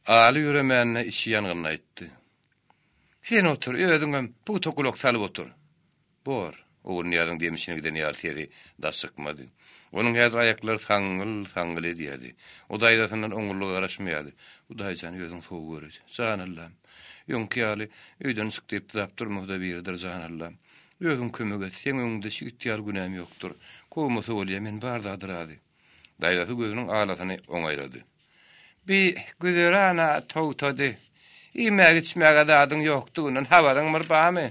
Aly ýüremänine içi ýangyny aýtdy. Sen otur, özüňem puta kulak salyp otur. Bor, oğul ýadyň demişini giden ýartydy, da sykmady. Onun häzir aýaklary saňgyl edýärdi. O daýdasyndan oňurlyk garaşmaýardy. Bu daýjan özüň sowy görýär. Janallam. Ýonky ýaly öýden çykdyp dap durmagda birdir janallam. Özüň kömek et. Sen öňde şigitýär günäm ýokdur. Kowmasy bolýar men bardadyrady. Daýdasy gözüniň alasyny oňaýlady. Bir güzerana tawtady. Imäge içmäge dadyň ýokdugynyň habaryň bir bamy?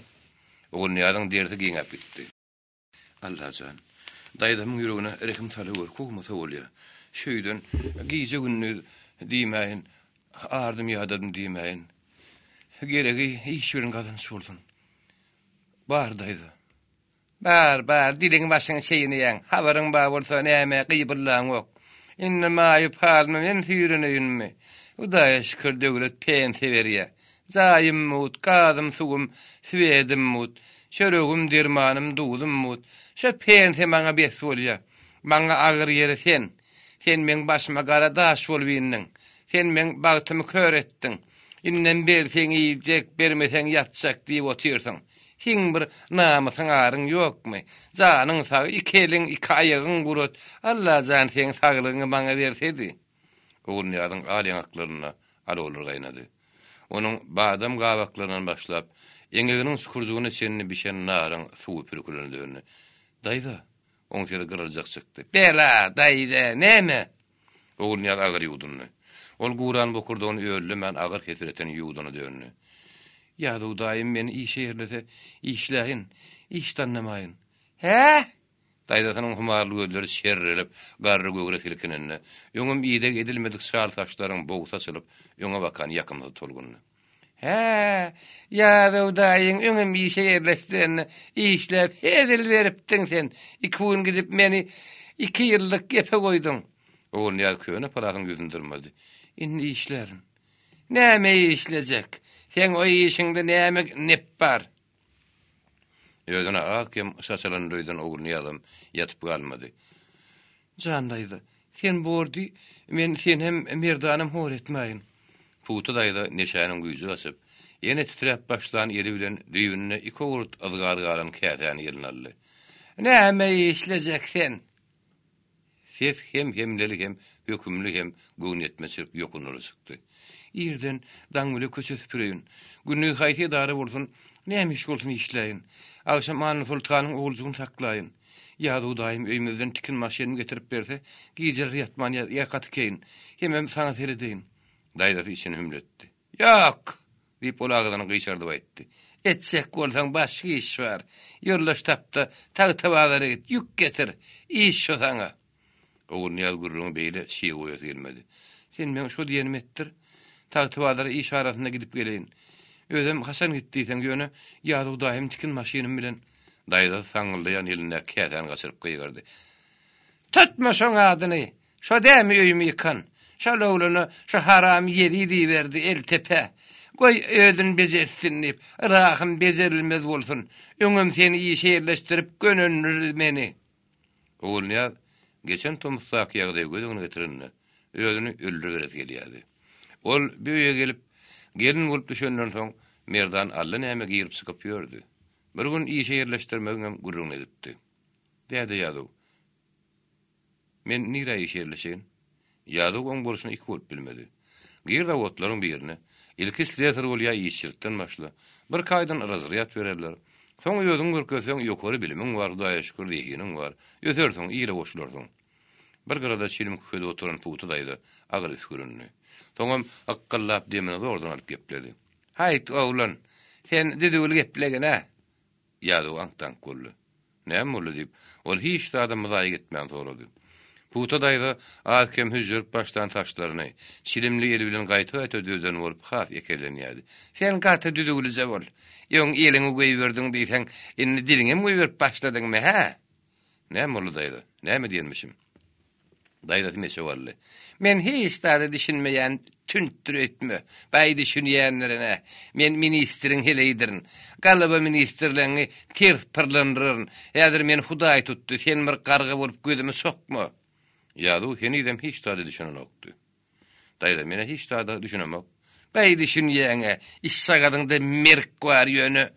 Oňun ýadyň derdi giňep gitdi. Allahan. Daýdamyň ýüregine rehim salyp kowmasy bolýar. Şeýden giýje günni diýmäýin, ardym ýadadym diýmäýin. Geregi iş bilen gazanç boldun. Bar daýdy. Bar, diliň başyň şeýini ýaň. Habaryň bar bolsa näme gyýbyrlaň ok. Inne maýyp halmy men süýrenýänmi? Udaýa şükür döwlet pensiýa berýär. Zaýym mut, gazym sugum, süwedim mut, şöregüm dermanym duýdum mut. Şo pensiýa maňa bes bolýar. Maňa agyr ýere sen. Sen meň başyma gara daş bolýanyň. Sen meň bagtymy kör etdiň. Innen berseň iýjek, bermeseň ýatjak diýip otyrsyň. Hiň bir namasyň aryň ýokmy? Janyň sag, iki eliň, iki aýagyň gurut. Allah jan seň saglygyňy maňa bersedi. Oğul ýadyň alyaňaklaryna alolur gaýnady. Onuň badam gawaklarynyň başlap, eňeginiň sukurjugyny içenini bişen naryň suwy pürkülendiriňi. Daýda, oň ýere gyrajak çykdy. Bela, daýda, näme? Oğul ýaly agyr ýuwduny. Ol guran bokurda onu öldü, men agyr ketireten ýuwduny döndü. Ýa-da daýym meni işe ýerlese, işlähin, iş tanlamaýyn. He? Daýdasynyň humarly gözleri şerrelip, garry göwre silkinenne. Ýöňüm ýyda edilmedik şar taşlaryň boğsa çylyp, ýöňe bakan ýakymda tolgunny. He, ýa-da daýyň öňüm işe ýerleşden, işläp edil beripdiň sen. 2 gün gidip meni 2 ýyllyk gepe goýdun. Oğul Niyaz köyüne palakın gözünü durmadı. İnni işlerin. Näme işlejek? Sen o işinde näme nep bar? Ödüne akem saçalan duydan oğul Niyazım yatıp kalmadı. Jandaydı. Sen bordi, men sen hem merdanım hor etmeyin. Putu dayda neşanın güýjü asyp, ýene titrep başlan ýeri bilen düýünne iki urt azgar-garan kätäni ýeline aldy. Näme işlejek sen? Ses hem hemlelik hem hökümlü hem gün etmesip ýokunuly çykdy. Ýerden daňmyly köçe süpüreýin. Günni haýty dary bolsun, näme iş bolsun işleýin. Akşam anyny sultanyň oğulcugyny saklaýyn. Ýa-da daim öýümizden tikin maşyny getirip berse, gijer ýatman ýakaty keyin. Hemem sana seredeýin. Daýdasy içini hümletdi. Ýok, diýip olagdan gyşardy aýtdy. Etsek bolsaň başga iş bar. Ýurlaş tapda, tag-tabadary git, ýük getir. İş şo saňa. Oğul Niyaz gurruň beýle şeý goýasy gelmedi. Sen men şo diýenim etdir. Tag-tabadary iş arasynda gidip geleýin. Özüm Hasan gitdiýsen ýöne, ýa-da daim tikin maşynym bilen daýda saňyldaýan eline käten gaçyryp gyýgardy. Tutma şoň adyny. Şo dämi öýümi ýykan. Şo lowluny şo haram ýeri diýberdi el tepe. Goý ödün bezersin diýip, rahym bezerilmez bolsun. Öňüm seni iş ýerleşdirip gönünür meni. Oğul Niyaz geçen tomsak ýagdaý gözüňe getirinne. Ödüni öldürüp gelýärdi. Ol büýe gelip gelin bolup düşenden soň merdan alla näme giyip çykyp ýördi. Bir gün iş ýerleşdirmegem gurrun edipdi. Däde ýadyw. Men nire iş ýerleşeýin? Ýadyw oň bolşuny iki bolup bilmedi. Girde otlaryň birine ilki sleter bolýa işçilikden başla. Bir kaýdan razryat bererler. Soň ýödüň görkeseň ýokary bilimiň bar, daýa şükür diýeniň bar. Ýötersiň ýyla boşlarsyň. Bir garada çilim köýde oturan putu daýdy, agry sürünni. Soňam akkallap demeni zordan alyp gepledi. Haýt oglan, sen dediwil geplegene. Ýadyw aňtan golly. Näme boldy diýip, ol hiç de adam myzaý gitmän sorady. Puta daýda akem hüjür başdan taşlaryny, çilimli ýeri bilen gaýta ötüdüden bolup haf ekelenýärdi. Sen gaýta düdügülize bol. Ýöň ýeliňi goýberdiň diýsen, indi diliňe goýberip başladyňmy ha? Näme boldy daýda? Näme diýenmişim? Daýda meşe boldy. Men hiç de düşünmeýän tüntür etme. Baý düşünýänlerine men ministriň heleydirin. Galaba ministrlerini ters pırlandırın. Ýadyr men Hudaý tutdy, sen bir garga bolup gözüme sokma. Ýa-da henidem hiç de düşünenokdy. Daýda mene hiç de düşünemek. Baý düşünýäňe iş sagadyňda merk bar ýöne.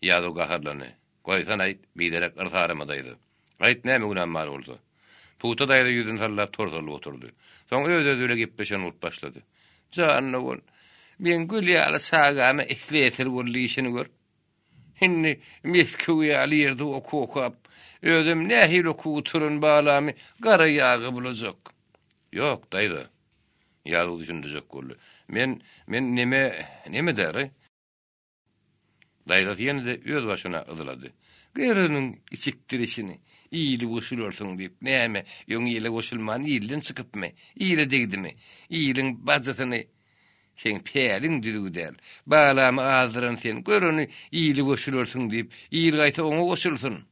Ýa-da gaharlany. Goýsan aýt, biderek ırtarama daýdy. Aýt näme günaham bar boldy? Puta daýda ýüzüni sallap torsalyp oturdy. Soň öýde gepleşen bolup başlady. Janyň, men gülýäli sagamy ihletir bolýyşyny gör. Hinni meskuwy ýaly ýerde okup, özüm nähil okup turun balamy gara ýagy bulajak. Ýok daýda. Ýaly düşünjek boldy. Men neme däri? Daýda ýene-de öz başyna ydylady. Gyranyň içikdirişini iyili goşulursun diýip, näme ýöň ýele goşulman ýyldan çykypmy? Ýyle degdimi? Ýylyň bajatyny sen peýliň düdügdäl. Balamy azdyran sen görüni iyili goşulursun diýip, ýyl gaýta oňa goşulsun.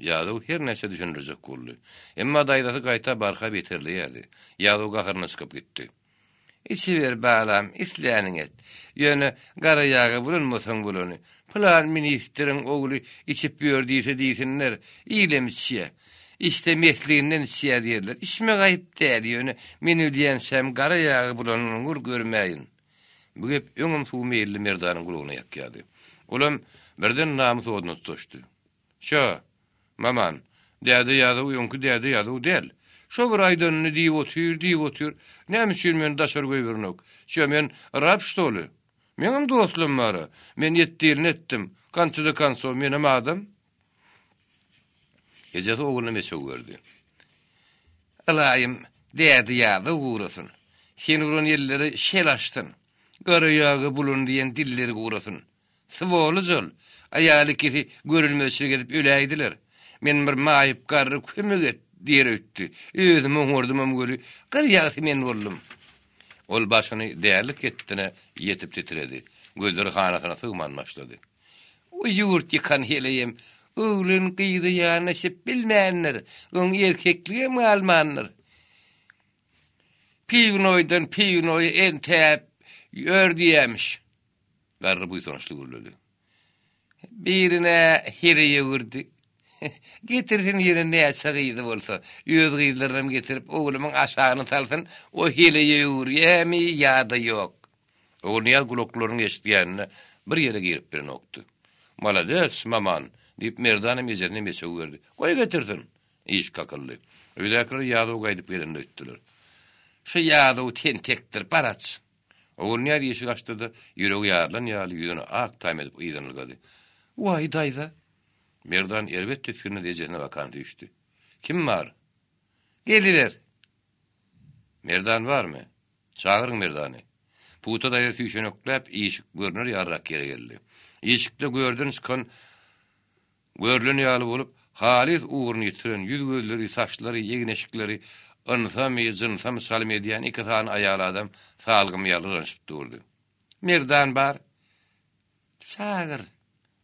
Ýa-da her näçe düşünjek boldy. Emma daýdasy gaýta barka beterliýärdi. Ýa-da gahyryna çykyp gitdi. İçiber balam, isläniň et. Ýöne gara ýagy bulunmasaň bolany. Plan ministriň ogly içip ýördiýse diýsinler, ýylemçiýe. İşte mesleğinden içiýe diýerler. İşme gaýyp däl ýöne. Men öýdýänsem gara ýagy bulanyň gur görmäýin. Bu gep öňüm suw meýilli merdanyň gulugyna ýakýady. Olam birden namys oduny tutuşdy. Şo, maman, däde ýazy ýonky däde ýazy däl. Şo bir aýdanyny diýip otur. Näme üçin men daşar goýbernek? Şo men rap ştoly. Menim dostlum bar. Men ýetdirini etdim. Kançyda kanso menem adam. Ejesi oğluna meşe gördü. Alayım, dädi ýazy gurasyn. Sen uran ýerleri şel açdyn. Gara ýagy bulun diýen dilleri gurasyn. Swolu jol. Aýaly kisi görülmezçilik edip öläýdiler. Men bir maýyp garry kömek et diýer ötdi. Özüm oňurdum göri. Gar ýagy men boldum. Ol başyny dälik etdine ýetip titredi. Gözleri hanasyna sygman başlady. O ýurt ýykan heleyem. Öwlün gyýdy ýanyşyp bilmänler. Oň erkeklige malmanlar. Pignoy en tep ördüyemiş. Garry bu sonuçlu gürledi. Birine hiriye vurdu. Getirsin yerine açagıydı bolsa. Yüz gıylarım getirip oğlumun aşağını salsın. O hileye vur. Yemi ya da yok. O niyal kuloklarını geçtiğine bir yere girip bir noktu. Malades maman deyip merdanım üzerine meçe verdi. Koy getirsin. İş kakıllı. Öylekleri yağda gaydıp gelin öttüler. Şu yağda tentektir paraç. O niyal yeşil açtı da yüreği yarlan yağlı yüzünü ak taym edip iyiden ırgadı. Vay dayda. Merdan elbette fikrine diyeceğine bakan düştü. Kim var? Geliver. Merdan var mı? Çağırın Merdan'ı. Puta dayı tüyşen öklep, iyişik görünür yarrak yere geldi. İyişikte gördün çıkan, görlün yağlı bolup, halis uğrunu yitiren, yüz gözleri, saçları, yegineşikleri, ınsam, zınsam, salim ediyen iki tane ayağlı adam, salgım yağlı ranşıp durdu. Merdan var. Çağır.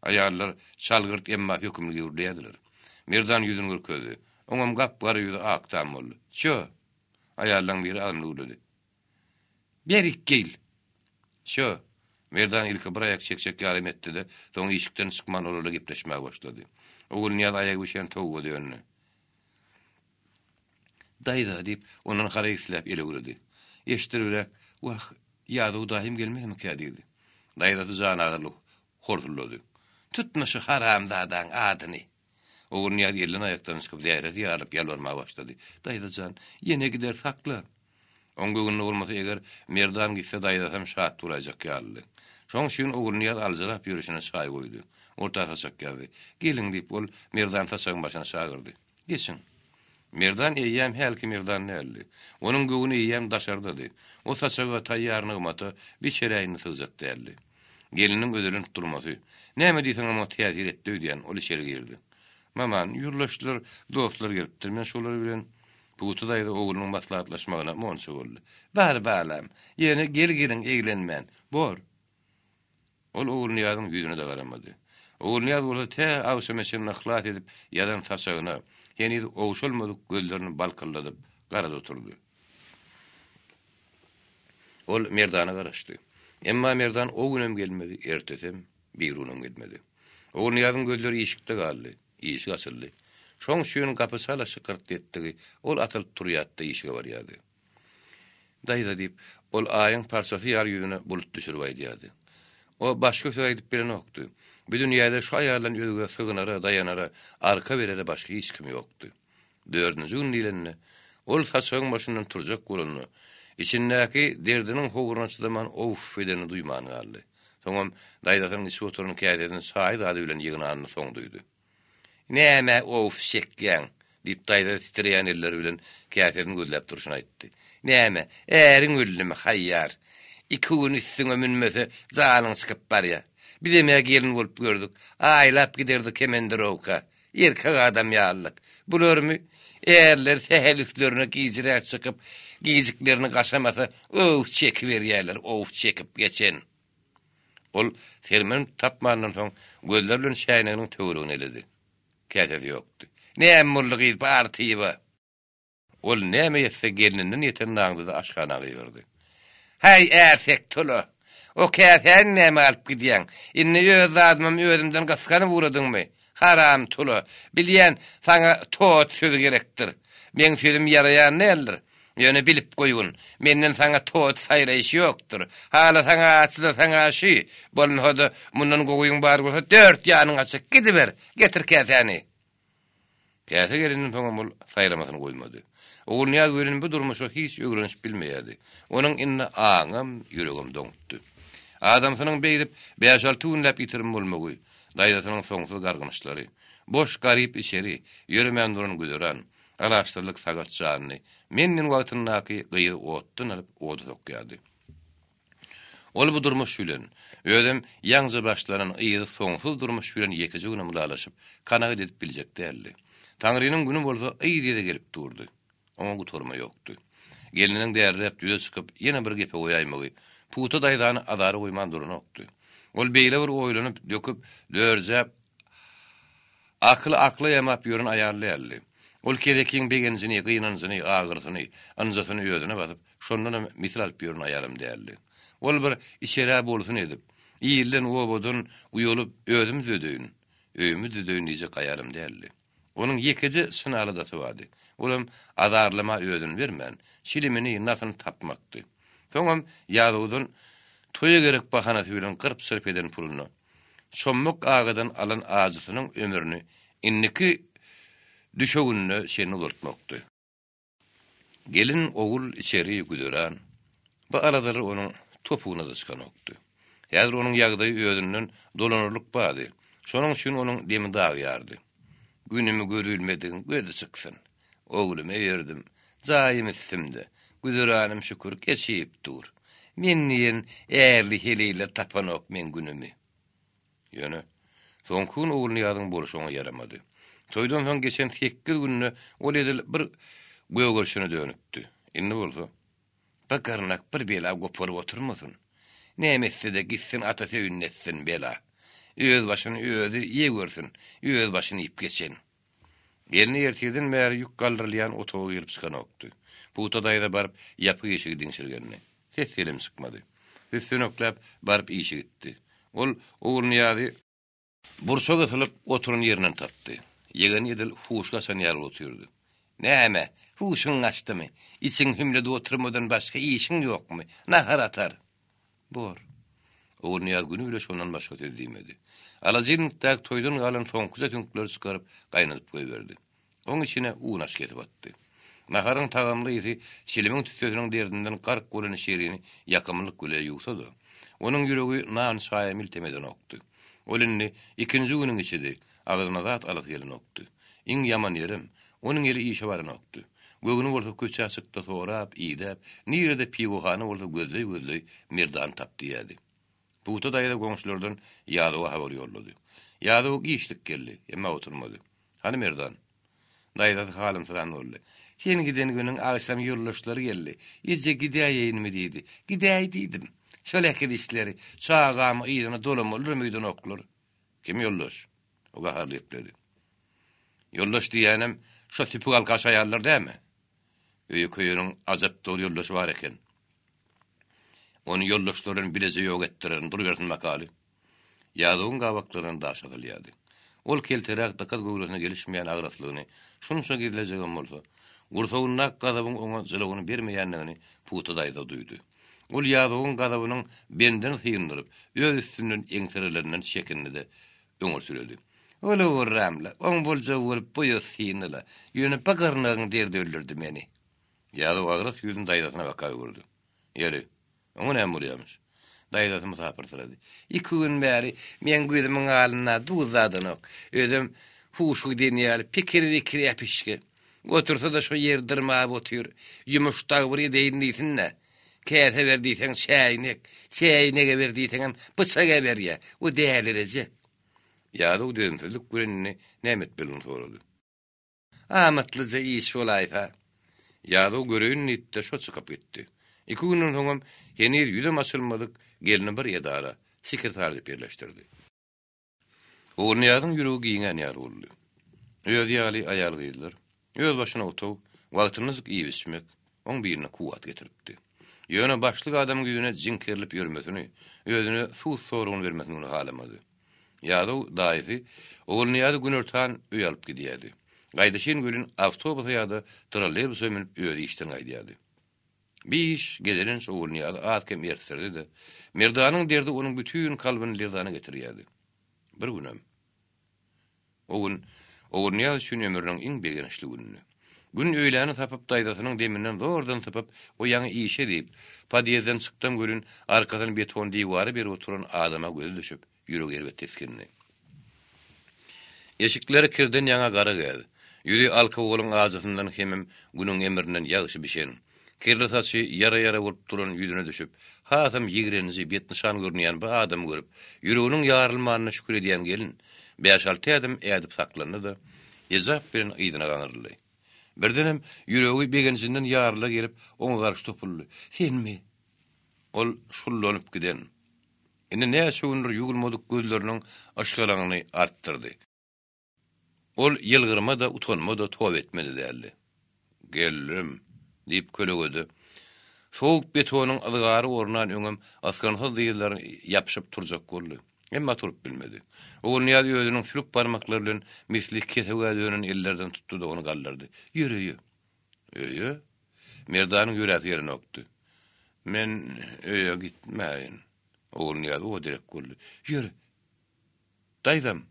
Ayarlar çalgırt emma hükümlü yurdaydılar. Merdan yüzünü gürködü. Oňam gapgary yüzü aktam boldy. Şo. Ayarlaryň biri adamly urdy. Berik gel. Şo. Merdan ilki bir ayak çekçek ýarym etdi-de, soň işikden çykman olala gepleşmäge başlady. Ogul niýat ayak üşen towa döndü. Daýda diýip onuň garaýsyslap ele urdy. Eşdirerek, "Wah, ýa-da daim gelmedimi ki?" diýdi. Daýda jana agyrlyk hortuldy. Tutmuşy haramdadan adyny. Oğul niýat ýerden ayakdan çykyp diýerdi, ýalyp ýalvarmaga başlady. Daýdajan, ýene gider sakla. Oňa günü bolmasa eger Merdan gitse daýdasam şahat durajak ýaly. Şoň şuň oğul niýat aljyrap ýürüşine şaý goýdy. Ortaga çakýardy. Gelin diýip ol Merdan taşagyň başyna şagyrdy. Geçin. Merdan eýýäm helki Merdan näli. Onuň göwüni eýýäm daşardy. O saçaga taýýarny gymata bir çereýini syzak däldi. Gelinin gözlerini tutturmasy. Näme diýsen ama täzir etdi diýen ol içeri girdi. Maman ýurlaşdylar, dostlar gelipdir. Men şolary bilen putu daýda oğlunyň maslahatlaşmagyna monça boldy. Bar balam, ýene gel girin eglenmän. Bor. Ol oğluny ýadyň ýüzüne de garamady. Oğluny ýad bolsa tä awşamaşyny ahlat edip ýadan taşagyna, ýene owşalmadyk gözlerini balkylladyp garada oturdy. Ol Merdana garaşdy. Emma Merdan o günem gelmedi, ertesem bir günüm gelmedi. Oğul niýadyň gözleri işikde galdy, işik açyldy. Şoň şuň gapy sala şykırt etdi. Ol atylyp turýatdy, işige barýardy. Daýda diýip, ol aýyň parçasy ýar ýüzüne bulut düşürip aýdýardy. O başga söýüp edip bilen okdy. Bu dünýäde şu aýarlan özüge sygnara, dayanara, arka berere başga hiç kim ýokdy. Dördüncü gün dilenine, ol saçagyň başyndan turjak gurulny. İçindäki derdiniň howuruna çydaman of edeni duýmany aldy. Soňam daýdasyň içi oturuny kädeden saýy ady bilen ýygnanyny soň duýdy. Näme of şekýän diýip daýda titreýän eller bilen kädeden gözläp duruşyny aýtdy. Näme äriň öldümi haýýar. Iki gün üstüňe minmese janyň çykyp barýar. Bizeme gelin bolup gördük. Aýlap giderdi kemendirovka. Erkek adam ýallyk. Bularmy erler sehel üstlerine giyjirek çykyp giyjiklerini gaşamasa öw çekip berýärler, öw çekip geçen. Ol termen tapmandan soň gözler bilen şäýneginiň töweregini eledi. Käsedi ýokdy. Näme mullygy partiýa. Ol näme ýetse gelininden ýeten naňdy aşgana berdi. Hey erkek tulu. O käsen näme alyp gidýän? Inni öz adamym özümden gaskany wuradyňmy? Haram tulu. Bilýän saňa tot söz gerekdir. Men sözüm ýaraýan näler? Ýöne bilip goýun. Menden saňa tot saýraýyş ýokdur. Hala saňa açyda saňa şi. Bolmasa mundan goýun bar bolsa 4 ýanyň açyk gidiber. Getir käseni. Käse gelinin soňam bol saýramasyny goýmady. Oğul niýat görün bu durmuşa hiç öýrenip bilmeýärdi. Onuň inne aňam, ýüregim doňupdy. Adamsynyň beýdip 5-6 günläp ýitirim bolmagy. Daýdasynyň soňsuz gargynyşlary. Boş garyp içeri, ýöremän duran güdüren, alaşdyrlyk sagatçany. Menden wagtyndaky gyýy otdan alyp oda tokýardy. Ol bu durmuş bilen, ödem ýaňzy başlanan ýygy soňsuz durmuş bilen ýekiji güne mulalaşyp, kanagy edip biljek däldi. Taňrynyň güni bolsa ýygy gelip durdy. Oňa guturma ýokdy. Geliniň därlep düze çykyp, ýene bir gepe oýaýmagy, puta daýdany adary goýman duran okdy. Ol beýle bir oýlanyp, döküp, dörzäp, akly ýamap ýörün aýarlaýarly. Ol kerekiň begenjini, gynanjyny, agyrsyny, anjasyny ýödüne basyp, şondan misal biýerine aýarym däldi. Ol bir içeri bolsun edip, iýilden obodun uýulup özüm zödüýün, öýümü zödüýün diýje gaýarym däldi. Onuň ýekiji synaly da tywady. Olam azarlama özün bermän, şilimini nasyny tapmakdy. Soňam ýazydan toýa gerek bahanasy bilen gyrp sırp eden puluny, şommuk agadan alan azysynyň ömrüni inniki düşegünne şeni ulurtmakdy. Gelin ogul içeri güdüren, bu aradary onuň topugyna da çykanokdy. Ýa-da onuň ýagdaýy özünden dolanyrlyk bady. Şonuň üçin onuň demi daýardy. Günümi görülmediğin gözi çıksın. Oğlumu verdim. Zayim issimdi. Güzüranim şükür geçip dur. Men niyen eğerli heliyle tapanok men günümü. Yönü. Sonkun oğlunu yadın boluşuna yaramadı. Toydan son geçen 8 gününü ol edil bir göğürşüne dönüptü. İnni oldu. Bakarnak bir bela goporu oturmasın. Nemetse de gitsin atası ünnetsin bela. Öz başını özü iyi görsün. Öz başını ip geçen. Gelini ertirden meğer yük kaldırlayan otoğu gelip sıkan oktu. Bu otodayda barıp yapı işi dinşirgenini. Ses selim sıkmadı. Üstün oklap barıp işi gitti. Ol oğulunu yadı. Bursa gıtılıp oturun yerinden tattı. Yeğen yedil huşla sanyalı otuyordu. Näme? Huşun açtı mı? İçin hümlede oturmadan başka işin yok mu? Nahar atar. Bor. Oğulunu yadı günü bile şondan başka tezdiğimedi. Alacynykdaky toýdan galan soňkuza tünkleri çykaryp gaýnadyp goýberdi. Oň içine uğnaş getip atdy. Naharyň tagamly ýeri şilimiň tüsüniň derdinden gark bolan şerini ýakamlyk güle ýuwsady. Onuň ýüregi nan şaýamyl temeden okdy. Olenni ikinji günüň içinde agyna zat alyp gelen okdy. Iň ýaman ýerim onuň eli işe baran okdy. Gögüni bolsa köçe açykda sorap, iýdep, nirede piwohany bolsa gözley merdan tapdy ýa-da. Buğda dayda goňşulardan ýadyga habar ýollady. Ýadyga işlik geldi, emma oturmady. Hani merdan? Dayda halym sıran boldy. Sen giden günüň aýsam ýollaşlary geldi. Ýeje gidäýinmi diýdi. Gidäý diýdim. Şolak edişleri, çağam ýygyna dolamylar meýdan oklar. Kim ýollaş? O gaharly ýetledi. Ýollaş diýenem, şo tipikal gaşaýarlar däme? Öýe köýüniň azap dolu ýollaşy bar eken. Onu yollaşların bileze yok ettiren duruversin makalı. Ýadyň gabaklaryny daşadylýady. Ol kelterek dakat göwresine gelişmeýän agraslygyny, şunça gidilejegem bolsa, gurtawynnak gadabyň oňa jylygyny bermeýänligini puýtadaýda duýdy. Ol ýadyň gadabynyň benden hyýyndyryp, öz üstünden eňserelerinden şekinli de öňür süredi. Ola urramla, oň bolja bolup boýa hyýyndyla, ýöne pagarnagyň derde öldürdi meni. Ýady agras ýüzüň daýdasyna bakar gördü. Ýeri Oňa näme bolýarmyş? Daýdasy musapir sırady. 2 gün bäri men gözümiň alyna duzadanyk. Özüm huşu denýär, pikir ýapyşky. Otursa da şo ýer dyrmap otyr. Ýumuşda bir deýindiňne. Käse berdiýsen çäýnege berdiýsen bıçaga berýä. O dälireje. Ýa-da o dönsizlik gürenini nämet bilen sorady. Amatlyja iş bolaýsa. Ýa-da o göreýin nitde şo çykyp gitdi. 2 günden soňam henir ýüzem açylmadyk gelini bir ýedara sekretarlyk birleşdirdi. Oğlunu ýadyň ýüregi giňen ýar boldy. Öz ýaly aýal gyýdylar. Öz başyna otup, wagtyny iýişmek, oň birine kuwat getiripdi. Ýöne başlyk adam güýüne jinkerlip ýörmesini, özüne suw sorugyny bermesini halamady. Ýa-da daýy, oğlunu ýady günertan öý alyp gidýärdi. Gaýdaşyn gülün awtobusa ýa-da trolleybus ömünip öýdi işden gaýdýardy. Bir iş gelirin oğlunu ýa-da atkem ýertirdi de, merdanyň derdi onuň bütün kalbyny lerdana getirýärdi. Bir günem. Oğlunu ýa şün ömrüniň iň begenişli gününi. Gün öýläni tapyp daýdasynyň deminden zordan tapyp, o ýaňy işe diýip, padýezden çykdan görün arkadan beton diýwary bir oturan adama göz düşüp, ýüregi erbet teskinni. Eşikleri kirden ýaňa gara geldi. Ýüri alkogolyň azatyndan hemem günüň emrinden ýagşy bişen. Kirli saçy yara bolup duran ýüzüne düşüp, hatam ýigrenji bet nişan görnýän bu adam görüp, ýüreginiň ýarylmagyna şükür edýän gelin, 5-6 adam edip saklandy da, ezap bilen ýydyna gaňyrly. Birdenem ýüregi begençinden ýaryla gelip, oňa garşy topuldy. Senmi? Ol şullanyp giden. Indi näçe gündür ýugulmadyk gözleriniň aşgalagyny artdyrdy. Ol ýylgyrma da, utanma da, towap etmedi däldi. Geldim diýip kölegedi. Soğuk betonun ılgary ornan öňem asgarnsız diýerler ýapyşyp turjak boldy. Emma turup bilmedi. Oğul Niyaz özüniň sülük barmakları bilen misli kesege dönen ellerden tuttu da onu galdyrdy. Ýürüýü. Öýe. Merdanyň ýüregi ýerine okdy. Men öýe gitmäýin. Oğul Niyaz o direk boldy. Ýürü. Daýdam.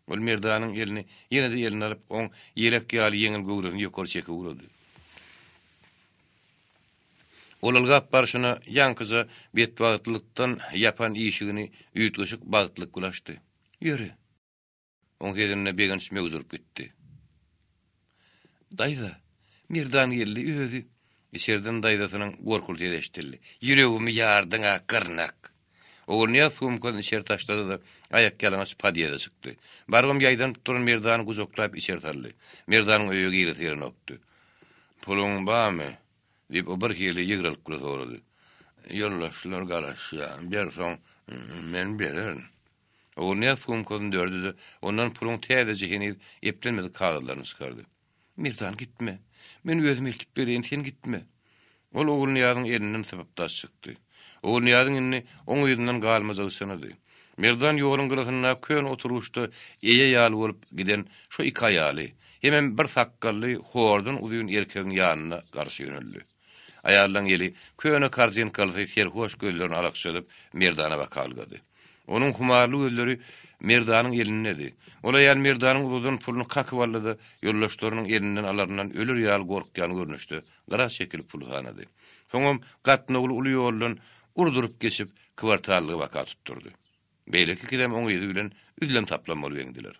Ol Merdanyň elini ýene-de elini alyp oň ýelek ýaly ýeňil göwreğini ýokary çekip urdy. Olalgap barşyna ýankyza betbagytlykdan ýapan işigini üýtgeşik bagtlyk gulaşdy. Ýöre. Oň gezine begenç mewzurup gitdi. Daýda, Mirdan geldi özü. İçerden daýdasynyň gorkulty eşdildi. Ýüregimi ýardyň akyrnak. Oğul Niyaz sumkany içeri taşlady da ayak ýalaňaç padiyada çykdy. Bargym ýaýdan turan Mirdany guzoklap içeri tarly. Mirdanyň öýüge girip ýerine okdy. Puluň barmy? Dip o bir hili ýygrylyp gura sorady. Ýollaşlar garaşýa, bersoň men bererin. Oğul Niyaz sumkany dördü de ondan puluň täze jehini eplenmedi kagazlaryny çykardy. Mirdan gitme. Men özüm ilkip bereyim, sen gitme. Ol Oğul Niyaz'ın elinden sebepdaş çykdy. Oğul Niyaz'ın elini oň ýerinden galmaza ysynady. Mirdan ýoluň gyrsyna kön oturuşdy, eýe ýaly bolup giden şo iki aýaly. Hemen bir sakkally hordun uzun erkegiň ýanyna garşy ýöneldi. Aýallaryň eli köne karjyn kalsy serhoş gözlerini alakşalyp Mirdana bakalgady. Onuň humarly gözleri Mirdanyň elindendi. Ola ýal Mirdanyň uzun puluny kakyp aldy, ýollaşlarynyň elinden alaryndan ölür ýaly gorkýan görnüşdi. Gara şekil pul hanady. Soňam gatny uly ýoldan urdurup geçip kwartallyga baka tutturdy. Beýleki kidem oň ýeri bilen üzlem taplamaly beňdiler.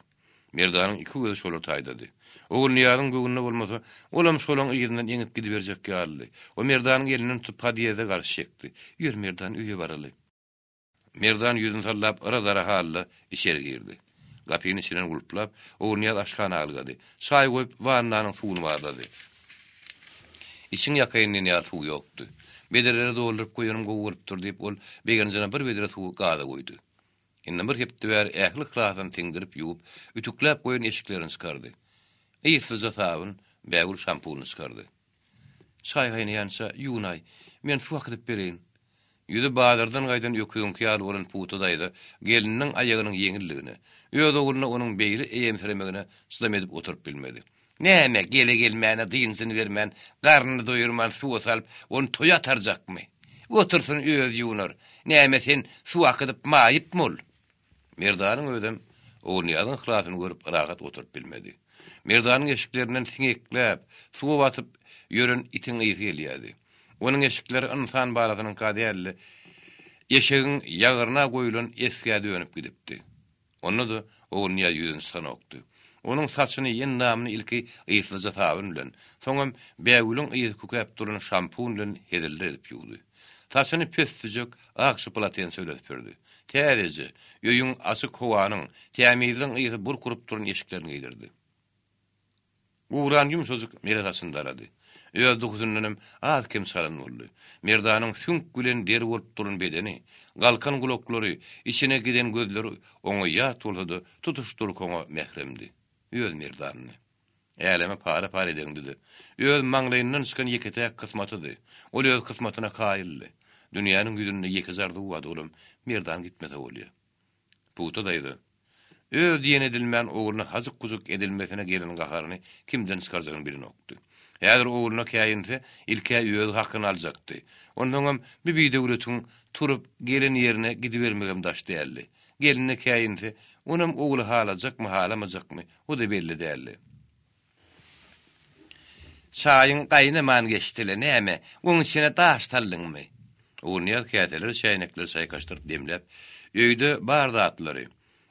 Mirdanyň iki gözi şolar taýdady. Oğul Niýazyň göwnüne bolmasa, olam şolaň ýerinden eňip gidip berjek ýaly. O Mirdanyň elinden tutup hadiýede garşy çekdi. Ýür Mirdan öýe baraly. Mirdan ýüzüni sallap ara-dara halla içeri girdi. Gapyny içinden gulplap, Oğul Niyaz aşkana algady. Çay goýup wannanyň suwuny barlady. İçin ýakaýyndan ýar suw ýokdy. Bederlere doldurup koýanym gowurup dur diýip ol begenjana bir bedere suw gaza goýdy. Indi bir hepdi ber ähli klasan tiňdirip ýuwup, ütükläp goýan eşiklerini çykardy. Eýsli zatawyn bägül şampuny çykardy. Çay gaýnaýança ýuwnay, men suw akydyp bereýin. Ýüzi bazardan gaýdan ýöküňki ýaly bolan puwtadaýdy, geliniň aýagynyň ýeňilligini, öýde ogulna onuň beýli eýemseremegine slam edip oturup bilmedi. Näme gele gelmäne diýinsyny bermän, garnyny doýurman suwa salyp, onu toýa atarjakmy? Otursun öz ýuwnar. Näme sen suw akydyp maýypmol? Mirdanyň özüm Oğul Niýazyň hylasyny görüp rahat oturup bilmedi. Mirdanyň eşiklerinden tiňekläp, suwa batyp ýören itiň ýygy gelýärdi. Onuň eşikleri insan balasynyň kadýärli eşegiň ýagyryna goýulan eskiä dönüp gidipdi. Onu da Oğul Niýaz ýüzüni sanokdy. Onuň saçyny ýennamyny ilki ýyflyja sabun bilen, soňam bägülüň ýyzy kökäp duran şampun bilen hedildirip ýuwdy. Saçyny püstüjek akşy platen söýledipdi. Täze, ýöýüň açyk howanyň, tämizliň ýyzy bur kurup duran eşiklerini ýydirdi. Uğran ýumşazyk meratasynda arady. Öz duguzundan az kim salan boldy. Mirdanyň sünk gülen deri bolup duran bedeni, galkan guloklary, içine giden gözleri oňa ýat boldy, tutuşdyryp oňa mehremdi. Öz Mirdanyny. Äleme para edeňdi. Öz maňlaýyndan çykan ýeketäk kysmatydy. Ol öz kysmatyna kaýyldy. Dünýäniň güdünde ýekizardy wada olam, Mirdan gitmese bolýar. Puwta daýdy. Öz diýen edilmän ogulna hazyk-kuzyk edilmesine gelen gaharyny kimden çykarjagyny bilen okdy. Häzir ogulna käýinse ilkä öz hakyny aljakdy. Ondan bir döwletiň turup gelen ýerine gidibermegem daş däldi. Geline käýinse onam ogul halajakmy, halamajakmy, o da belli däldi. Çaýyň gaýnaman geçdile näme? Onuň içine taş taldyňmy? Oğul Niyaz käteleri çaýnaklar saýkaşdyryp demläp, öýde barda atlary.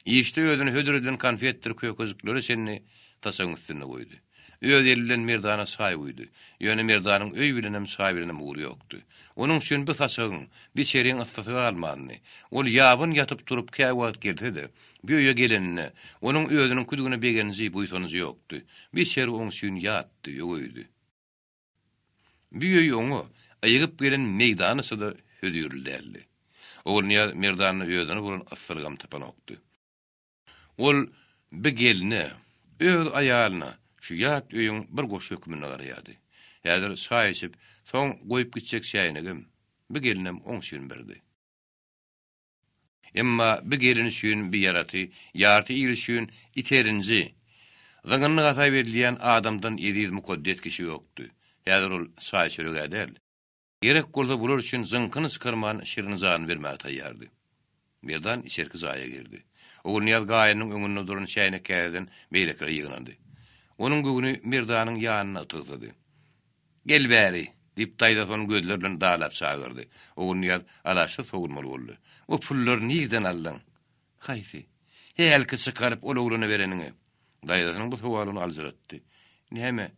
Ýeşde özüni hödüreden konfetler kökezikleri seni tasaň üstüne goýdy. Öz eli bilen Mirdana çaý goýdy. Ýöne Mirdanyň öý bilen hem çaý bilen uğry ýokdy. Onuň üçin bir tasagyň, bir çeriň ystasy almany. Ol ýabyn ýatyp durup käwat geldi. Bir öýe gelenine, onuň özüniň küdügine begenji buýsanyjy ýokdy. Bir çeri oň üçin ýatdy, ýöýdi. Bir öýe oňa aýygyp gelen meýdanysa da hödürldi. Oğul Niyaz Mirdanyň özüne bolan ysyrgam tapan okdy. Ol bir gelini, öz aýalyna şu ýat öýüň bir goş hökmüne garaýady. Häzir saýyşyp, soň goýup gitjek şäýnegim. Bu gelinem oň şüň berdi. Emma bu gelini şüň bir yaraty, ýarty ýylyşyn iterinji. Gaňyny gatay berilýän adamdan ýediz mukaddes kişi ýokdy. Häzir ol saýşyryga edel. Gerek bolsa bular üçin zynkyny çykarman şirin zan bermäge taýýardy. Birden içerki zaya girdi. Oğul Niyaz gaýanyň öňünde duran şäýne käden beýlekler ýygnandy. Onuň göwüni Mirdanyň ýanyna tygdy. "Gel bäri" diýip taýda son gözler bilen dağlap çağırdy. Oğul Niyaz alaşy sowurmaly boldy. "O pullary nirden aldyň?" "Haýsy? Helki çykaryp ol ogluna bereniňi." Daýdasynyň bu sowalyny aljaratdy. "Näme?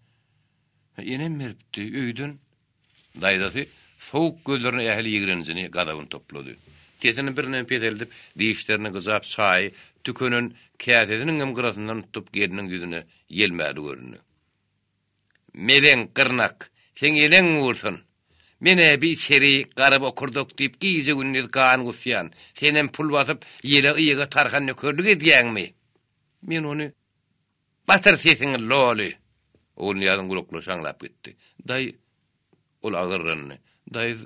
Enem beripdi, öýdün." Daýdasy sowuk gözlerini ähli ýigrenjini gadawyny toplady. Kesini birine pedeldip, diýişlerini gyzap çaý, tükünün käsediniň ymgyrasyndan tutup geliniň ýüzüne ýelmädi göründi. "Meleň gyrnak, sen eleň bolsun. Mene bir içeri garab okurduk diýip giýje günniz gan gusyan. Senem pul basyp ýele ýyga tarhan nökörlük edýäňmi? Men onu batyr sesiň loli." Oğlun ýadyň gulakly şaňlap gitdi. "Daý, ol agyrrany. Daý,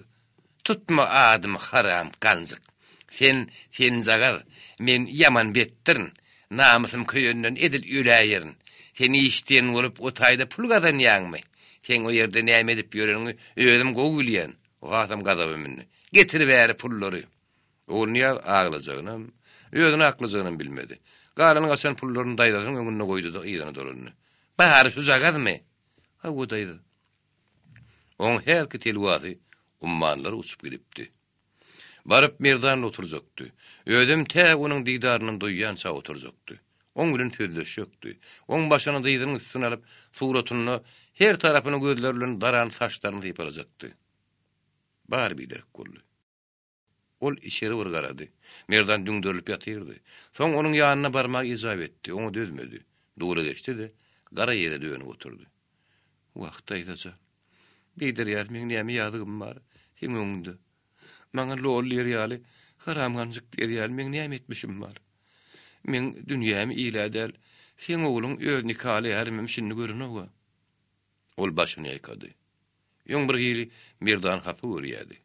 tutma adım haram kanzyk. Sen zagar, men yaman bettirin. Namusym köýünden edil ýüläýerin. Sen işden bolup o taýda pul gazanýarmy? Sen o ýerde näme edip ýöreňi özüm gowy bilýän. O adam gazaby minni. Getirip bäri pullary." Oğlun ýa aglajagyny, özüni aklajagyny bilmedi. Galanyň açan pullaryny daýdasyň öňüne goýdy da ýygyny dolandy. "Bahar şu zagadmy?" "Ha, o daýdy." On herki telwazy ummanlar uçup gidipdi. Barıp Mirdan'la oturacaktı. Ödüm te onun didarının duyansa oturacaktı. On bilen tözleş yoktu. On başına dıydıının üstüne alıp suratını, her tarafını gözlerle daran saçlarını deyip alacaktı. Bari bir derek kollu. Ol içeri vurgaradı. Mirdan dündürülüp yatırdı. Son onun yanına barmak icap etti. Onu dözmedi. Doğru geçti de kara yere dönüp oturdu. Vakta itaca. Beyder yer, men näme ýadygym bar. Sen öňünde. Maňa lol ýerýaly, haramganjyk ýerýaly men näme etmişim bar. Men dünýämi ýyladal, sen oğluň öz nikaly hermem şinni görünýär. Ol başyny ýykady. Ýöň bir ýyly Mirdan hapy görýärdi.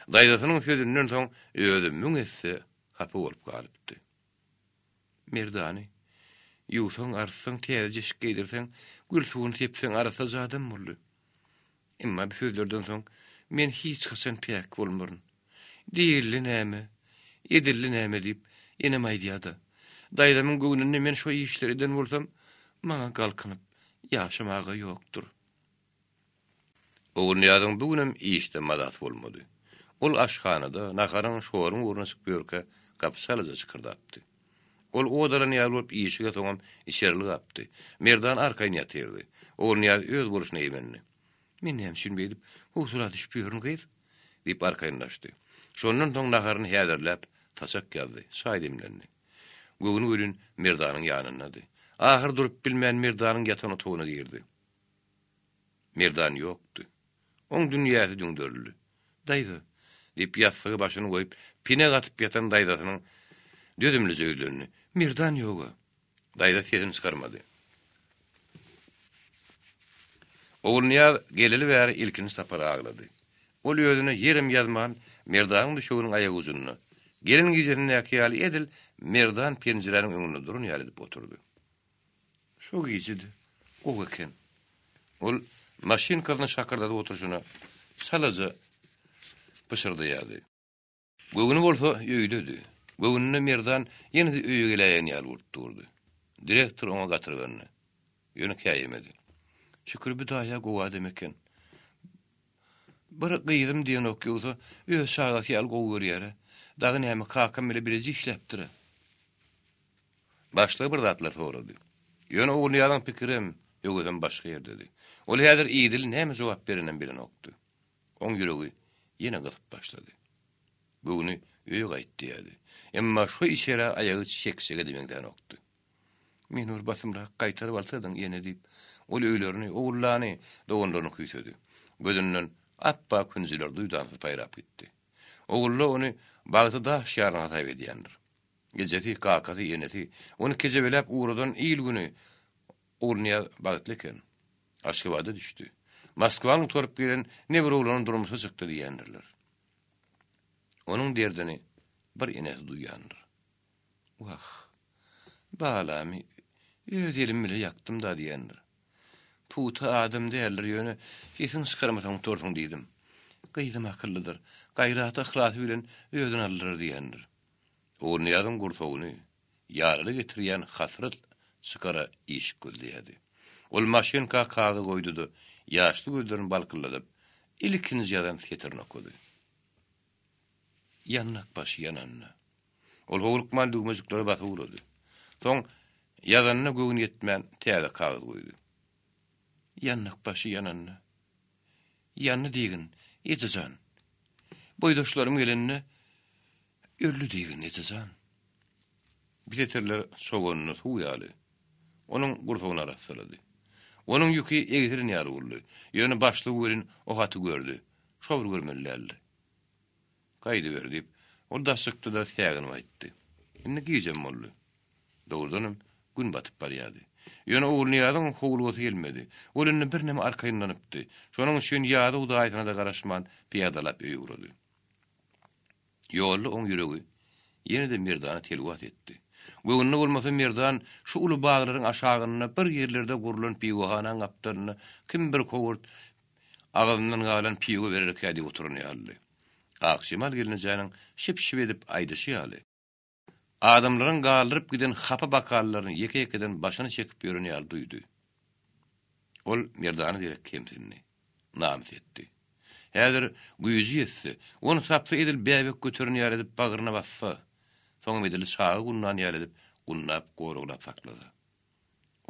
Daýdasynyň sözünden soň özü müňesi hapy bolup galypdy. Mirdany, ýuwsaň arsaň täze şeýdirsen, gül suwuny tepsen arasa zadym boldy. Emma bu sözlerden soň men hiç haçan pek bolmaryn. Diýilli näme, edilli näme diýip enem aýdýada. Daýdamyň göwnünde men şo işlerden bolsam, maňa galkynyp ýaşamaga ýokdur. Oğul Niýazyň bugünem işde madat bolmady. Ol aşhanada naharaň şoruň urna çykyp ýörke kapsalyza çykyrdatdy. Ol odaran ýalyp işige soňam içerli gapdy. Merdan arkaýyn ýatyrdy. Oğul Niýaz öz boluşyna eýmendi. Men hem şinbeýdip, "Husula düşüp ýörün gyz" diýip arkaýynlaşdy. Şondan soň naharyny häzirläp taşak ýaldy, şaý demlendi. Göwüni görün Mirdanyň ýanyndadı. Ahir durup bilmän Mirdanyň ýatan otagyna girdi. Mirdan ýokdy. Oň dünýäsi düňdürldi. "Daýdy" diýip ýastıgy başyny goýup, pine gatyp ýatan daýdasynyň dödümli söýlerini. "Mirdan ýok." Daýda sesini çykarmady. Oğul Niyaz geleli bäri ilkini tapar ağladı. Ol özüne yerim yazman Mirdanyň düşüginiň aýagy uzunyny. Gelin gijenin ýakyýaly edil Mirdan penjireniň öňünde durun ýalyp oturdy. Şo gijidi. O eken. Ol maşinkalyny şakyrdadyp oturşyna salaja pişirdi ýaly. Göwüni bolsa öýdedi. Göwünde Mirdan ýene öýe gelýän ýaly urtdurdy. Direktor ona gatyrgyny. Ýöne käýemedi. Şükür bir daýa gowa demeken. Bir gyýdym diýen okýusa, öz şagat ýaly gowy görýär. Dagy näme kakam bile biriji işlepdir. Başly bir zatlar sorady. Ýöne oğul ýalyň pikirim, ýögeden başga ýer dedi. Ol häzir ýedil näme jogap berenen bilen okdy. Oň ýüregi ýene gysyp başlady. Bugüni öýe gaýtdy ýaly. Emma şu işere aýagy çeksege demekden okdy. Men ur basymrak gaýtaryp alsadyň ýene diýip ol öýlerini, oğullany, doganlaryny küýsedi. Gözünden appa künziler duydan paýrap gitdi. Oğullu onu bagty da şýaryna taýp edýändir. Gejeti kakasy ýeneti, onu kejebelep uğradan ýyl güni Urniýa bagtleken. Aşgabada düşdü. Moskwaň torup gelen ne bir oğlanın durmuşa çykdy diýendirler. Onuň derdini bir enes duýandyr. Wah, balamy öz elim bile yaktım da diýendir. Puta adam derler ýöne, ýetin çykarmasaň torsuň diýdim. Gyýdym akyllydyr. Gaýrat ahlasy bilen özüni aldyr diýendir. Onuň ýadyň gursoguny ýarly getirýän hasrat çykara iş göldüýärdi. Ol maşynka kagy goýdudy. Ýaşly gözlerini balkyladyp, ilkinji ýadan getirne okudy. Ýannak baş ýananna. Ol howlukman dugmajyklary batyp urady. Soň ýazanyna göwün ýetmän täze kagy goýdy. Ýannak baş ýananna. Ýanny diýgin, ýetejan. Boýdaşlarym gelenine öllü diýgin ýetejan. Bileterler sogonyny suýaly. Onuň gursogyna rastlady. Onuň ýüki egzirin ýaly boldy. Ýöne başly gören o haty gördü. Şowur görmellerdi. Gaýdy berdip, ol da çykdy da tägini aýtdy. Indi giýjem boldy. Dogrudanam gün batyp barýardy. Ýöne oğluny ýadyň howlugy gelmedi. Olunny bir näme arkayınlanypdy. Şonuň üçin ýady uda aýtyna da garaşman piýadalap öýürdi. Ýolly oň ýüregi ýene-de Mirdana telwat etdi. Göwnüne bolmasa Mirdan şu uly baglaryň aşagyna bir ýerlerde gurulan piýwahana gapdaryny kim bir kowurt agyndan galan piýwe bererek ýady oturýardy. Akşemal gelinjäniň şip-şip edip aýdyşýaly. Adamlaryň galyryp giden hapa bakarlaryny ýeke-ýekeden başyny çekip ýörenýär duýdy. Ol Mirdany direk kemsinni namys etdi. Häzir güýji etse, onu sapsa edil bäbek götürenýär edip bagyryna bassa. Soň edili şagy gundan ýar edip, gunnap goruglap saklady.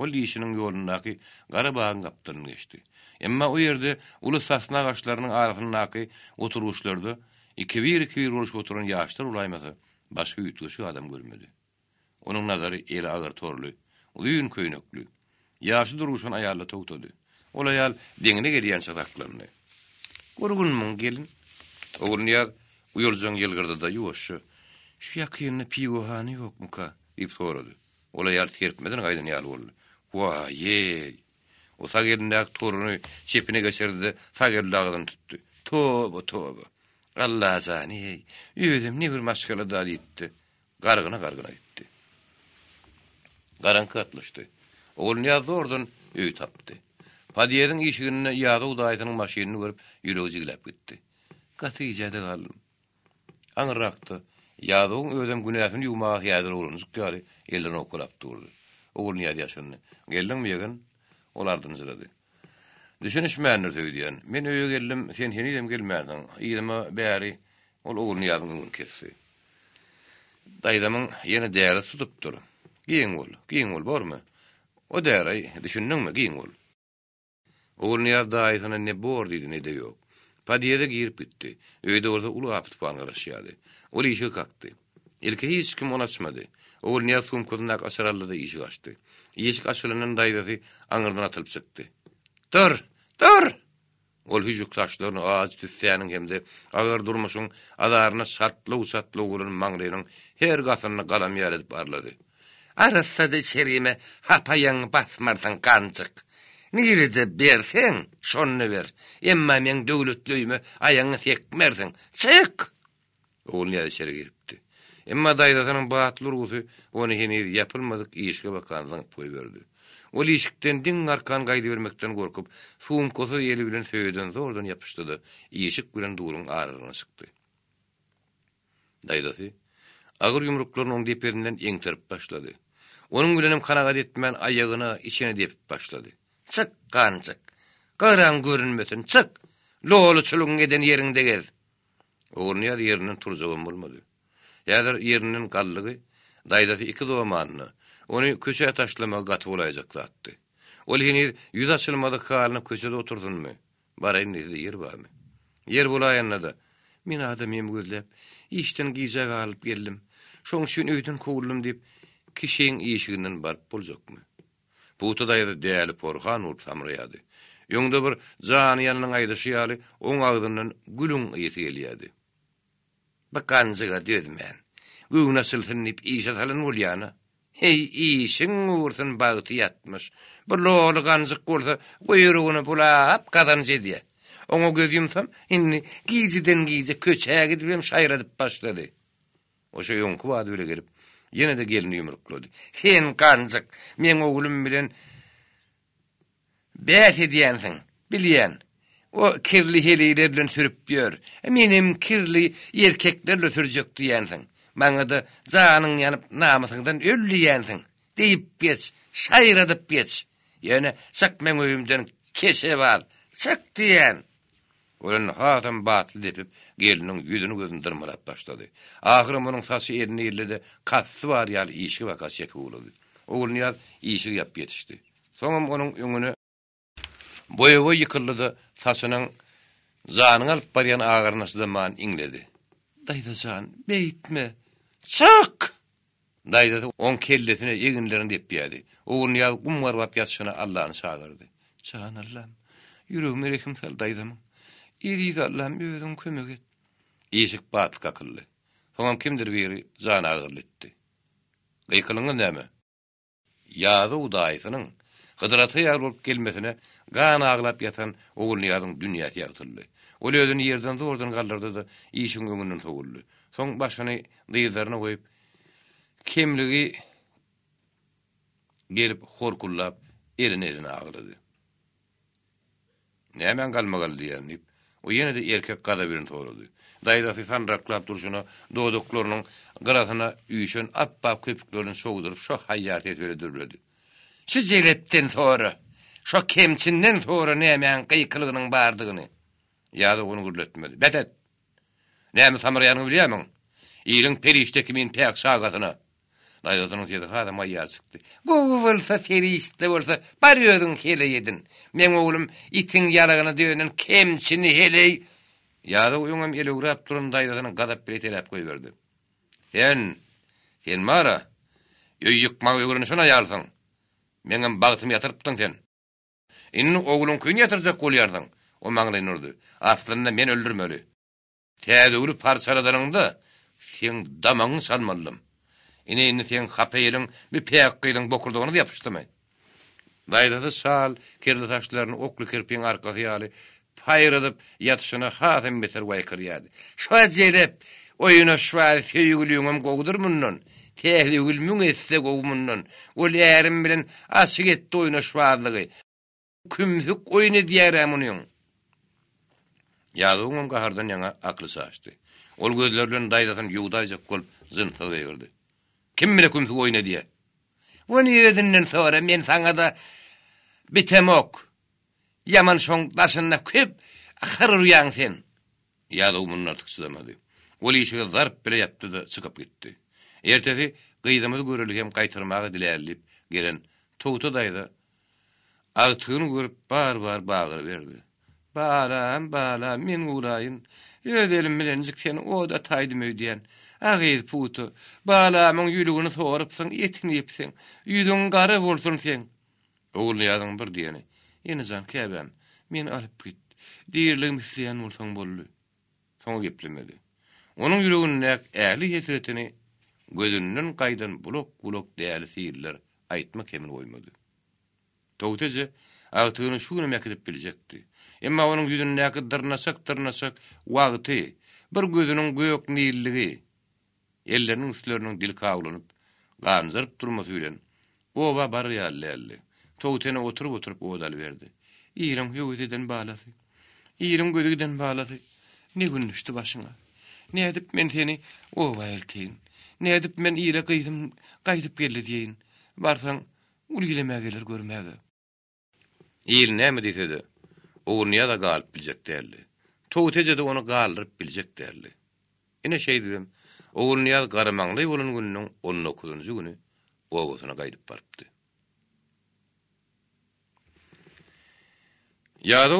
Ol işiniň ýolundaky gara bagyň gapdaryny geçdi. Emma o ýerde uly sasna gaçlarynyň arasyndaky oturuşlarda iki-bir boluşyp oturan ýaşlar ulaýmasa, başga ýutuşy adam görmedi. Onuň nazary eli agyr torly, uýun köýnekli. Ýaşy duruşan aýalla togtady. Ol aýal deňine gelýän çataklarny. Gurgunmyň gelin. Oğlunýar uýuljaň ýylgyrdy da ýuwaşy. Şu ýakynda piýwahany ýokmuka? diýip sorady. Ola ýar terpmeden gaýdan ýaly boldy. Waýe! O sagerindäki toruny çepine geçirdi, sagerlagdan tutdy. Toba. Allah zany, özüm ne bir maşgala da diýdi. Gargyna gitdi. Garanky atlyşdy. Oğlunýar zordan öý tapdy. Padiýeň işigine ýaly udaýynyň maşynyny görüp ýüregi jiglap gitdi. Gatyjada galdym. Aňrakdy. Ýadyň özüm günäsini ýumak ýadyr bolanyk ýaly elden okulap durdy. Oğlunýar ýaşyny. Geldiňmi ýegin? Olardan zylady. Düşünişmändir söýdýän. Men öýe geldim, sen henidem gelmädin. Ýyma bäri ol oğlunýaryň öňüne kesdi. Daýdamyň ýene däre tutup dur. Giň ol barmy? O däre düşündiňmi? Giň ol. Oğlunýar daýysyna ne bor diýdi, ne de ýok. Padiýede girip gitdi. Öýde orada uly apytpan garaşýardy. Ol işe kakdy. Ilki hiç kim onu açmadı. Oğlunýar sumkadan aşaralda da işi açdy. Işik açylanan daýdasy aňyrdan atylyp çykdy. Dur! Ol hüjük taşlaryny az tüssäniň hemde agar durmuşyň adaryna şartly ulan maňlarynyň her gasyny galam ýar edip barlady. Arasada çerime hapayaň basmardan kançyk. Niride bersen, şonny ber. Emma men döwletlüýme aýaňy sekmersiň. Çyk! Oğlunýar içeri giripdi. Emma daýdasynyň batly urusy ony henüz ýapylmadyk işe bakanlygyň toý berdi. Ol işikden diň arkan gaýdy bermekden gorkup, sumkosy ýeli bilen söýeden zordan ýapyşdydy. Işik bilen duruň araryna çykdy. Daýdasy agyr ýumruklaryny oň deperinden eňterip başlady. Onuň bilenem kanagat etmän aýagyna içine depip başlady. Çyk kançyk. Garan görünmesin, çyk. Lolu çuluň eden ýeriňde gez. Oğlunýar ýerinden turjagam bolmady. Ýa-da ýeriniň gallygy daýdasy iki zomanyny onu köşe taşlamaga gaty bolaýaklatdy. Ol henüz ýüz açylmady halyny köşede oturdunmy? Baraýyn diýdi, ýer barmy? Ýer bolaýanda da men adamym gözläp, işden giýjek alyp geldim. Şoň üçin öýden kowuldum diýip kişiň işiginden baryp boljakmy? Bu taýda däli porhan bolup samraýady. Ýöňde bir jany ýanyň aýdyşýaly, oň agdyndan gülüň ýeti gelýärdi. Bakanjyga dözmän. Göwüne syltynıp işe salan bolýana. Hey işin uğursun bağıtı yatmış. Bu loğlu gancık bolsa kuyruğunu bulap kazanıcı diye. Onu göz yumsam, inni giyiciden giyice köçeye gidip şayradıp başladı. O şey yonku vadı öyle gelip, yine de gelini yumrukladı. Sen gancık, men oğlum bilen bät ediyensin, bilyen. O kirli helilerle sürüp diyor. Benim kirli erkeklerle sürecek diyensin. Bana da canın yanıp namusından öllüyensin. Deyip geç, şayradıp geç. Yani sak men öyümden kese var, sak diyen. Olan hatam batıl depip gelinin yüzünü gözünü dırmalap başladı. Ahırım onun saçı eline yerledi. Katsı var yal işi vakas yeki uğuladı. Oğlun yal işi yap yetişti. Sonra onun önünü boyu yıkıldı, saçının zanın alıp barayan ağırnası da man inledi. Dayda zan, beyitme, çık! Dayda da on kellesine yeginlerini depiyadi. Oğlun yal kumvar vap yatışına Allah'ını sağırdı. Can Allah'ım, yüreğim erekim sal daydamın. İriz Allah'ım özün kömek et. İşik batı kakıllı. Sonra kimdir biri zan ağırletti. Gıykılını neme? Yazı udayısının Hıdıratı yar olup gelmesine gan ağlap yatan oğul niyadın dünyası yağtırlı. O özünü yerden zordan kaldırdı da işin ömrünün soğullu. Son başını dıyızlarına koyup kimliği gelip horkullap eline ağladı. Ne hemen kalmagal diyenleyip o yine de erkek kada birini soğuladı. Daydası sanraklap duruşuna doğduklarının gırasına üyüşen appap köpüklerini soğudurup şu hayyat etmeli dürbüledi. Şu celepten sonra, şu kemçinden sonra nemen kıykılığının bardığını. Ya da onu gürletmedi. Betet. Nemi samarayanı biliyorsun? İyilin perişteki min pek sağatına. Daydasının siyeti adam ayyar çıktı. Bu olsa perişte olsa barıyordun hele yedin. Men oğlum itin yalağına dövenen kemçini hele. Ya da uyumam ele uğrap durun daydasının gadap bile telep koyuverdi. Sen mara, yıkmak uygurunu şuna yalsın. Meňem bagtymy ýatyrpdyň sen. Inni oglun kyn ýatyrjak bolýardyň. O maňla inurdy. Aslynda men öldürmeli. Täze parçaladyňda sen damaňy salmalym. Inni sen hapylyň bir peýak gylyň bokurdygyny ýapyşdymy? Daýdasy sal, kirli taşlaryny okly kirpiň arkasy ýaly paýradyp ýatyşyna hatam beter waýkyr ýady. Şo jerep oyuna şwal söýgüliňem gowdur mundan. Tehli gülmüň etse gowmundan. Ol ýerim bilen aşyk etdi oyuna şwallygy. Kümsük oyunu diýärem onuň. Ýalyňam gahardan ýaňa akly saçdy. Ol gözler bilen daýdasyn ýugdaýjak bolup zyntyga ýördi. Kim bilen kümsük oyunu diýär? Onu ýedinden sonra men saňa da bitemok. Yaman şoň başyna köp ahir ýaň sen. Ýalyňam artyksydamady. Ol işe zarp bile ýapdy da çykyp gitdi. Ertesi gıydamızı görülükem kaytırmağı dilärlip gelen Tuğtu dayda ağtığını görüp bar bağır verdi. Balam, men uğrayın. Ödelim bilencik seni o da taydım ödeyen. Ağız putu, balamın yülüğünü soğurupsan, etini yipsin. Yüzün garı bolsun sen. Oğul yadın bir diyeni. Yeni can kebem, men alıp git. Dirliğim isteyen olsan bollu. Sonra geplemedi. Onun yülüğünün ähli getiretini gözünden qaydan bulok däli sirler aýtmak emin goýmady. Togteze agtygyny şunu mekdip biljekdi. Emma onuň ýüzündäki dyrnasak wagty, bir gözüniň gök nilligi, elleriniň üstleriniň dil kawlanyp, ganzyryp durmasy bilen oba barýarly. Togtene oturup odaly berdi. Ýerim ýöweden balasy. Ýerim gözüden balasy. Ne günnüşdi başyňa. Ne edip men seni oba elteýin. Ne edip men ýere gaýdyp geldi diýin. Barsaň ulgilemäge gelir görmäge. Ýel näme diýsedi? Oňa da galyp biljek däli. Togteze de onu galyp biljek däli. Ine şey diýdim. Oňa garamaňly bolan günüň 19-njy güni owasyna gaýdyp barpdy. Ýa-da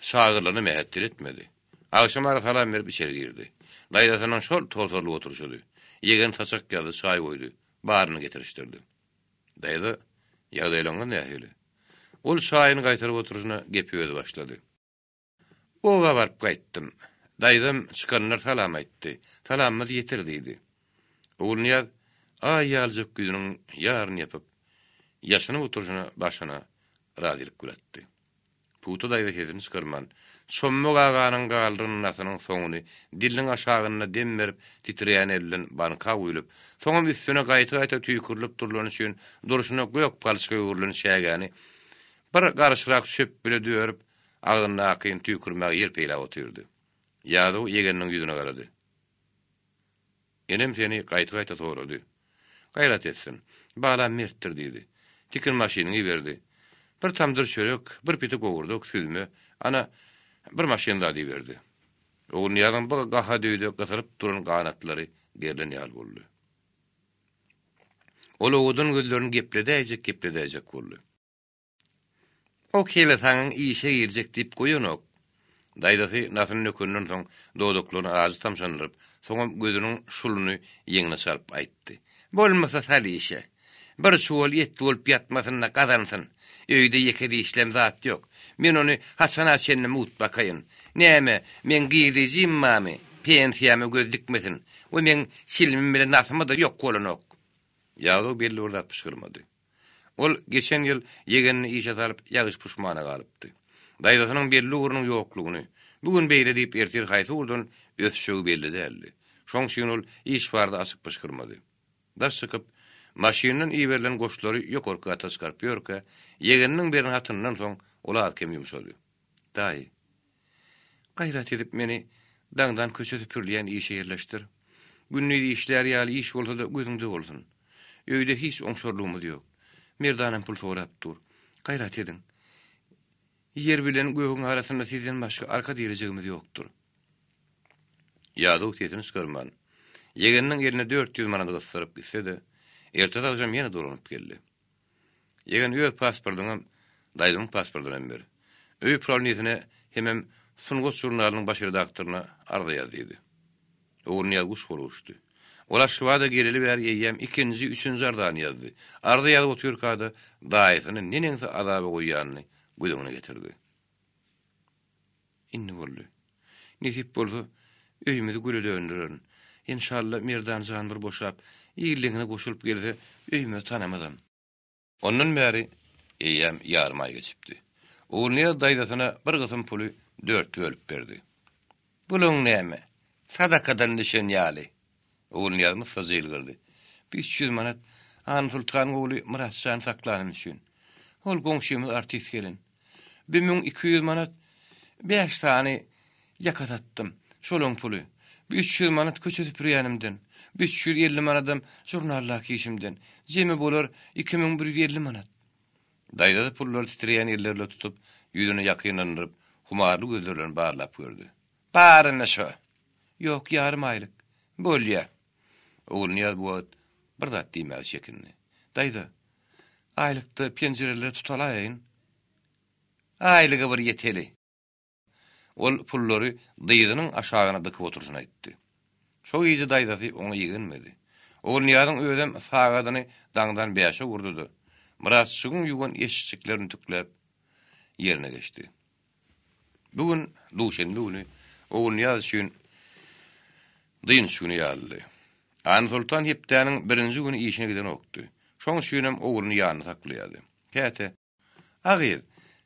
şagyrlaryny mehetdir etmedi. Akşam ara salam berip içeri girdi. Daýdasynyň şol tolsorly oturuşudy. Yegen taçak geldi, çay koydu. Barını getiriştirdi. Daýda ýagdaýlaňa nähili. Ol çaýyny gaýtaryp oturuşuna gepýödi başlady. Oga barıp gaýtdym. Daýdam çykanlar salam aýtdy. Salamymyz ýetirdi. Oğul Niyaz Aýaljak güýdüniň ýaryny ýapyp, ýaşany oturuşyna başyna razylyk gületdi. Puta daýda hedini çykyrman, şomma gaganyň galdyrynyň nasynyň soňuny diliň aşagyna dem berip titreýän elden banka uýulyp, soňam üstüne gaýta-gaýta tüýkürilip durulany üçin duruşyna göýük palçyga uýurlany şägäni bir garşyrak şöp bile döýürip, agyna akyn tüýkürmäge ýer peýlap otyrdy. Ýa-da ýegeniniň ýüzüne garady. Enem seni gaýta-gaýta sorady. Gaýrat etsin. Balam mertdir diýdi. Tikin maşynyny berdi. Bir tamdyr çörek, bir piti gowurduk süzme, ana bir maşyn da diýerdi. Oğul ýagan bu gaha döýdi, gysyryp duran ganatlary gerlen ýal boldy. Ol oğudun gözlerini gepledäjek boldy. O kele taňyň işe girjek diýip goýanok. Daýdasy nasyny nökünden soň doduklaryny azy tamşanyryp, soňam gözüniň şuluny ýeňine salyp aýtdy. Bolmasa sali işe. Bir şuwal ýetdi bolup ýatmasyna gazansyn. Öýde ýekedi işlem zat ýok. Men ony Hasan Aşenle mut bakaýyn. Näme, men giýdijim mami, pensiýamy gözdikmesin. O men silmim bilen nasymy da ýok bolanok. Ýa-da belli urdat pişgirmedi. Ol geçen ýyl ýegenini işe salyp ýagyş puşmana galypdy. Daýdasynyň belli urunyň ýoklugyny, bugün beýle diýip ertir haýsy urdan ösşegi belli däldi. Şoň üçin ol iş barda asyk pişgirmedi. Daş çykyp maşynyň iýerlen goşlary ýokarka taşgarp ýörke, ýegeniniň birini hatyndan soň olar kem ýumşady. Daý. Gaýrat edip meni daňdan köçe tüpürleýän işe ýerleşdir. Günlük işler ýaly iş bolsa da gözüňde bolsun. Öýde hiç oňşarlygymyz ýok. Merdanam pul sorap dur. Gaýrat edin. Yer bilen göğün arasynda sizden başga arka diýerjegimiz ýokdur. Ýa-da utetini çykyrman. Ýegeniniň eline 400 manat gysyryp gitse de, ertede akşam ýene duranyp geldi. Ýegen öz pasportyny daýdyň pasportyny ber. Öý prolnitine hemem Sungut jurnalynyň baş redaktoryna arda ýazdy. Oğurny ýazgyş boluşdy. Olar şuwada geleli ber ýeýem 2-nji, 3-nji ardan ýazdy. Arda ýazyp otyrkada daýysyny neneňse azaby goýýanyny gözüne getirdi. Inni boldy. Nesip bolsa öýümüzi güle döndürün. İnşallah merdan jan bir boşap, ýylygyna goşulyp gelse öýümi tanamadam. Ondan bäri eýem ýarym ay geçipdi. Oğulny daýdasyna bir gysym puly 4 bölüp berdi. Buluň näme? Sadakadan düşen ýaly. Oğulny ýazmysa jylgyrdy. 500 manat An Sultan oğlu Mıratşan saklanım üçün. Ol goňşymyz artist gelin. 1200 manat 5 tane yakat attım. Şolun pulu. 300 manat köçe süpürýänimden. 550 manatym jurnallar kişimden. Jemi bolar 2150 manat. Daýda pullar titreýän ellerle tutup, ýüzüne ýakynlandyryp, humarly gözlerini barlap gördü. Barına şo. Ýok, ýarym aýlyk. Bolýa. Oğulny ýaz bu bir zat diýmäge şekilni. Daýda, aýlykda penjereleri tutalaýyn. Aýlygy bir ýeteli. Ol pullary dyýdynyň aşagyna dykyp oturşyna aýtdy. Şo ýyzy daýdasy oňa ýegenmedi. Oğulny ýazyň özem sagadyny daňdan beýşe urdudy. Mıratçygyň ýugan eşiklerini tükläp ýerine geçdi. Bugün duşenli güni oğulny ýaz üçin dyn şuny ýaldy. An Sultan hepdäniň birinji güni işine giden okdy. Şoň üçin hem oğulny ýanyna saklaýardy. Käte, agyr,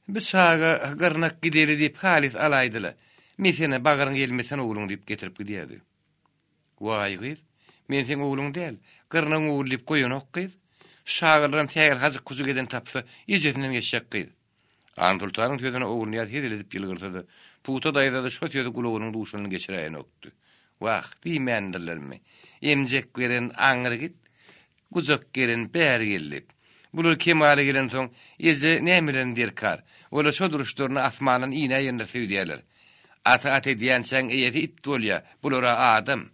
bir saga garnak gideri diýip halis alaýdylar. Men seni bagaryň gelmesen oğluň diýip getirip gidýärdi. Why gyr? Men sen oğluň däl, garnak oğul diýip goýanok gyr. Şagyrlarym tägel hazyk kuzu geden tapsa, ýejesinden geçjek gyr. An Sultanyň sözüne oğulny ýat hedilip ýylgyrdy. Puta daýda şo söýdi gulagynyň duşuny geçirýän okdy. Wah, diýmendirlermi? Emjek beren aňry git, guzak geren bäri gelip. Bular kemale gelen soň, eze nämilen derkar. Ola şo duruşlaryny asmanyň iňe ýende söýdýärler. Ata diýenseň eýeti it bolýa, bulara adam.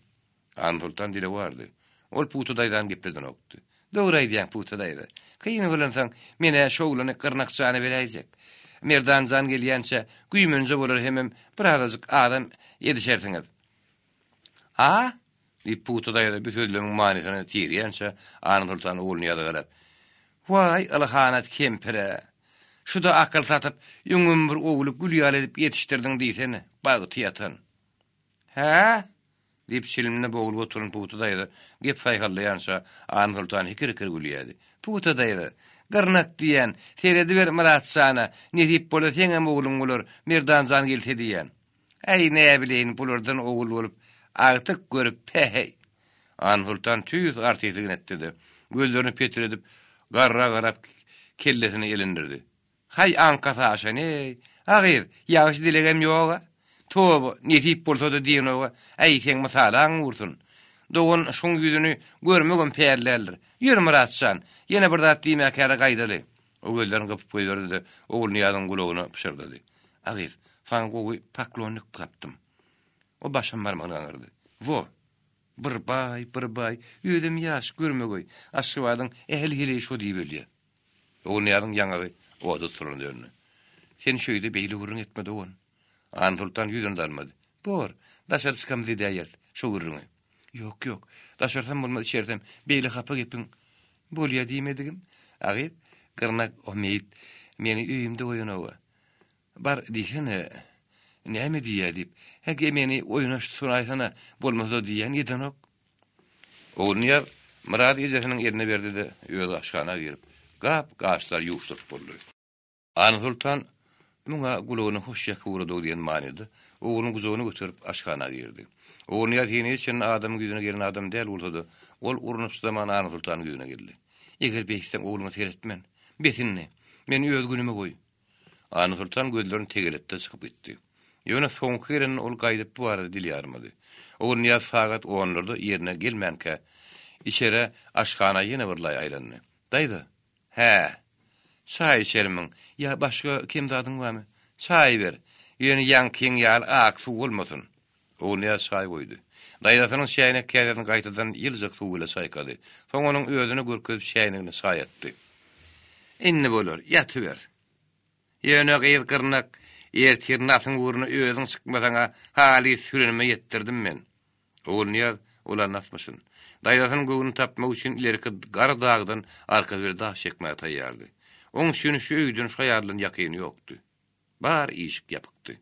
An Sultan dile bardy. Ol puta daýdan geplerden okdy. Dogry aýdýan puta daýda. Kıyyn bolansaň, mene şowlany gyrnakçany beräýjek. Merdan jan gelýänçe, güýmünje bolar hemem bir azajyk adam ýetişersiňiz. Ha? Diýip puta daýda bir sözleriň manysyny tirýänçe, An Sultan oğulny ýaza garap. Vay alhanat kempire. Şu da akıl satıp, ýüňüm bir oğlu gülýal edip ýetişdirdiň diýsene, bagy tyýatyn. Ha? Dip silimine boğulup oturun puğutadaydı. Gep sayhallayansa An Sultan hikir gülüyedi. Puğutadaydı. Gırnak diyen, teredi ver Murat sana, ne dip bolu senem oğlun olur, mirdan zan gelte diyen. Ey ne bileyin bulurdan oğul olup, artık görüp pehey. An Sultan tüyüz artiyetiğin ettidi. Gözlerini petiredip, garra garap kellesini elindirdi. Hay ankasa aşan ey, ağir, yağış dilegem yoga. Tobu, netip bolsa da diyen oga, ey sen masalan vursun. Doğun şun yüzünü görmegün perlerler. Yürü Muratsan, yine bir dat diýmek kere gaýdaly. O gözlerini kapıp koyverdi, oğul Niyaz'ın kulağına pışırdadı. Ağir, fan gowy paklonluk kaptım. O başım barmağını anırdı. Vo, bir bay, yüzüm yaş görmegöy. Aşıvadyň ehli şo diýip ölýär. Oğul Niyaz'ın ýangy oda turun dörnü. Sen şöýde beýle urun etmedi on. An Sultan yüzüni dalmadı. Bor, daşar sıkam dedi ayert, şo urunu. Yok, daşarsam bolmaz içersem, beýle hapa gepin. Bolýa diýmedigim. Agit, gırnak o meyit, meni üýümde oýanawa. Bar diýene, näme diýär diýip, hege meni oýnaş sunaýsana, bolmasa diýen ýedenok. Oğulnyar, Murad ejesiniň ýerine berdi de, öýe aşgana girip, gaşlar ýuwşdyryp boldy. An Sultan, muňa gulagyny hoş ýaky diýen manýdy. Oğlunyň guzogyny götürip aşgana girdi. Oğulnyar hini için adam güýüne giren adam däl bolsa-da, ol urunup zaman An Sultanyň güýüne geldi. Eger beýsen oğluňa seretmen, betinni, meni öz günüme goý. An Sultan gözlerini tegeletde çykyp gitdi. Ýöne soňky giren ol gaýdyp bardy dilýarmady. Oğulnyar sagat 10'larda ýerine gelmänkä, içere aşgana ýene birlaý aýlandy. Daýdy. He. Çay içermiň. Ya başga kim dadyň barmy? Çay ber. Ýöne ýankyň ýal ak suw bolmasyn. Oğulnyar çay goýdy. Daýdasynyň şäýine käderden gaýtadan ýyljak suw ile saýkady. Soň onuň özüne görkezip şäýinini saýatdy. Inni bolar, ýatyber. Ýöne gyýrkyrnak, ertirnasyň uruny özüň çykmasaňa hali sürenime ýetdirdim men. Oğulnyar ulan nasmyşyn. Daýdasynyň göwüni tapmak üçin ileriki gar dagdan arka bir dag çekmäge taýýardy. Oň şunu şu öýdün şaýarlyň ýakyny ýokdy. Bar işik ýapykdy.